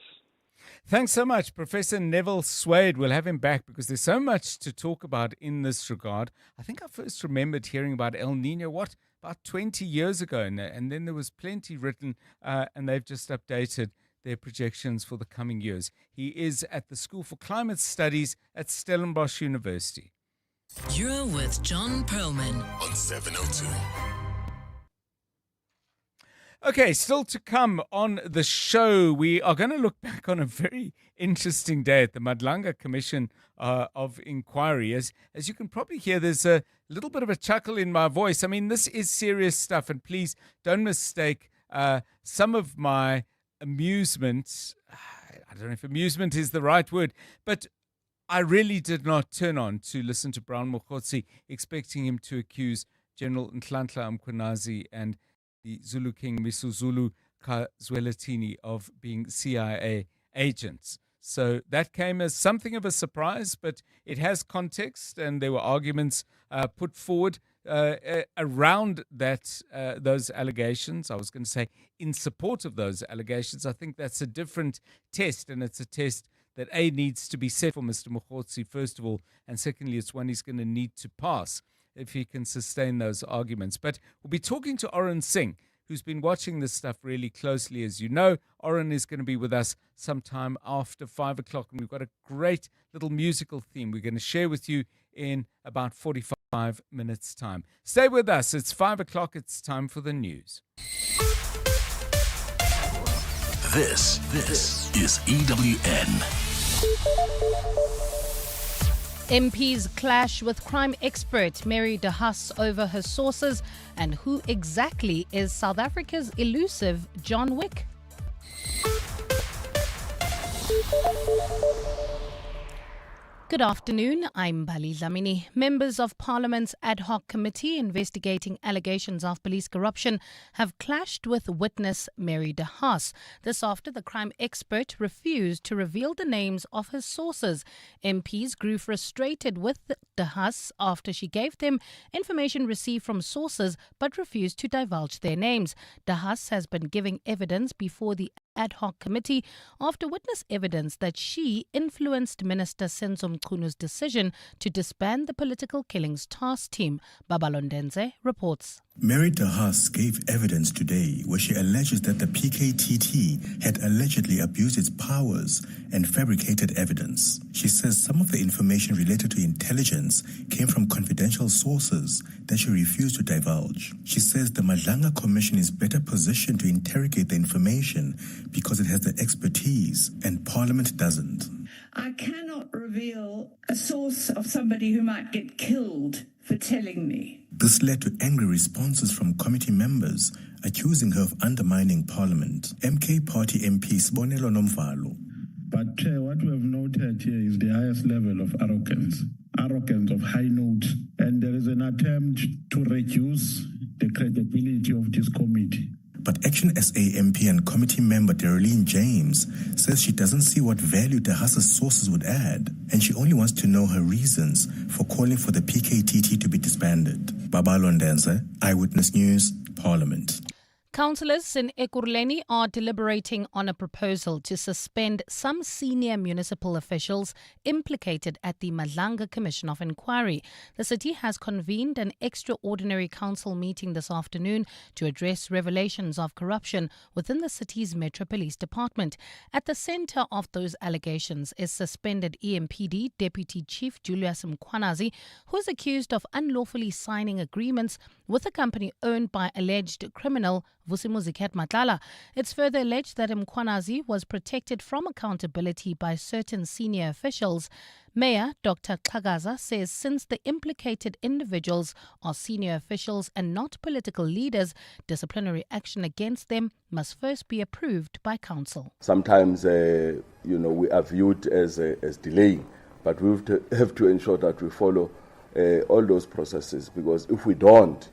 Thanks so much, Professor Neville Swade. We'll have him back because there's so much to talk about in this regard. I think I first remembered hearing about El Nino, about 20 years ago, and then there was plenty written, and they've just updated their projections for the coming years. He is at the School for Climate Studies at Stellenbosch University. You're with John Perlman on 702. Okay, still to come on the show, we are going to look back on a very interesting day at the Madlanga Commission of Inquiry. As you can probably hear, there's a little bit of a chuckle in my voice. I mean, this is serious stuff, and please don't mistake some of my amusement. I don't know if amusement is the right word, but I really did not turn on to listen to Brown Mokgotsi expecting him to accuse General Nhlanhla Mkhwanazi and the Zulu King Misuzulu Kazwelatini of being CIA agents. So that came as something of a surprise, but it has context, and there were arguments put forward around those allegations. I was going to say in support of those allegations. I think that's a different test, and it's a test that needs to be set for Mr. Mokgotsi, first of all, and secondly, it's one he's going to need to pass if he can sustain those arguments. But we'll be talking to Oren Singh, who's been watching this stuff really closely. As you know, Oren is going to be with us sometime after 5 o'clock, and we've got a great little musical theme we're going to share with you in about 45 minutes' time. Stay with us. It's 5 o'clock. It's time for the news. This is EWN. MPs clash with crime expert Mary de Haas over her sources, and who exactly is South Africa's elusive John Wick? Good afternoon, I'm Bali Dlamini. Members of Parliament's ad hoc committee investigating allegations of police corruption have clashed with witness Mary de Haas. This after the crime expert refused to reveal the names of his sources. MPs grew frustrated with de Haas after she gave them information received from sources but refused to divulge their names. De Haas has been giving evidence before the ad hoc committee after witness evidence that she influenced Minister Senzo Mchunu decision to disband the political killings task team. Babalondenze reports. Mary de Haas gave evidence today where she alleges that the PKTT had allegedly abused its powers and fabricated evidence. She says some of the information related to intelligence came from confidential sources that she refused to divulge. She says the Madlanga Commission is better positioned to interrogate the information because it has the expertise and Parliament doesn't. I cannot reveal a source of somebody who might get killed for telling me. This led to angry responses from committee members accusing her of undermining Parliament. MK Party MP Sibonelo Nomvalo. But what we have noted here is the highest level of arrogance of high note, and there is an attempt to reduce the credibility of this committee. But Action SA MP and committee member Darlene James says she doesn't see what value de Haas's sources would add, and she only wants to know her reasons for calling for the PKTT to be disbanded. Babalondense, Eyewitness News, Parliament. Councillors in Ekurhuleni are deliberating on a proposal to suspend some senior municipal officials implicated at the Madlanga Commission of Inquiry. The city has convened an extraordinary council meeting this afternoon to address revelations of corruption within the city's Metro Police Department. At the centre of those allegations is suspended EMPD Deputy Chief Julius Mkhwanazi, who is accused of unlawfully signing agreements with a company owned by alleged criminal Vusimuzi Matlala. It's further alleged that Mkhwanazi was protected from accountability by certain senior officials. Mayor Dr. Xhagaza says since the implicated individuals are senior officials and not political leaders, disciplinary action against them must first be approved by council. Sometimes, we are viewed as delaying, but we have to ensure that we follow all those processes, because if we don't,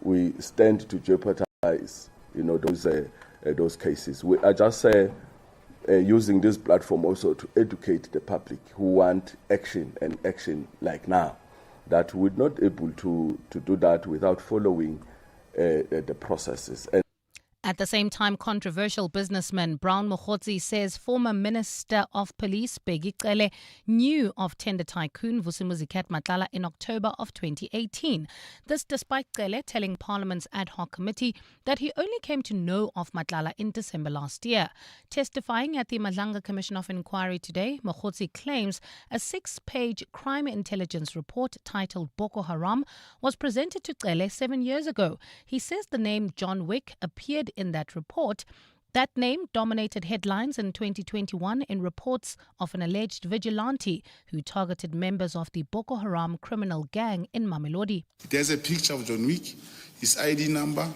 we stand to jeopardize those cases. We are just using this platform also to educate the public who want action and action like now, that we're not able to do that without following the processes. At the same time, controversial businessman Brown Mokhotsi says former Minister of Police Bheki Cele knew of tender tycoon Vusimuzi Matlala in October of 2018. This despite Cele telling Parliament's ad hoc committee that he only came to know of Matlala in December last year. Testifying at the Madlanga Commission of Inquiry today, Mokhotsi claims a 6-page crime intelligence report titled Boko Haram was presented to Cele 7 years ago. He says the name John Wick appeared in that report. That name dominated headlines in 2021 in reports of an alleged vigilante who targeted members of the Boko Haram criminal gang in Mamelodi. It has a picture of John Wick, his ID number,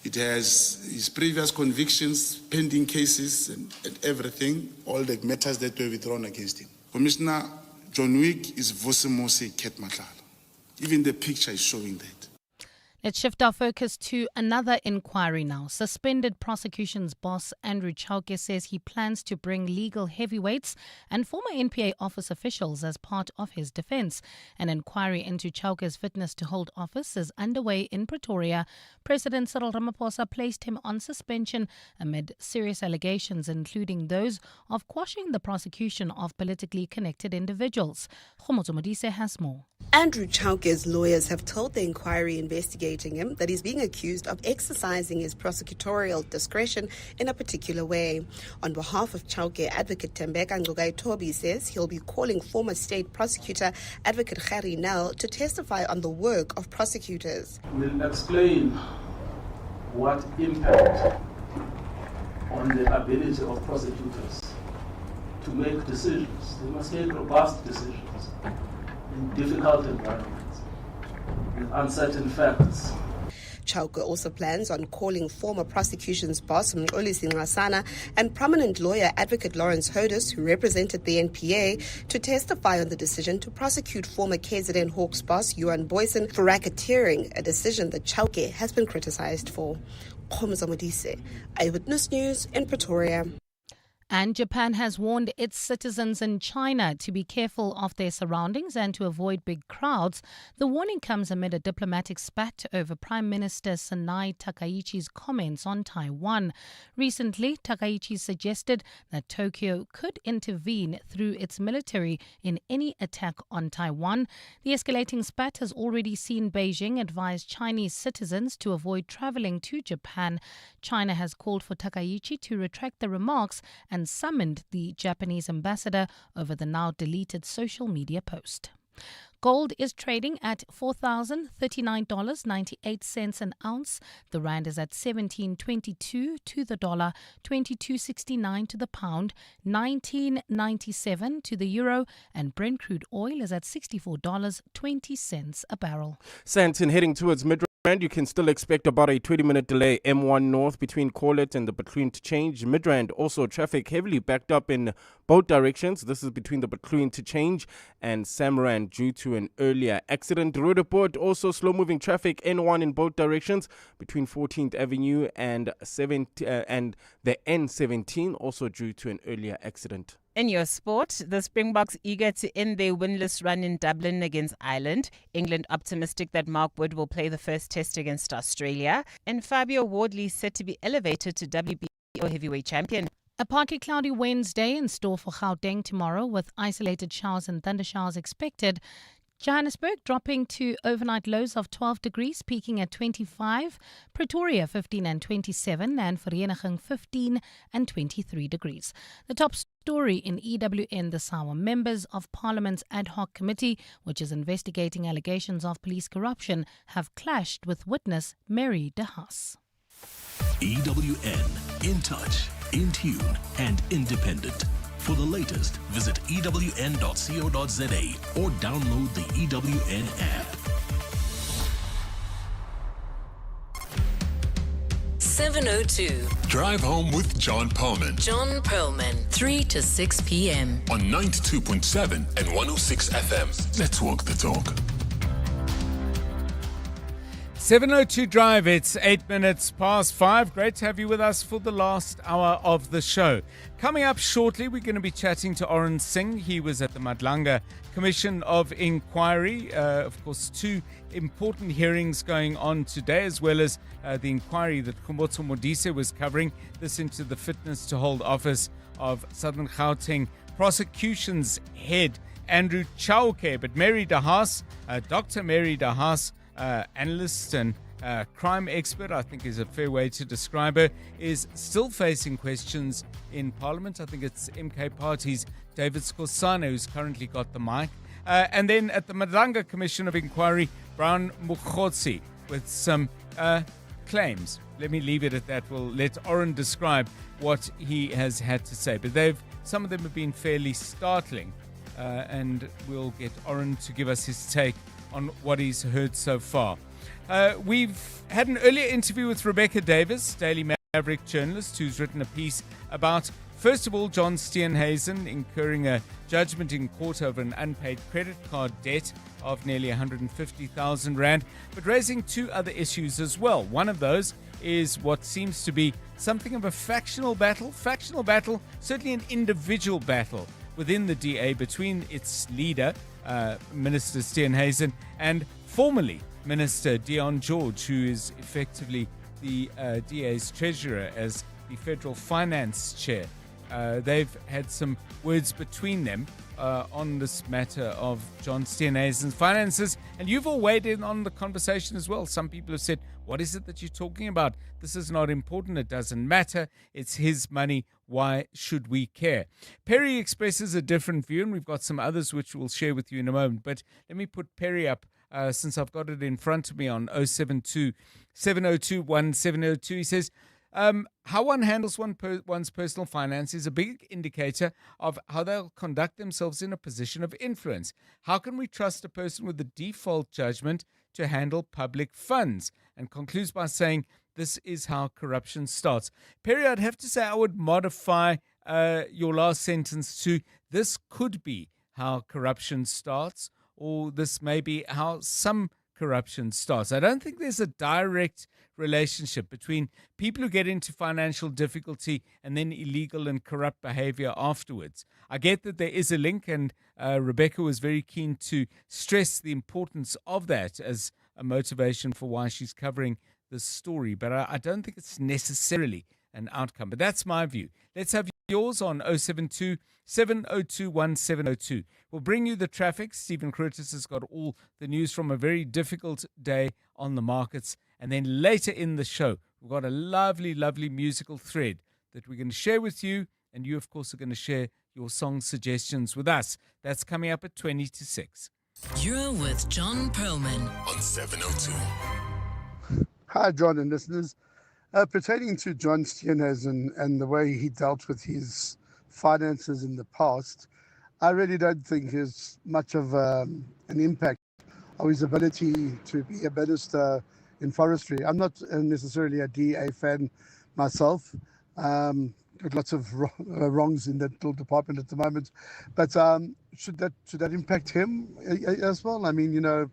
it has his previous convictions, pending cases and everything, all the matters that were withdrawn against him. Commissioner, John Wick is Vusimuzi Matlala. Even the picture is showing that. Let's shift our focus to another inquiry now. Suspended prosecution's boss Andrew Chauke says he plans to bring legal heavyweights and former NPA office officials as part of his defense. An inquiry into Chauke's fitness to hold office is underway in Pretoria. President Cyril Ramaphosa placed him on suspension amid serious allegations, including those of quashing the prosecution of politically connected individuals. Khomotso Modise has more. Andrew Chauke's lawyers have told the inquiry investigating him that he's being accused of exercising his prosecutorial discretion in a particular way. On behalf of Chauke, Advocate Tembeka Ngcukaitobi says he'll be calling former state prosecutor Advocate Gerrie Nel to testify on the work of prosecutors. We'll explain what impact on the ability of prosecutors to make decisions. They must make robust decisions. in difficult environments with uncertain facts. Chauke also plans on calling former prosecution's boss Mxolisi Nxasana and prominent lawyer advocate Lawrence Hodis, who represented the NPA, to testify on the decision to prosecute former KZN Hawks boss Yuan Boyson for racketeering, a decision that Chauke has been criticized for. Khomza Modise, Eyewitness News in Pretoria. And Japan has warned its citizens in China to be careful of their surroundings and to avoid big crowds. The warning comes amid a diplomatic spat over Prime Minister Sanae Takaichi's comments on Taiwan. Recently, Takaichi suggested that Tokyo could intervene through its military in any attack on Taiwan. The escalating spat has already seen Beijing advise Chinese citizens to avoid traveling to Japan. China has called for Takaichi to retract the remarks and summoned the Japanese ambassador over the now deleted social media post. Gold is trading at $4,039.98 an ounce. The rand is at 17.22 to the dollar, 22.69 to the pound, 19.97 to the euro, and Brent crude oil is at $64.20 a barrel. Santon heading towards Midday. And you can still expect about a 20-minute delay M1 North between Corlett and the Bethune Interchange. Midrand also traffic heavily backed up in both directions. This is between the Bethune Interchange and Samrand due to an earlier accident. Road report also slow-moving traffic N1 in both directions between 14th Avenue and the N17 also due to an earlier accident. In your sport, the Springboks eager to end their winless run in Dublin against Ireland. England optimistic that Mark Wood will play the first test against Australia. And Fabio Wardley set to be elevated to WBO heavyweight champion. A partly cloudy Wednesday in store for Gauteng tomorrow with isolated showers and thundershowers expected. Johannesburg dropping to overnight lows of 12 degrees, peaking at 25. Pretoria 15 and 27, and Vereniging 15 and 23 degrees. The top story in EWN this hour. Members of Parliament's ad hoc committee, which is investigating allegations of police corruption, have clashed with witness Mary de Haas. EWN, in touch, in tune, and independent. For the latest, visit ewn.co.za or download the EWN app. 7:02. Drive home with John Perlman. John Perlman, 3 to 6 p.m. on 92.7 and 106 FM. Let's walk the talk. 7:02 Drive, it's 8 minutes past 5. Great to have you with us for the last hour of the show. Coming up shortly, we're going to be chatting to Oren Singh. He was at the Madlanga Commission of Inquiry. Of course, two important hearings going on today, as well as the inquiry that Khomotso Modise was covering. This into the fitness to hold office of Southern Gauteng Prosecution's head, Andrew Chauke. But Mary de Haas, Dr. Mary de Haas, analyst and crime expert, I think is a fair way to describe her, is still facing questions in Parliament. I think it's MK Party's David Skosana who's currently got the mic. And then at the Madlanga Commission of Inquiry, Brown Mukhotsi with some claims. Let me leave it at that. We'll let Oren describe what he has had to say. But some of them have been fairly startling. And we'll get Oren to give us his take on what he's heard so far. We've had an earlier interview with Rebecca Davis, Daily Maverick journalist, who's written a piece about, first of all, John Steenhuisen incurring a judgment in court over an unpaid credit card debt of nearly 150,000 rand, but raising two other issues as well. One of those is what seems to be something of a factional battle, certainly an individual battle within the DA between its leader, Minister Steenhuisen, and formerly Minister Dion George, who is effectively the DA's treasurer as the federal finance chair. They've had some words between them on this matter of John Steenhuisen's finances, and you've all weighed in on the conversation as well. Some people have said, what is it that you're talking about? This is not important. It doesn't matter. It's his money. Why should we care? Perry expresses a different view, and we've got some others which we'll share with you in a moment. But let me put Perry up since I've got it in front of me on 072 702 1702. He says, How one handles one's personal finance is a big indicator of how they'll conduct themselves in a position of influence. How can we trust a person with a default judgment to handle public funds? And concludes by saying, this is how corruption starts. Perry, I'd have to say I would modify your last sentence to, this could be how corruption starts, or this may be how some corruption starts. I don't think there's a direct relationship between people who get into financial difficulty and then illegal and corrupt behavior afterwards. I get that there is a link, and Rebecca was very keen to stress the importance of that as a motivation for why she's covering this story, but I don't think it's necessarily an outcome. But that's my view. Let's have yours on 072 702 1702. We'll bring you the traffic. Stephen Curtis has got all the news from a very difficult day on the markets. And then later in the show, we've got a lovely, lovely musical thread that we're going to share with you. And you, of course, are going to share your song suggestions with us. That's coming up at 20 to 6. You're with John Perlman on 702. Hi, John and listeners. Pertaining to John Steenhuisen and the way he dealt with his finances in the past, I really don't think there's much of an impact of his ability to be a minister in forestry. I'm not necessarily a DA fan myself. Got lots of wrongs in that little department at the moment. But should that impact him as well? I mean,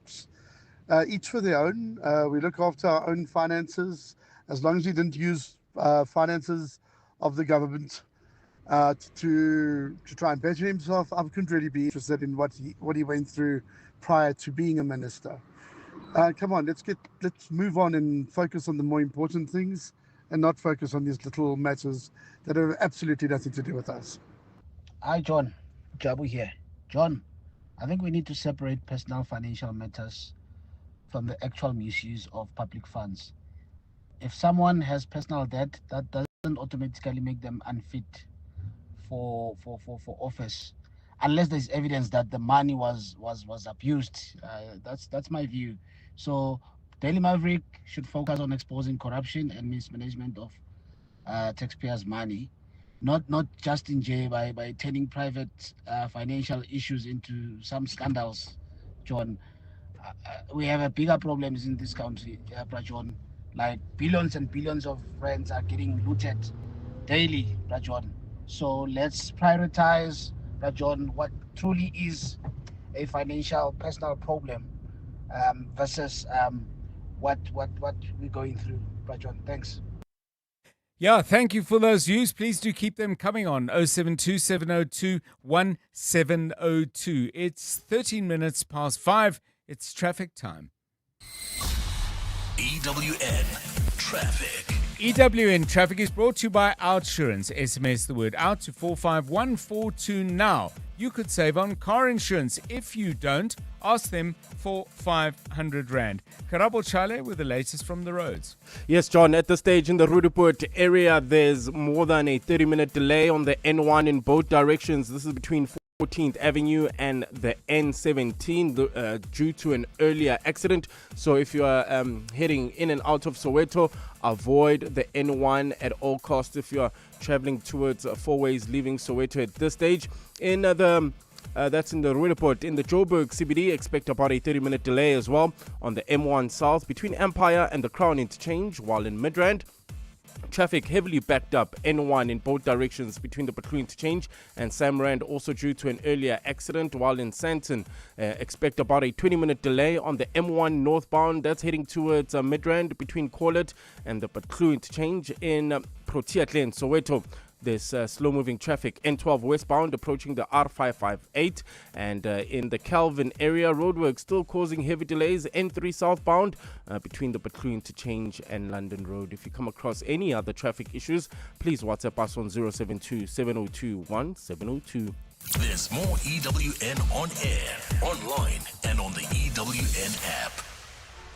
each for their own. We look after our own finances. As long as he didn't use finances of the government to try and better himself, I couldn't really be interested in what he went through prior to being a minister. Come on, let's move on and focus on the more important things, and not focus on these little matters that have absolutely nothing to do with us. Hi, John. Jabu here. John, I think we need to separate personal financial matters from the actual misuse of public funds. If someone has personal debt, that doesn't automatically make them unfit for office, unless there's evidence that the money was abused. That's my view. So Daily Maverick should focus on exposing corruption and mismanagement of taxpayers' money, not just in jail by turning private financial issues into some scandals. John, we have bigger problems in this country, John. Like billions and billions of rands are getting looted daily, Rajon. So let's prioritize, Rajon, what truly is a financial personal problem versus what we're going through, Rajon. Thanks. Yeah, thank you for those views. Please do keep them coming on 072 702 1702. It's 13 minutes past 5. It's traffic time. EWN Traffic. EWN Traffic is brought to you by Outsurance. SMS the word out to 45142 now. You could save on car insurance. If you don't, ask them for 500 Rand. Karabo Chale with the latest from the roads. Yes, John, at this stage in the Rudaport area, there's more than a 30-minute delay on the N1 in both directions. This is between 14th Avenue and the N17 due to an earlier accident. So if you are heading in and out of Soweto, avoid the N1 at all costs if you are traveling towards four ways leaving Soweto at this stage. In that's in the Rudaport. In the Joburg CBD, expect about a 30-minute delay as well on the M1 South between Empire and the Crown Interchange, while in Midrand, traffic heavily backed up N1 in both directions between the Patloo Interchange and Samrand, also due to an earlier accident, while in Sandton expect about a 20-minute delay on the M1 northbound that's heading towards Midrand between Corlet and the Patloo Interchange in Protea Glen, Soweto. There's slow-moving traffic N12 westbound approaching the R558, and in the Calvin area, roadwork still causing heavy delays N3 southbound between the Patloo Interchange and London Road. If you come across any other traffic issues, please WhatsApp us on 072 702 1702. There's more EWN on air, online, and on the EWN app.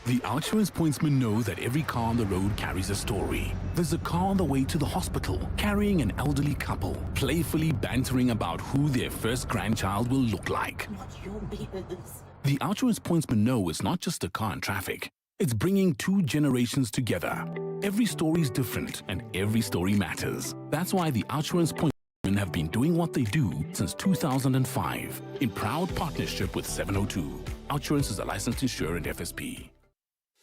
The Outsurance Pointsmen know that every car on the road carries a story. There's a car on the way to the hospital, carrying an elderly couple, playfully bantering about who their first grandchild will look like. The Outsurance Pointsmen know it's not just a car in traffic. It's bringing two generations together. Every story is different and every story matters. That's why the Outsurance Pointsmen have been doing what they do since 2005 in proud partnership with 702. Outsurance is a licensed insurer and FSP.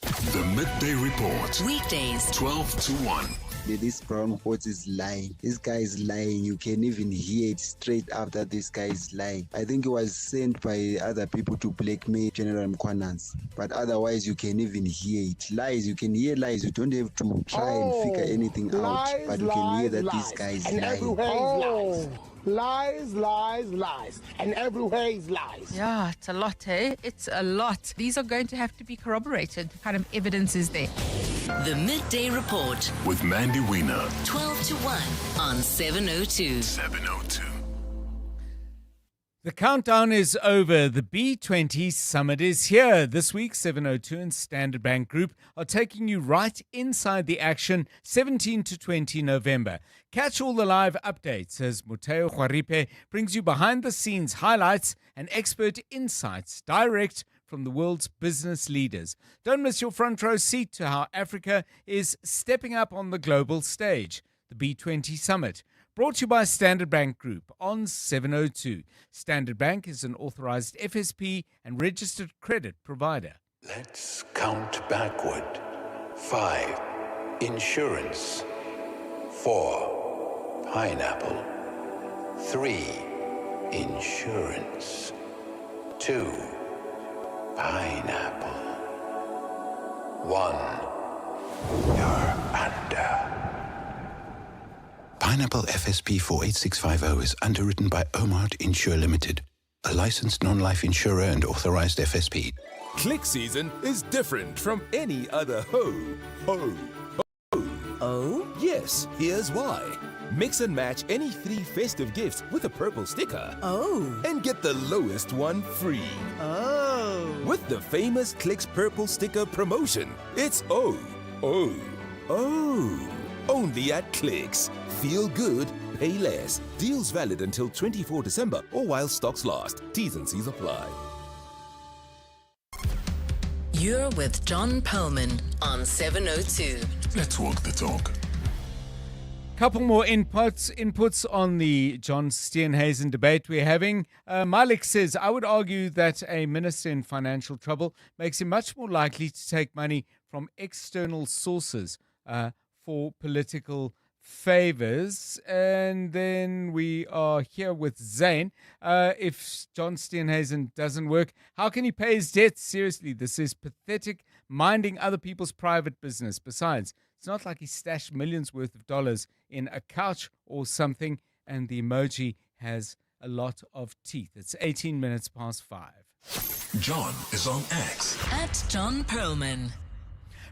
The Midday Report. Weekdays, 12 to 1. This brown horse is lying. This guy is lying. You can even hear it straight after this guy is lying. I think he was sent by other people to blackmail General Mkwanans. But otherwise, you can even hear it. Lies, you can hear lies. You don't have to try and figure anything out. But you can hear that this guy is lying. Lies, and everywhere is lies. Yeah, it's a lot, eh? It's a lot. These are going to have to be corroborated. What kind of evidence is there? The Midday Report with Mandy Wiener. 12 to 1 on 702. 702. The countdown is over. The B20 Summit is here. This week, 702 and Standard Bank Group are taking you right inside the action, 17 to 20 November. Catch all the live updates as Muteo Juaripe brings you behind-the-scenes highlights and expert insights direct from the world's business leaders. Don't miss your front row seat to how Africa is stepping up on the global stage. The B20 Summit. Brought to you by Standard Bank Group on 702. Standard Bank is an authorized FSP and registered credit provider. Let's count backward. 5. Insurance. 4. Pineapple. 3. Insurance. 2. Pineapple. 1. You're under. Pineapple FSP 48650 is underwritten by Omart Insure Limited, a licensed non-life insurer and authorized FSP. Click season is different from any other ho. Oh? Yes, here's why. Mix and match any 3 festive gifts with a purple sticker. Oh. And get the lowest one free. Oh. With the famous Clicks Purple Sticker promotion. It's O. Only at Clicks. Feel good, pay less. Deals valid until 24 December or while stocks last. T's and C's apply. You're with John Perlman on 702. Let's walk the talk. Couple more inputs on the John Steenhuisen debate we're having. Malik says, I would argue that a minister in financial trouble makes him much more likely to take money from external sources for political favors. And then we are here with Zane. If John Steenhuisen doesn't work, how can he pay his debts? Seriously, this is pathetic, minding other people's private business. Besides, it's not like he stashed millions worth of dollars in a couch or something, and the emoji has a lot of teeth. It's 18 minutes past 5. John is on X. At John Perlman.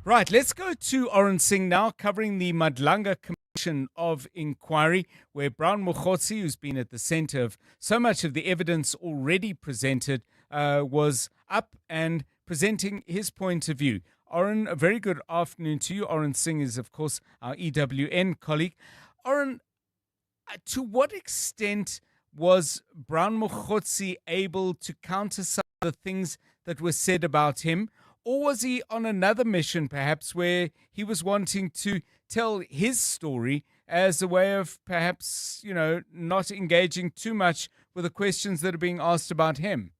Right, let's go to Oren Singh now, covering the Madlanga Commission of Inquiry, where Brown Mokhotsi, who's been at the center of so much of the evidence already presented, was up and presenting his point of view. Oren, a very good afternoon to you. Oren Singh is, of course, our EWN colleague. Oren, to what extent was Brown Mokhotsi able to counter some of the things that were said about him? Or was he on another mission, perhaps, where he was wanting to tell his story as a way of perhaps, not engaging too much with the questions that are being asked about him?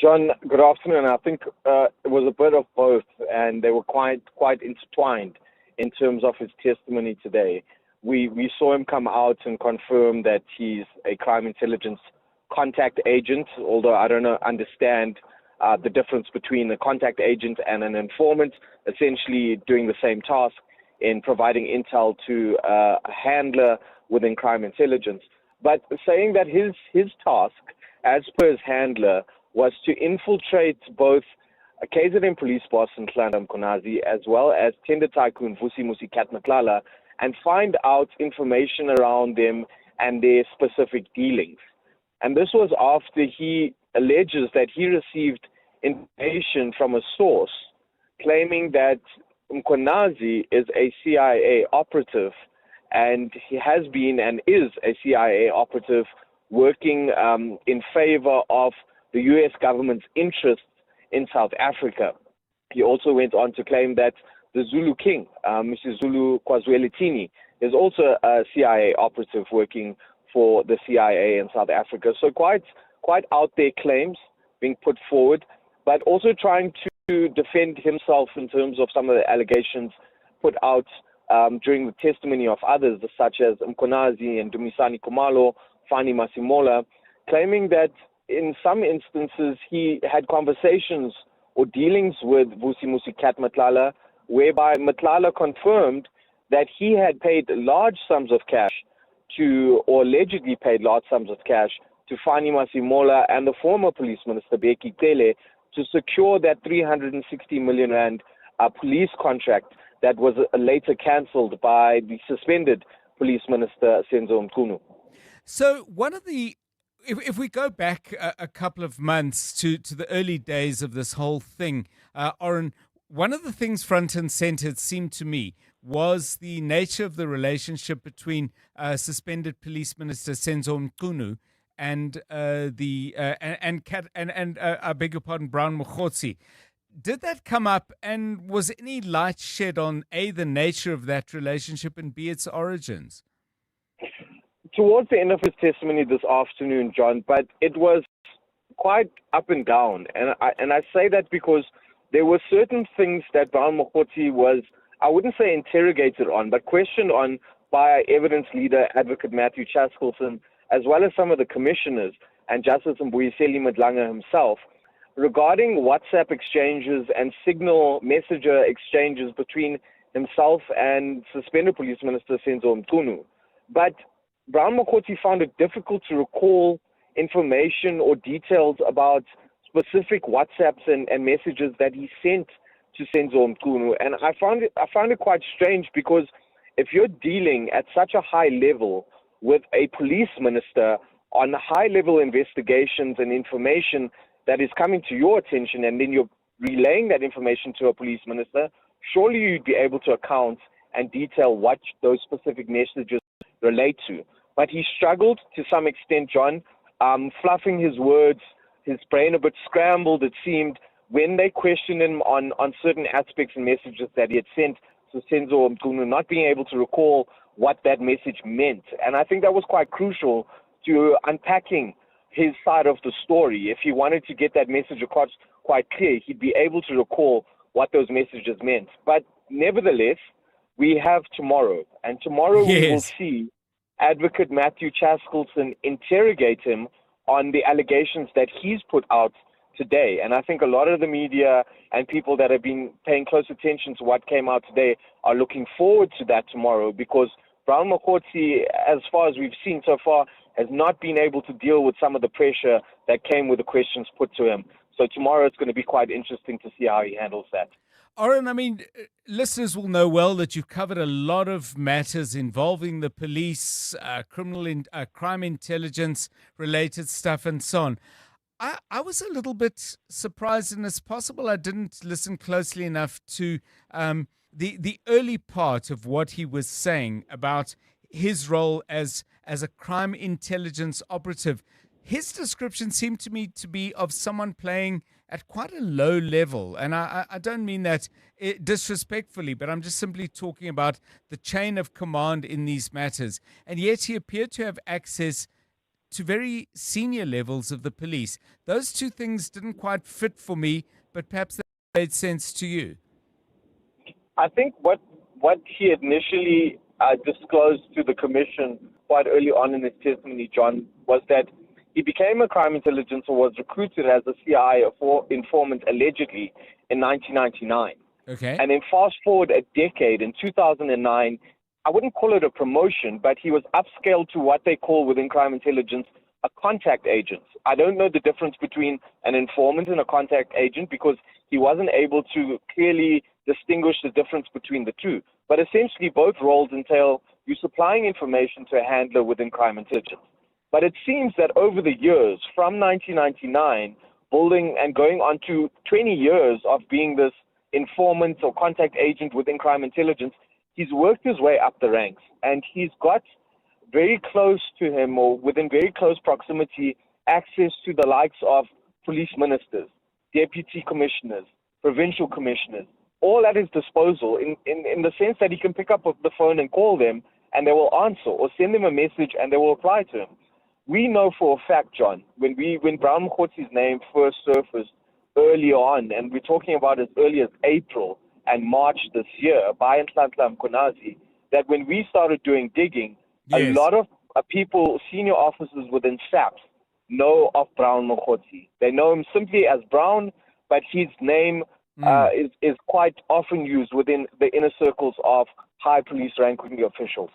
John, good afternoon. I think it was a bit of both, and they were quite intertwined in terms of his testimony today. We saw him come out and confirm that he's a crime intelligence contact agent, although I don't understand the difference between a contact agent and an informant, essentially doing the same task in providing intel to a handler within crime intelligence. But saying that his task, as per his handler, was to infiltrate both a KZN police boss Nhlanhla Mkhwanazi as well as tender tycoon Vusi Musi Katmaklala and find out information around them and their specific dealings. And this was after he alleges that he received information from a source claiming that Mkhwanazi is a CIA operative, and he has been and is a CIA operative working in favor of the U.S. government's interests in South Africa. He also went on to claim that the Zulu King, Mr. Zulu Kwazwelithini, is also a CIA operative working for the CIA in South Africa. So quite out there claims being put forward, but also trying to defend himself in terms of some of the allegations put out during the testimony of others, such as Mkonazi and Dumisani Kumalo, Fani Masimola, claiming that in some instances he had conversations or dealings with Vusi Musi Cat Matlala, whereby Matlala confirmed that he had paid large sums of cash or allegedly paid large sums of cash to Fani Masimola and the former police minister Beki Cele to secure that 360 million rand police contract that was later cancelled by the suspended police minister Senzo Mchunu. So one of the, if we go back a couple of months to the early days of this whole thing, Oren, one of the things front and center, it seemed to me, was the nature of the relationship between suspended police minister Senzo Mchunu and I beg your pardon, Brown Mokgotsi. Did that come up, and was any light shed on A, the nature of that relationship, and B, its origins? Towards the end of his testimony this afternoon, John, but it was quite up and down. And I say that because there were certain things that Brown Mokgotsi was, I wouldn't say interrogated on, but questioned on by evidence leader, Advocate Matthew Chaskelson, as well as some of the commissioners and Justice Mbuyiseli Madlanga himself, regarding WhatsApp exchanges and signal messenger exchanges between himself and suspended police minister Senzo Mchunu. But Brown Mokgotsi found it difficult to recall information or details about specific WhatsApps and messages that he sent to Senzo Mchunu. And I found it quite strange, because if you're dealing at such a high level with a police minister on high-level investigations and information that is coming to your attention, and then you're relaying that information to a police minister, surely you'd be able to account and detail what those specific messages relate to. But he struggled to some extent, John, fluffing his words, his brain a bit scrambled, it seemed, when they questioned him on certain aspects and messages that he had sent to Senzo Mchunu, not being able to recall what that message meant. And I think that was quite crucial to unpacking his side of the story. If he wanted to get that message across quite clear, he'd be able to recall what those messages meant. But nevertheless, we have tomorrow, and tomorrow we will see Advocate Matthew Chaskelson interrogate him on the allegations that he's put out today. And I think a lot of the media and people that have been paying close attention to what came out today are looking forward to that tomorrow, because Brown Mokgotsi, as far as we've seen so far, has not been able to deal with some of the pressure that came with the questions put to him. So tomorrow it's going to be quite interesting to see how he handles that. Oren, I mean, listeners will know well that you've covered a lot of matters involving the police, crime intelligence related stuff and so on. I was a little bit surprised, and it's possible I didn't listen closely enough to the early part of what he was saying about his role as a crime intelligence operative. His description seemed to me to be of someone playing at quite a low level. And I don't mean that disrespectfully, but I'm just simply talking about the chain of command in these matters. And yet he appeared to have access to very senior levels of the police. Those two things didn't quite fit for me, but perhaps that made sense to you. I think what he initially disclosed to the commission quite early on in his testimony, John, was that he became a crime intelligence, or was recruited as a CIA informant allegedly in 1999. Okay. And then fast forward a decade, in 2009, I wouldn't call it a promotion, but he was upscaled to what they call within crime intelligence a contact agent. I don't know the difference between an informant and a contact agent, because he wasn't able to clearly distinguish the difference between the two. But essentially both roles entail you supplying information to a handler within crime intelligence. But it seems that over the years, from 1999, building and going on to 20 years of being this informant or contact agent within crime intelligence, he's worked his way up the ranks, and he's got very close to him, or within very close proximity, access to the likes of police ministers, deputy commissioners, provincial commissioners, all at his disposal in the sense that he can pick up the phone and call them and they will answer, or send them a message and they will reply to him. We know for a fact, John, when Brown Mkhotsi's name first surfaced early on, and we're talking about as early as April and March this year, by Nhlanhla Mkonazi, that when we started doing digging, a lot of people, senior officers within SAPS, know of Brown Mkhotsi. They know him simply as Brown, but his name is quite often used within the inner circles of high police ranking officials.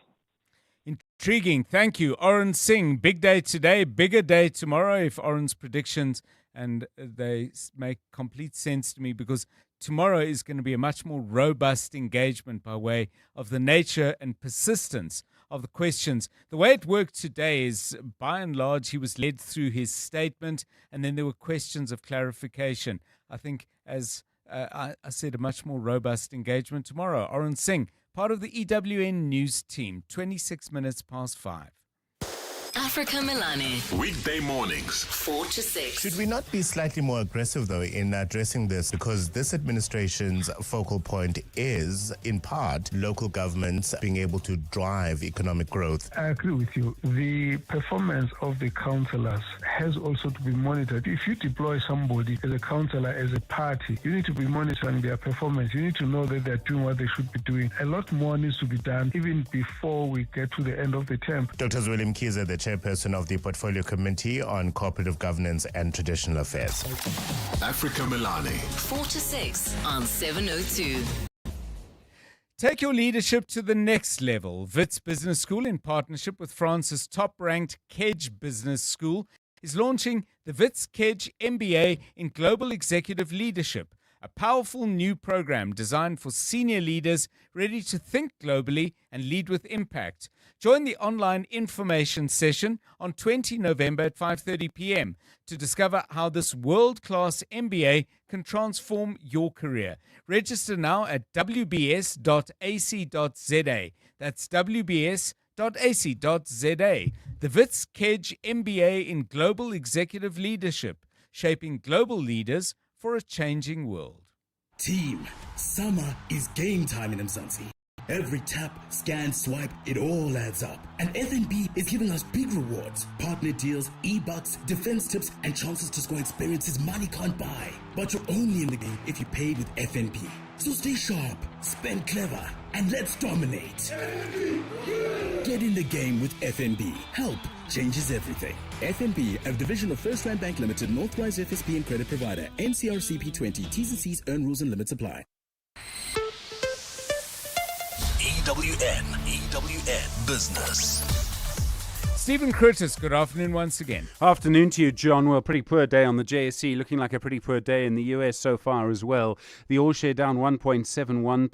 Intriguing. Thank you. Oren Singh, big day today, bigger day tomorrow if Oren's predictions, and they make complete sense to me, because tomorrow is going to be a much more robust engagement by way of the nature and persistence of the questions. The way it worked today is, by and large, he was led through his statement, and then there were questions of clarification. I think, as I said, a much more robust engagement tomorrow. Oren Singh, part of the EWN news team, 26 minutes past 5. Africa Milani. Weekday mornings, 4 to 6. Should we not be slightly more aggressive, though, in addressing this? Because this administration's focal point is, in part, local governments being able to drive economic growth. I agree with you. The performance of the councillors has also to be monitored. If you deploy somebody as a councillor, as a party, you need to be monitoring their performance. You need to know that they're doing what they should be doing. A lot more needs to be done even before we get to the end of the term. Dr. William Kiza, the chairperson of the Portfolio Committee on Cooperative Governance and Traditional Affairs. Africa Milani. 4 to 6 on 702. Take your leadership to the next level. Wits Business School, in partnership with France's top-ranked Kedge Business School, is launching the Wits Kedge MBA in Global Executive Leadership, a powerful new program designed for senior leaders ready to think globally and lead with impact. Join the online information session on 20 November at 5:30 p.m. to discover how this world-class MBA can transform your career. Register now at wbs.ac.za. That's wbs.ac.za. The Wits Kedge MBA in Global Executive Leadership, shaping global leaders for a changing world. Team, summer is game time in Mzansi. Every tap, scan, swipe, it all adds up. And FNB is giving us big rewards, partner deals, e-bucks, defense tips, and chances to score experiences money can't buy. But you're only in the game if you paid with FNB. So stay sharp, spend clever, and let's dominate. Get in the game with FNB. Help changes everything. FNB, a division of First Rand Bank Limited, an authorized FSP and credit provider. NCRCP 20. T's and C's, earn rules and limits apply. EWN Business. Stephen Curtis, good afternoon once again. Afternoon to you, John. Well, pretty poor day on the JSE, looking like a pretty poor day in the US so far as well. The all share down 1.71%,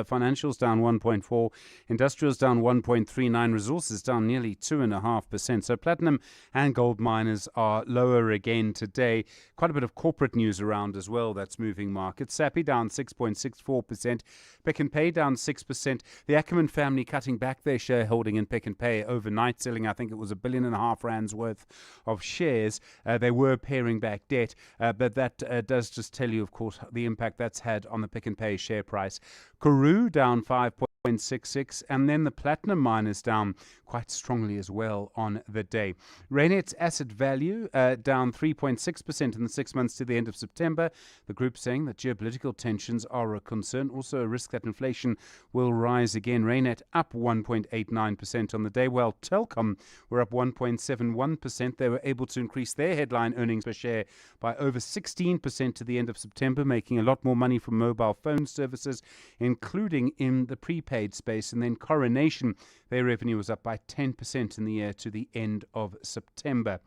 financials down 1.4%, industrials down 1.39%, resources down nearly 2.5%. So platinum and gold miners are lower again today. Quite a bit of corporate news around as well that's moving markets. Sappi down 6.64%, Pick n Pay down 6%. The Ackerman family cutting back their shareholding in Pick n Pay overnight, selling I think it was R1.5 billion worth of shares. They were paring back debt, but that does just tell you, of course, the impact that's had on the Pick n Pay share price. Karoo down 5.66%, and then the platinum miners down quite strongly as well on the day. Raynet's asset value down 3.6% in the 6 months to the end of September. The group saying that geopolitical tensions are a concern, also a risk that inflation will rise again. Raynet up 1.89% on the day, while Telkom were up 1.71%. They were able to increase their headline earnings per share by over 16% to the end of September, making a lot more money from mobile phone services, including in the prepaid space. And then Coronation, their revenue was up by 10% in the year to the end of September.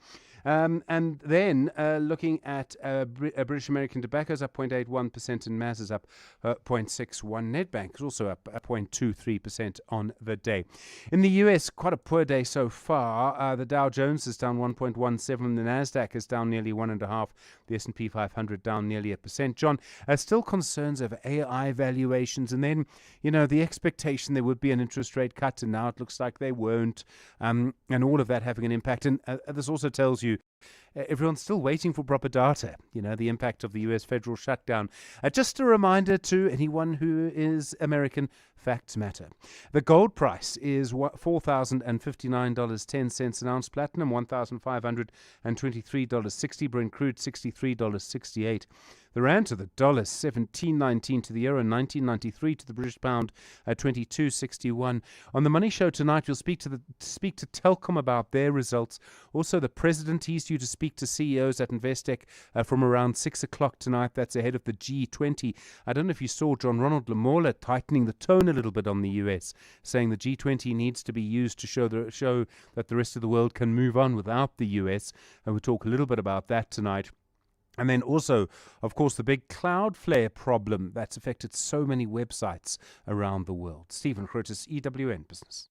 And then looking at British American Tobacco is up 0.81% and Maz is up 0.61%. Nedbank is also up 0.23% on the day. In the US, quite a poor day so far. The Dow Jones is down 1.17%. The Nasdaq is down nearly 1.5%. The S&P 500 down nearly 1%. John, still concerns of AI valuations, and then the expectation there would be an interest rate cut, and now it looks like they won't, and all of that having an impact. And this also tells you everyone's still waiting for proper data, the impact of the US federal shutdown. Just a reminder to anyone who is American, facts matter. The gold price is $4,059.10 an ounce, platinum $1,523.60, Brent crude $63.68. The rand to the dollar, 17.19 to the euro, 19.93 to the British pound, 22.61. On the Money Show tonight, we'll speak to Telkom about their results. Also, the president, he's due to speak to CEOs at Investec from around 6 o'clock tonight. That's ahead of the G20. I don't know if you saw John Ronald Lamola tightening the tone a little bit on the US, saying the G20 needs to be used to show that the rest of the world can move on without the US. And we'll talk a little bit about that tonight. And then also, of course, the big Cloudflare problem that's affected so many websites around the world. Stephen Curtis, EWN Business.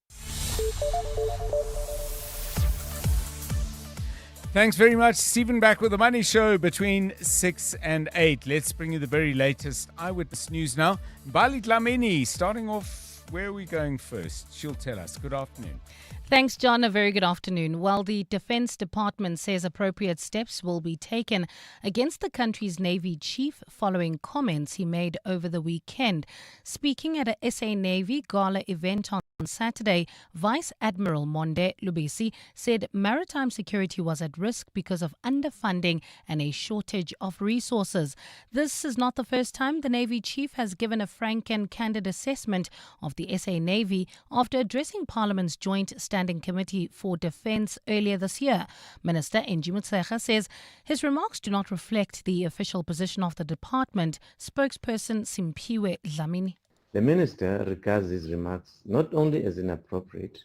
Thanks very much, Stephen. Back with the Money Show between 6 and 8. Let's bring you the very latest eyewitness news now. Bali Dlamini, starting off, where are we going first? She'll tell us. Good afternoon. Thanks, John. A very good afternoon. Well, the Defence Department says appropriate steps will be taken against the country's Navy chief following comments he made over the weekend. Speaking at a SA Navy gala event on Saturday, Vice Admiral Monde Lubisi said maritime security was at risk because of underfunding and a shortage of resources. This is not the first time the Navy chief has given a frank and candid assessment of the SA Navy after addressing Parliament's Joint Standing Committee for Defence earlier this year. Minister Enji Motshekga says his remarks do not reflect the official position of the department. Spokesperson Simphiwe Dlamini. The minister regards his remarks not only as inappropriate,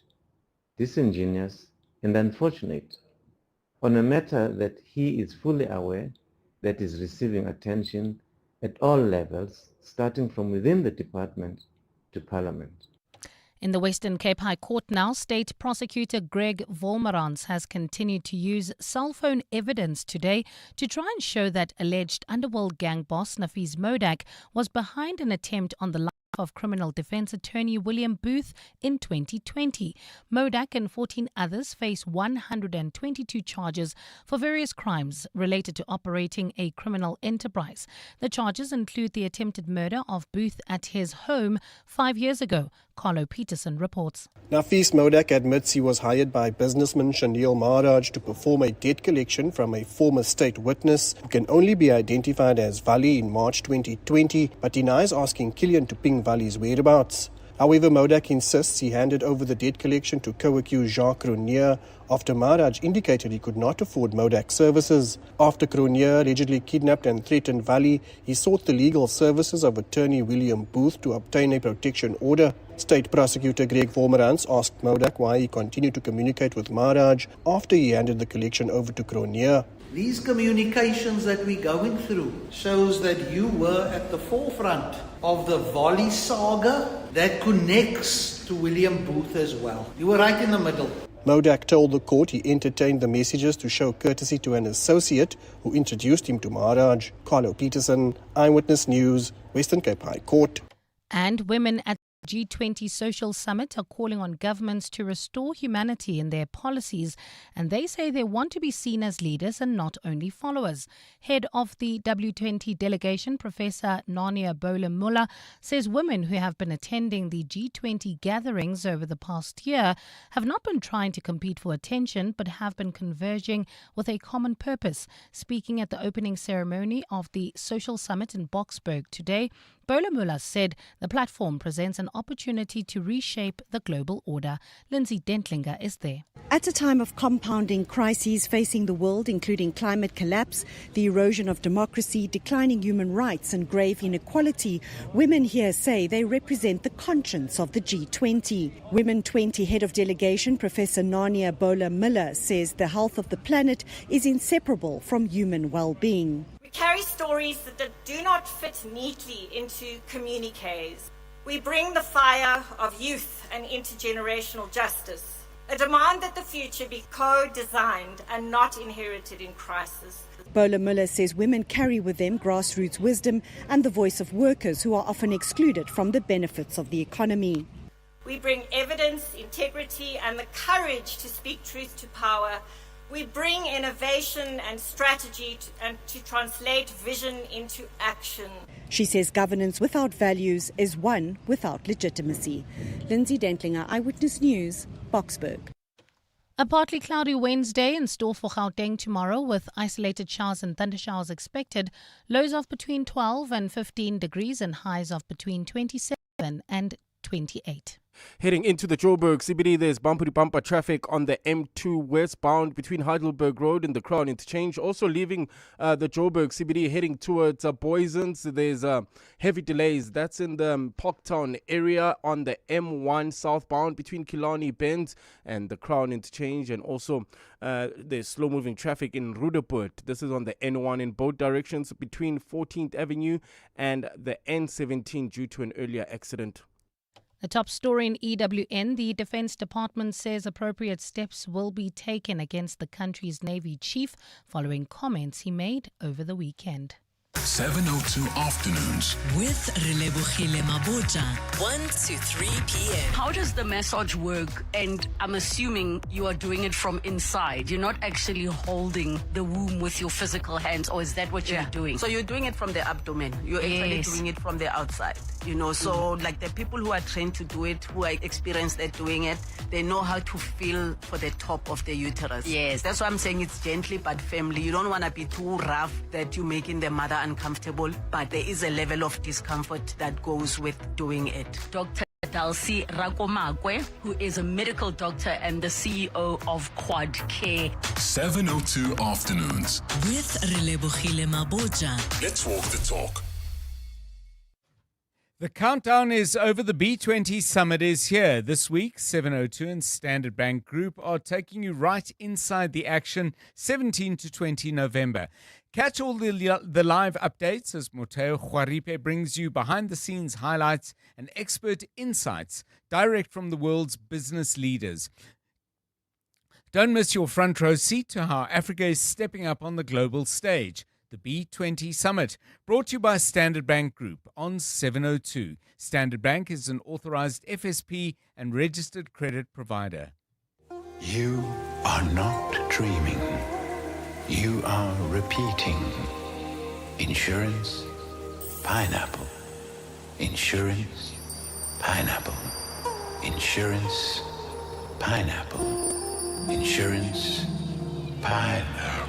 disingenuous and unfortunate on a matter that he is fully aware that is receiving attention at all levels, starting from within the department to Parliament. In the Western Cape High Court now, State Prosecutor Greg Wolmerans has continued to use cell phone evidence today to try and show that alleged Underworld gang boss Nafees Modak was behind an attempt on the life of criminal defence attorney William Booth in 2020. Modak and 14 others face 122 charges for various crimes related to operating a criminal enterprise. The charges include the attempted murder of Booth at his home 5 years ago. Carlo Peterson reports. Nafees Modak admits he was hired by businessman Shanil Maharaj to perform a debt collection from a former state witness who can only be identified as Vali in March 2020, but denies asking Killian to ping Vali's whereabouts. However, Modak insists he handed over the debt collection to co-accused Jacques Cronje after Maharaj indicated he could not afford Modak's services. After Cronje allegedly kidnapped and threatened Vali, he sought the legal services of attorney William Booth to obtain a protection order. State Prosecutor Greg Wolmerans asked Modak why he continued to communicate with Maharaj after he handed the collection over to Cronje. These communications that we're going through shows that you were at the forefront of the Vali saga that connects to William Booth as well. You were right in the middle. Modak told the court he entertained the messages to show courtesy to an associate who introduced him to Maharaj. Carlo Peterson, Eyewitness News, Western Cape High Court. And women at G20 Social Summit are calling on governments to restore humanity in their policies, and they say they want to be seen as leaders and not only followers. Head of the W20 delegation, Professor Nania Bola-Muller, says women who have been attending the G20 gatherings over the past year have not been trying to compete for attention, but have been converging with a common purpose. Speaking at the opening ceremony of the Social Summit in Boksburg today, Bola-Muller said the platform presents an opportunity to reshape the global order. Lindsay Dentlinger is there. At a time of compounding crises facing the world, including climate collapse, the erosion of democracy, declining human rights and grave inequality, women here say they represent the conscience of the G20. Women 20 head of delegation, Professor Nania Bola-Muller, says the health of the planet is inseparable from human well-being. We carry stories that do not fit neatly into communiques. We bring the fire of youth and intergenerational justice, a demand that the future be co-designed and not inherited in crisis. Bola-Muller says women carry with them grassroots wisdom and the voice of workers who are often excluded from the benefits of the economy. We bring evidence, integrity and the courage to speak truth to power, We bring innovation and strategy to translate vision into action. She says governance without values is one without legitimacy. Lindsay Dentlinger, Eyewitness News, Boksburg. A partly cloudy Wednesday in store for Gauteng tomorrow, with isolated showers and thundershowers expected. Lows of between 12 and 15 degrees and highs of between 27 and 28. Heading into the Joburg CBD, there's bumper-to-bumper traffic on the M2 westbound between Heidelberg Road and the Crown Interchange. Also leaving the Joburg CBD, heading towards Boysens, there's heavy delays. That's in the Parktown area on the M1 southbound between Killarney Bend and the Crown Interchange. And also there's slow-moving traffic in Rudaput. This is on the N1 in both directions between 14th Avenue and the N17 due to an earlier accident. The top story in EWN, the Defense Department says appropriate steps will be taken against the country's Navy chief following comments he made over the weekend. 702 Afternoons. With Relebogile Mabota, 1 to 3 p.m. How does the massage work? And I'm assuming you are doing it from inside. You're not actually holding the womb with your physical hands, or is that what you're doing? So you're doing it from the abdomen. You're actually doing it from the outside. You know, so like the people who are trained to do it, who are experienced at doing it, they know how to feel for the top of the uterus. Yes. That's why I'm saying it's gently but firmly. You don't want to be too rough that you're making the mother uncomfortable, but there is a level of discomfort that goes with doing it. Dr. Dalsi Rakomakwe, who is a medical doctor and the CEO of Quad Care. 702 Afternoons. With Relebogile Mabota. Let's walk the talk. The countdown is over. The B20 summit is here this week. 702 and Standard Bank Group are taking you right inside the action, 17 to 20 November. Catch all the live updates as Moteo Juaripe brings you behind-the-scenes highlights and expert insights direct from the world's business leaders. Don't miss your front row seat to how Africa is stepping up on the global stage. The B20 Summit, brought to you by Standard Bank Group on 702. Standard Bank is an authorized FSP and registered credit provider. You are not dreaming. You are repeating. Insurance, pineapple. Insurance, pineapple. Insurance, pineapple. Insurance, pineapple.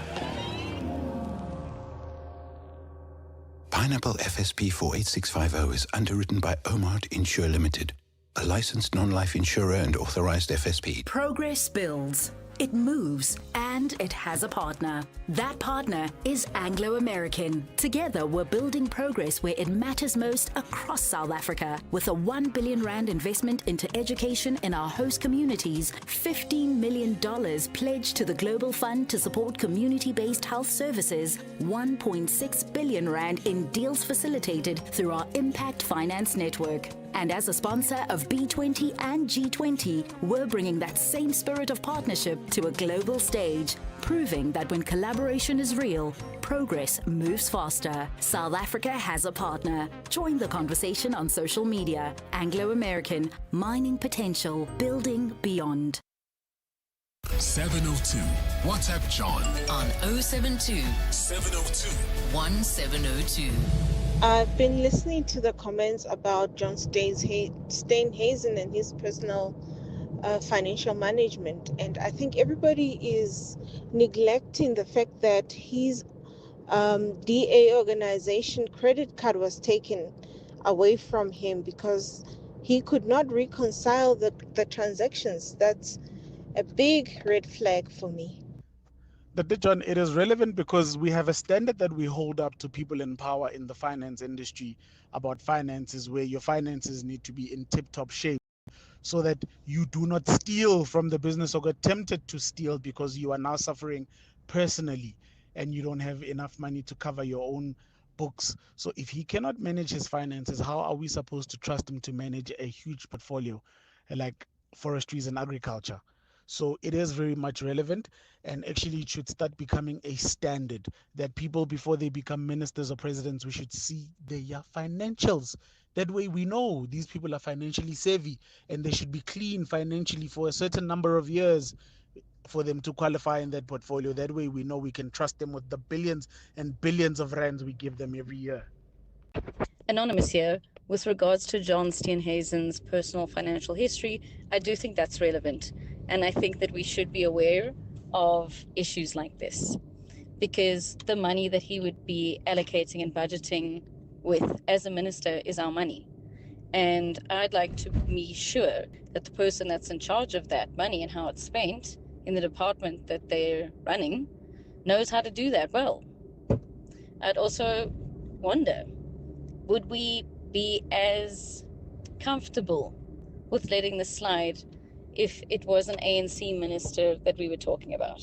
Pineapple FSP 48650 is underwritten by Omart Insure Limited, a licensed non-life insurer and authorized FSP. Progress builds. It moves, and it has a partner. That partner is Anglo-American. Together, we're building progress where it matters most across South Africa. With a 1 billion rand investment into education in our host communities, $15 million pledged to the Global Fund to support community-based health services, 1.6 billion rand in deals facilitated through our Impact Finance Network. And as a sponsor of B20 and G20, we're bringing that same spirit of partnership to a global stage, proving that when collaboration is real, progress moves faster. South Africa has a partner. Join the conversation on social media. Anglo-American, mining potential, building beyond. 702. WhatsApp John on 072 702 1702. I've been listening to the comments about John Steenhuisen and his personal financial management, and I think everybody is neglecting the fact that his DA organization credit card was taken away from him because he could not reconcile the transactions. That's a big red flag for me. But John, it is relevant because we have a standard that we hold up to people in power in the finance industry about finances, where your finances need to be in tip-top shape so that you do not steal from the business or get tempted to steal because you are now suffering personally and you don't have enough money to cover your own books. So if he cannot manage his finances, how are we supposed to trust him to manage a huge portfolio like forestries and agriculture? So it is very much relevant, and actually it should start becoming a standard that people, before they become ministers or presidents, we should see their financials. That way we know these people are financially savvy and they should be clean financially for a certain number of years. for them to qualify in that portfolio. That way we know we can trust them with the billions and billions of rands we give them every year. Anonymous here. With regards to John Steenhuisen's personal financial history, I do think that's relevant. And I think that we should be aware of issues like this, because the money that he would be allocating and budgeting with as a minister is our money. And I'd like to be sure that the person that's in charge of that money and how it's spent in the department that they're running knows how to do that well. I'd also wonder, would we be as comfortable with letting this slide if it was an ANC minister that we were talking about?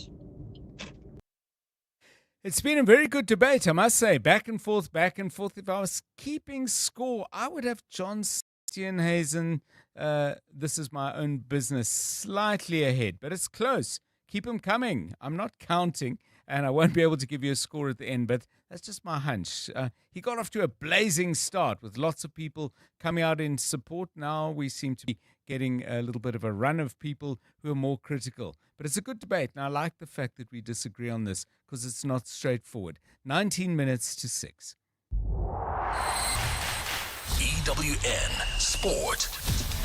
It's been a very good debate, I must say. Back and forth, back and forth. If I was keeping score, I would have John Steenhuisen, this is my own business, slightly ahead. But it's close. Keep them coming. I'm not counting, and I won't be able to give you a score at the end, but that's just my hunch. He got off to a blazing start with lots of people coming out in support. Now we seem to be getting a little bit of a run of people who are more critical. But it's a good debate, and I like the fact that we disagree on this because it's not straightforward. 19 minutes to 6. EWN Sport.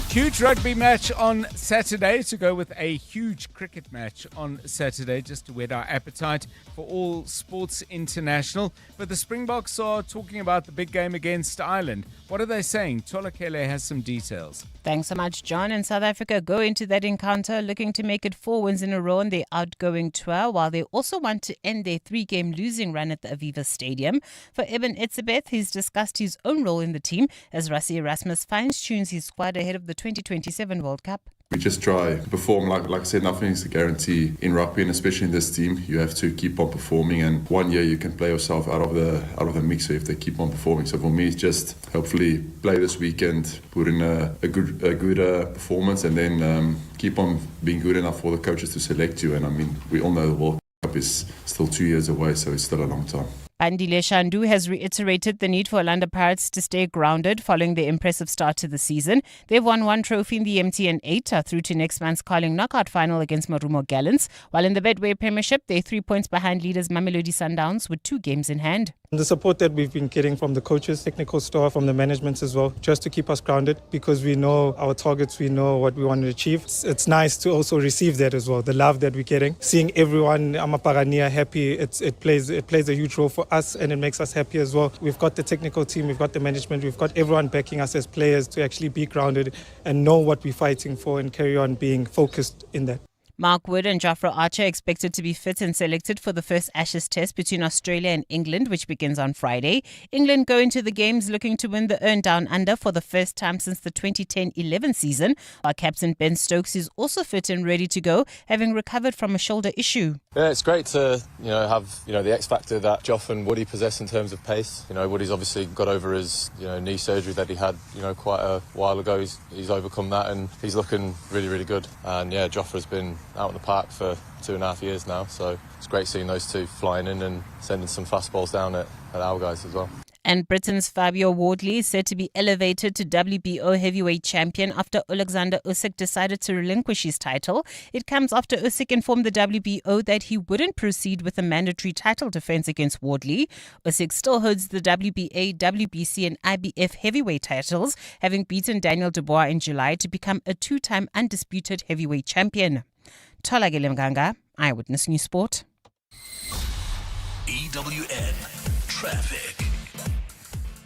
Huge rugby match on Saturday to go with a huge cricket match on Saturday, just to whet our appetite for all sports international. But the Springboks are talking about the big game against Ireland. What are they saying? Tolakele has some details. Thanks so much, John. And South Africa go into that encounter looking to make it 4 wins in a row on their outgoing tour, while they also want to end their 3-game losing run at the Aviva Stadium. For Eben Etzebeth, he's discussed his own role in the team as Rassie Erasmus fine-tunes his squad ahead of the 2027 World Cup. We just try to perform. Like I said, nothing is a guarantee in rugby, and especially in this team, you have to keep on performing. And one year you can play yourself out of the mixer if they keep on performing. So for me, it's just hopefully play this weekend, put in a good performance, and then keep on being good enough for the coaches to select you. And I mean, we all know the World Cup is still 2 years away, so it's still a long time. Bandile Shandu has reiterated the need for Orlando Pirates to stay grounded following their impressive start to the season. They've won 1 trophy in the MTN 8, through to next month's Carling knockout final against Marumo Gallants, while in the Betway Premiership, they're 3 points behind leaders Mamelodi Sundowns with 2 games in hand. The support that we've been getting from the coaches, technical staff, from the management as well, just to keep us grounded, because we know our targets, we know what we want to achieve. It's nice to also receive that as well, the love that we're getting. Seeing everyone, Amaparania, happy, it plays a huge role for us, and it makes us happy as well. We've got the technical team, we've got the management, we've got everyone backing us as players to actually be grounded and know what we're fighting for and carry on being focused in that. Mark Wood and Jafra Archer expected to be fit and selected for the first Ashes test between Australia and England, which begins on Friday. England go into the games looking to win the Earn Down Under for the first time since the 2010-11 season, while captain Ben Stokes is also fit and ready to go, having recovered from a shoulder issue. Yeah, it's great to have the X factor that Joff and Woody possess in terms of pace. Woody's obviously got over his knee surgery that he had quite a while ago. He's overcome that and he's looking really, really good. And yeah, Joffrey's been out in the park for 2.5 years now, so it's great seeing those two flying in and sending some fastballs down at our guys as well. And Britain's Fabio Wardley is said to be elevated to WBO heavyweight champion after Alexander Usyk decided to relinquish his title. It comes after Usyk informed the WBO that he wouldn't proceed with a mandatory title defense against Wardley. Usyk still holds the WBA, WBC and IBF heavyweight titles, having beaten Daniel Dubois in July to become a 2-time undisputed heavyweight champion. Tolagele Mganga, Eyewitness News Sport. EWN Traffic.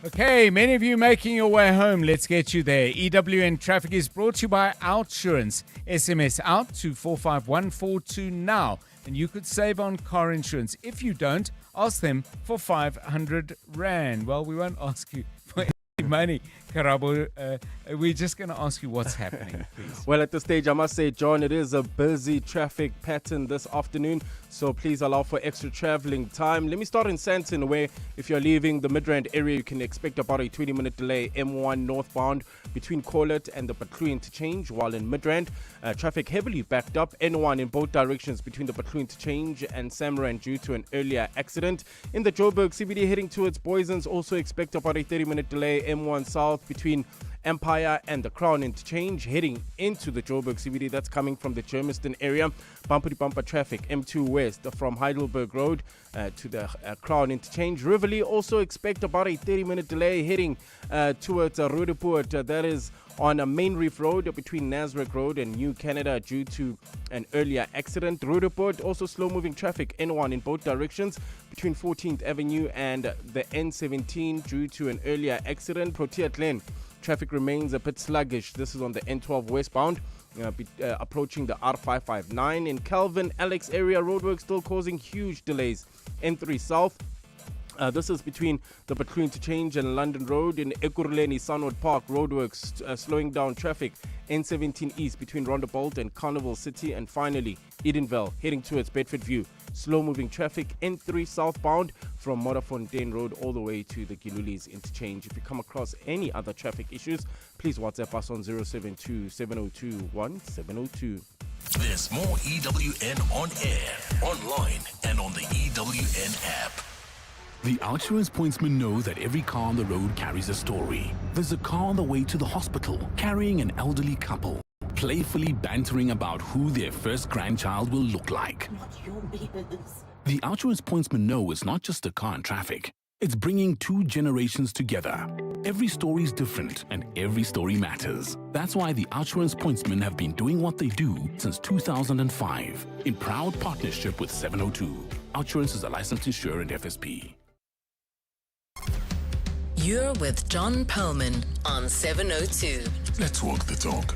Okay, many of you making your way home. Let's get you there. EWN Traffic is brought to you by Outsurance. SMS out to 45142 now, and you could save on car insurance. If you don't, ask them for 500 Rand. Well, we won't ask you for any money, Karabo. We're just going to ask you what's happening, please. Well, at this stage, I must say, John, it is a busy traffic pattern this afternoon, so please allow for extra traveling time. Let me start in Sandton, where if you're leaving the Midrand area, you can expect about a 20-minute delay M1 northbound between Corlett and the Patlu interchange, while in Midrand, traffic heavily backed up, N1 in both directions between the Patlu interchange and Samaran due to an earlier accident. In the Joburg CBD heading towards Boysons, also expect about a 30-minute delay M1 south between Empire and the Crown Interchange heading into the Joburg CBD. That's coming from the Germiston area. Bumper-to-bumper traffic, M2 West from Heidelberg Road to the Crown Interchange. Rivoli also expect about a 30-minute delay heading towards Roodepoort. That is on a Main Reef Road between Nasrec Road and New Canada due to an earlier accident. Roodepoort also slow-moving traffic, N1 in both directions between 14th Avenue and the N17 due to an earlier accident. Protea Glen traffic remains a bit sluggish. This is on the N12 westbound. Approaching the R559 in Calvin Alex area. Roadwork still causing huge delays. N3 South. This is between the Butler Interchange and London Road. In Ekurhuleni Sunwood Park, roadworks slowing down traffic. N17 East between Rondebolt and Carnival City. And finally, Edenville heading towards Bedford View. Slow-moving traffic. N3 southbound from Modderfontein Road all the way to the Gilulis Interchange. If you come across any other traffic issues, please WhatsApp us on 072-702-1702. There's more EWN on air, online, and on the EWN app. The Outsurance Pointsmen know that every car on the road carries a story. There's a car on the way to the hospital carrying an elderly couple, playfully bantering about who their first grandchild will look like. The Outsurance Pointsmen know it's not just a car in traffic. It's bringing two generations together. Every story is different and every story matters. That's why the Outsurance Pointsmen have been doing what they do since 2005 in proud partnership with 702. Outsurance is a licensed insurer and FSP. You're with John Perlman on 702. Let's walk the talk.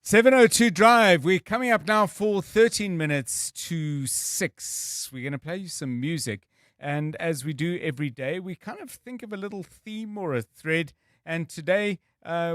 702 Drive. We're coming up now for 13 minutes to 6. We're going to play you some music. And as we do every day, we kind of think of a little theme or a thread. And today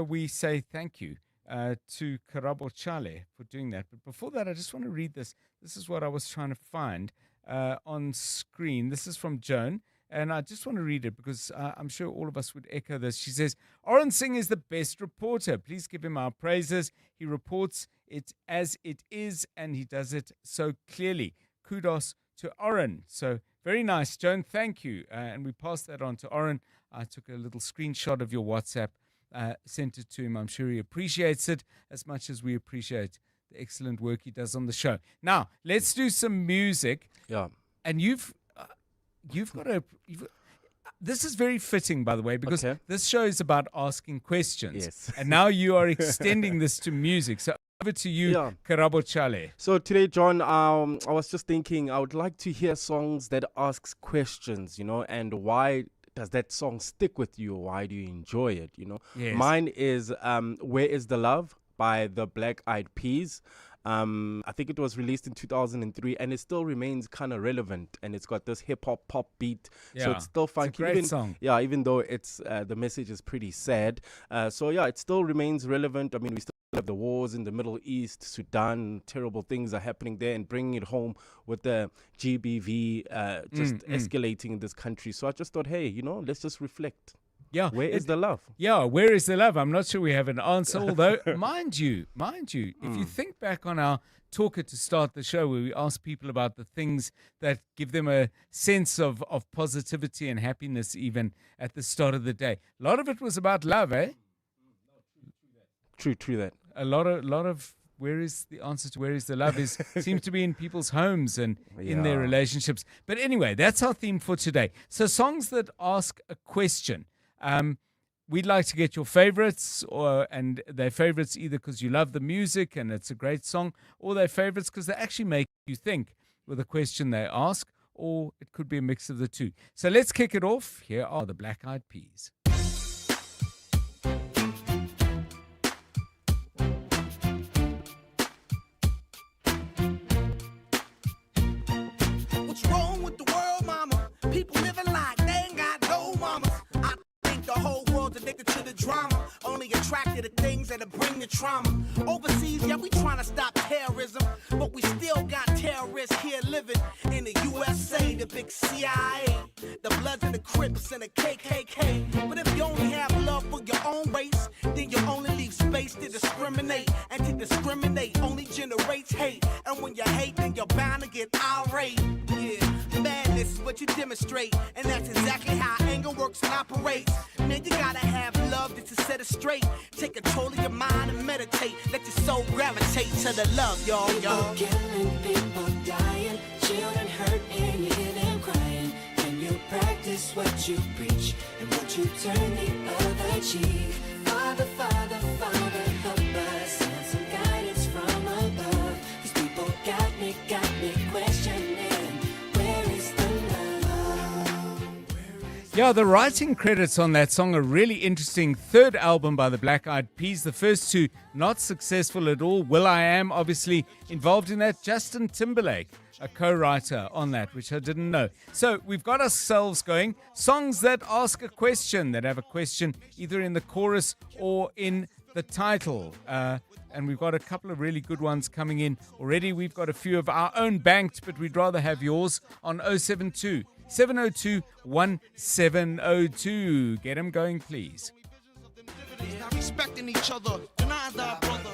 we say thank you to Karabo Chale for doing that. But before that, I just want to read this. This is what I was trying to find on screen. This is from Joan. And I just want to read it because I'm sure all of us would echo this. She says, Oren Singh is the best reporter. Please give him our praises. He reports it as it is, and he does it so clearly. Kudos to Oren. So very nice, Joan. Thank you. And we passed that on to Oren. I took a little screenshot of your WhatsApp, sent it to him. I'm sure he appreciates it as much as we appreciate the excellent work he does on the show. Now, let's do some music. Yeah. And you've got this is very fitting, by the way, because this show is about asking questions. Yes. And now you are extending this to music. So over to you, Karabo Chale. So today, John, I was just thinking I would like to hear songs that asks questions, and why does that song stick with you? Why do you enjoy it, Yes. Mine is Where Is the Love by the Black Eyed Peas. I think it was released in 2003 and it still remains kind of relevant, and it's got this hip-hop pop beat, so it's still funky. It's a great song. Yeah, even though it's the message is pretty sad. So it still remains relevant. I mean, we still have the wars in the Middle East, Sudan, terrible things are happening there, and bringing it home with the GBV escalating in this country. So I just thought, hey, let's just reflect. Yeah. Where is the love? Yeah, where is the love? I'm not sure we have an answer, although, mind you, if you think back on our talker to start the show where we ask people about the things that give them a sense of positivity and happiness even at the start of the day. A lot of it was about love, eh? True that. A lot of where is the answer to where is the love seems to be in people's homes and in their relationships. But anyway, that's our theme for today. So songs that ask a question. We'd like to get your favorites, and they're favorites either because you love the music and it's a great song, or they're favorites because they actually make you think with a question they ask, or it could be a mix of the two. So let's kick it off. Here are the Black Eyed Peas. What's wrong with the world, mama? People living like they ain't got no mamas. I think the whole world's addicted to the drama, only attracted to things that'll bring the trauma. Overseas, we trying to stop terrorism, but we still got terrorists here living in the USA, the big CIA, the Bloods and the Crips and the KKK. But if you only have love for your own race, then you only leave space to discriminate, and to discriminate only generates hate. And when you hate, then you're bound to get irate. Yeah, madness is what you demonstrate, and that's exactly how anger works works and operates. Man, you gotta have love just to set it straight. Take control of your mind and meditate. Let your soul gravitate to the love, y'all. People killing, people dying, children hurt and you hear them crying. Can you practice what you preach and what you turn the other cheek? Father, Father, Father, help us. Send some guidance from above. These people got me questioning. Where is the love? Yeah, the writing credits on that song are really interesting. Third album by the Black Eyed Peas. The first two not successful at all. will.i.am obviously involved in that. Justin Timberlake, a co-writer on that, which I didn't know. So we've got ourselves going. Songs that ask a question, that have a question either in the chorus or in the title. And we've got a couple of really good ones coming in already. We've got a few of our own banked, but we'd rather have yours on 072 702 1702. Get them going, please. Respecting each other, denying our brother.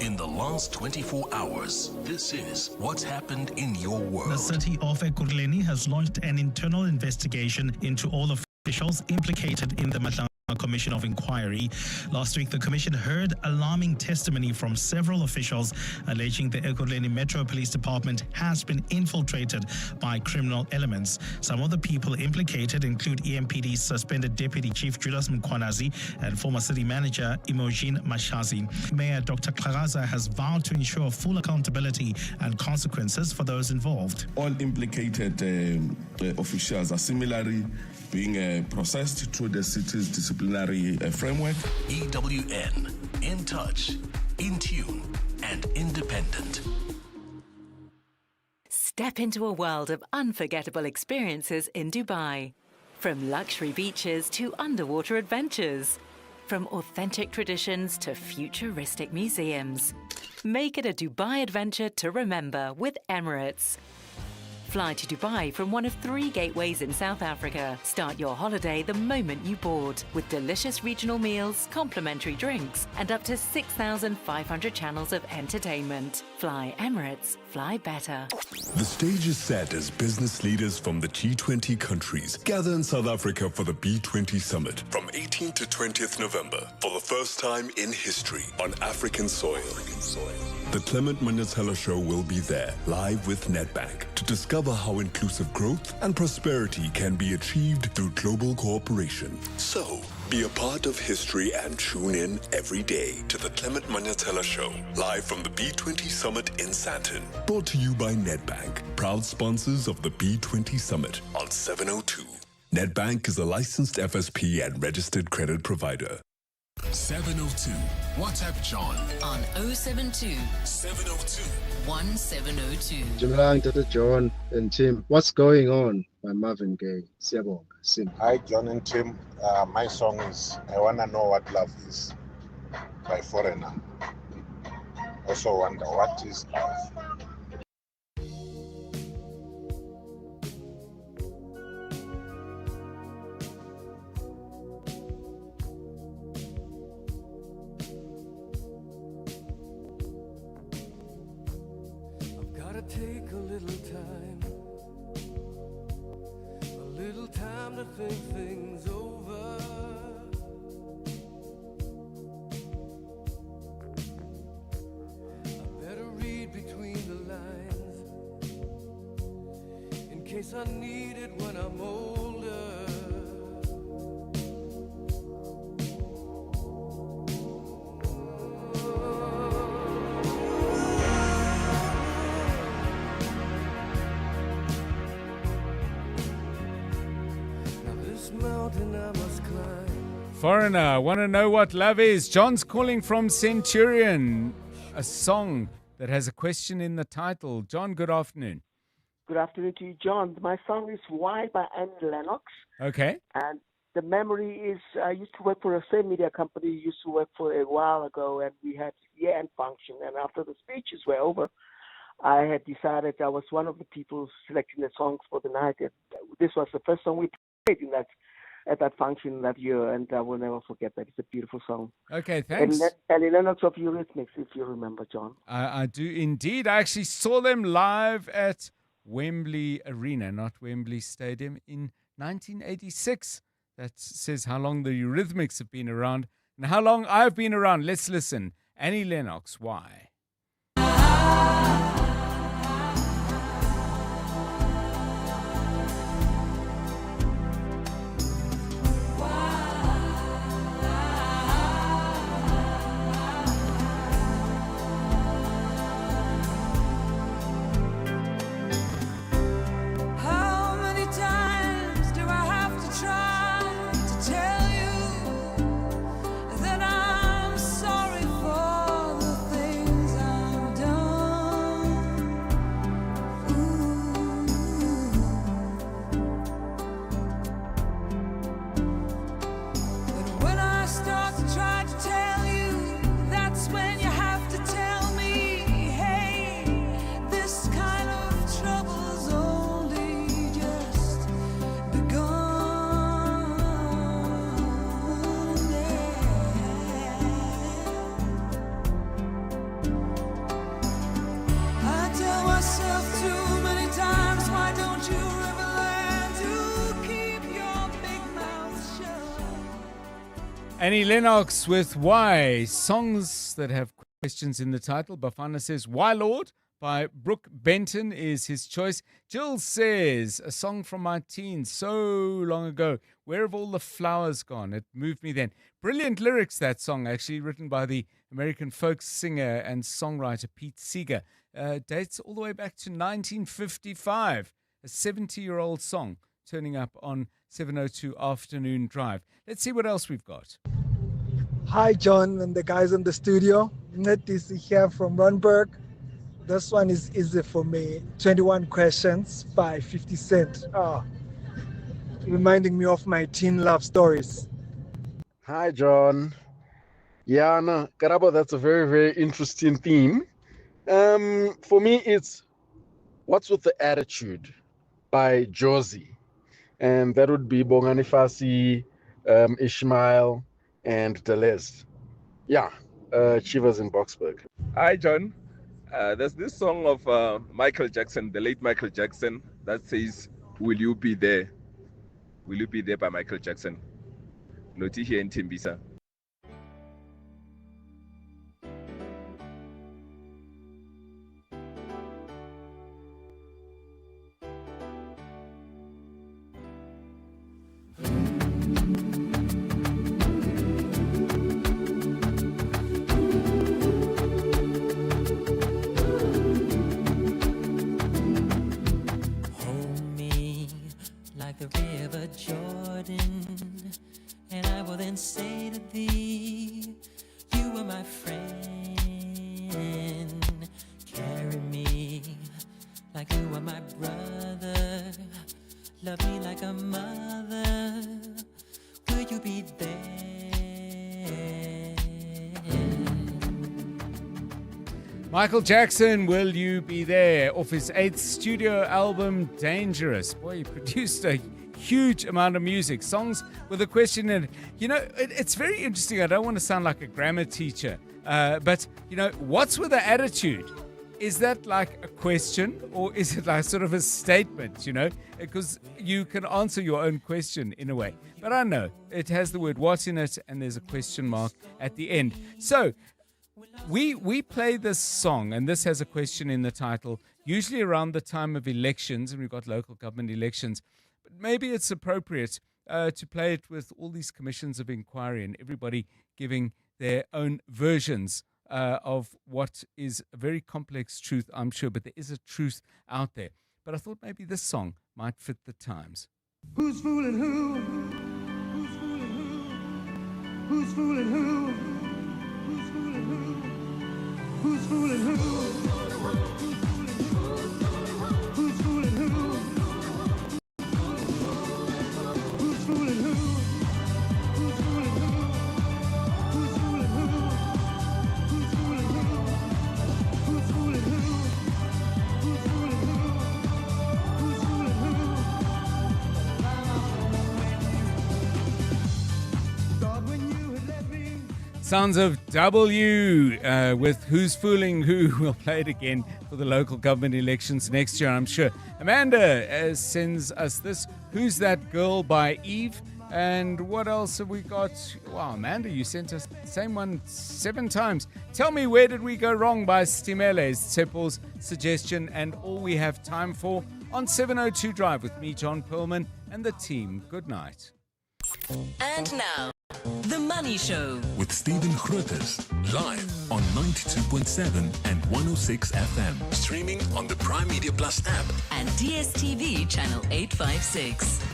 In the last 24 hours, this is what's happened in your world. The city of Ekurhuleni has launched an internal investigation into all officials implicated in the Madlanga Commission of Inquiry. Last week, the commission heard alarming testimony from several officials alleging the Ekurhuleni Metro Police Department has been infiltrated by criminal elements. Some of the people implicated include EMPD's suspended Deputy Chief Julius Mkhwanazi and former city manager Imogen Mashazi. Mayor Dr. Klagaza has vowed to ensure full accountability and consequences for those involved. All implicated officials are similarly being processed through the city's disciplinary framework. EWN, in touch, in tune, and independent. Step into a world of unforgettable experiences in Dubai. From luxury beaches to underwater adventures. From authentic traditions to futuristic museums. Make it a Dubai adventure to remember with Emirates. Fly to Dubai from one of 3 gateways in South Africa. Start your holiday the moment you board with delicious regional meals, complimentary drinks, and up to 6,500 channels of entertainment. Fly Emirates. Fly better. The stage is set as business leaders from the G20 countries gather in South Africa for the B20 Summit from 18th to 20th November for the first time in history on African soil. The Clement Manyathela Show will be there, live with Nedbank, to discover how inclusive growth and prosperity can be achieved through global cooperation. So, be a part of history and tune in every day to the Clement Manyathela Show, live from the B20 Summit in Sandton. Brought to you by Nedbank, proud sponsors of the B20 Summit on 702. Nedbank is a licensed FSP and registered credit provider. 702. WhatsApp John on 072 702 1702. Jumlang to John and Tim. What's going on by Marvin Gaye? Siyabonga. Sim. Hi, John and Tim. My song is I Wanna Know What Love Is by Foreigner. Also wonder what is love. Take a little time to think things over. I better read between the lines in case I need it when I'm older. Mountain I must climb. Foreigner, want to know what love is? John's calling from Centurion, a song that has a question in the title. John, good afternoon. Good afternoon to you, John. My song is Why by Annie Lennox. Okay. And the memory is I used to work for a same media company, used to work for a while ago, and we had year-end function. And after the speeches were over, I had decided I was one of the people selecting the songs for the night. And this was the first song we played at that function that year, and I will never forget that. It's a beautiful song. Okay, thanks. And Lennox of Eurythmics, if you remember, John. I do indeed. I actually saw them live at Wembley Arena, not Wembley Stadium, in 1986. That says how long the Eurythmics have been around and how long I've been around. Let's listen. Annie Lennox, why? How many times do I have to try to tell you that I'm sorry for the things I've done? But when I start to try to tell you, that's when you have to tell me, hey, this kind of trouble's only just begun. I tell myself too many times, why don't you ever learn to keep your big mouth shut? Annie Lennox with Why. Songs that have questions in the title. Bafana says, Why Lord? By Brooke Benton is his choice. Jill says, a song from my teens so long ago. Where have all the flowers gone? It moved me then. Brilliant lyrics, that song, actually, written by the American folk singer and songwriter Pete Seeger. Dates all the way back to 1955. A 70-year-old song turning up on 702 Afternoon Drive. Let's see what else we've got. Hi, John and the guys in the studio. Net is here from Runberg. This one is easy for me. 21 Questions by 50 Cent. Reminding me of my teen love stories. Hi, John. Yeah, no, Gigaba, that's a very, very interesting theme. For me, it's What's with the Attitude by Josie. And that would be Bongani Fasi, Ishmael, and Deleuze. Yeah, Chivas in Boxburg. Hi, John. There's this song of Michael Jackson, the late Michael Jackson, that says, Will You Be There? Will You Be There by Michael Jackson. Noti here in Timbisa. Hold me like the river Jordan, and I will then say to thee, you are my friend. Carry me like you are my brother. Love me like a mother. Will you be there? Michael Jackson, Will You Be There? Off his 8th studio album, Dangerous. Boy, he produced a huge amount of music. Songs with a question in it. You know, it's very interesting. I don't want to sound like a grammar teacher. But, you know, what's with the attitude? Is that like a question or is it like sort of a statement, you know? Because you can answer your own question in a way. But I know it has the word what in it and there's a question mark at the end. So we play this song and this has a question in the title, usually around the time of elections, and we've got local government elections. But maybe it's appropriate to play it with all these commissions of inquiry and everybody giving their own versions of what is a very complex truth, I'm sure, but there is a truth out there. But I thought maybe this song might fit the times. Who's fooling who? Who's fooling who? Who's fooling who? Who's fooling who? Who's fooling who? Who's fooling who? Who's fooling who? Who's fooling who? Who's fooling who? Who's fooling who? Who's fooling who? Who's fooling who? Who's fooling who? God, when you had left me. Sounds of W with Who's Fooling Who. We'll play it again for the local government elections next year, I'm sure. Amanda sends us this. Who's That Girl by Eve. And what else have we got? Wow, Amanda, you sent us the same one 7 times. Tell Me Where Did We Go Wrong by Stimeles, Tsepel's suggestion, and all we have time for on 702 Drive with me, John Perlman, and the team. Good night. And now, The Money Show. With Stephen Grootes, live on 92.7 and 106 FM. Streaming on the Prime Media Plus app. And DSTV channel 856.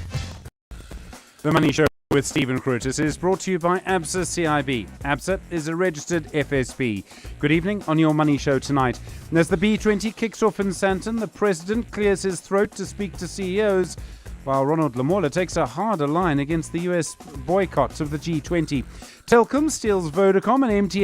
The Money Show with Stephen Grootes is brought to you by ABSA CIB. ABSA is a registered FSB. Good evening on your Money Show tonight. And as the B20 kicks off in Sandton, the President clears his throat to speak to CEOs, while Ronald Lamola takes a harder line against the US boycott of the G20. Telkom steals Vodacom and MTN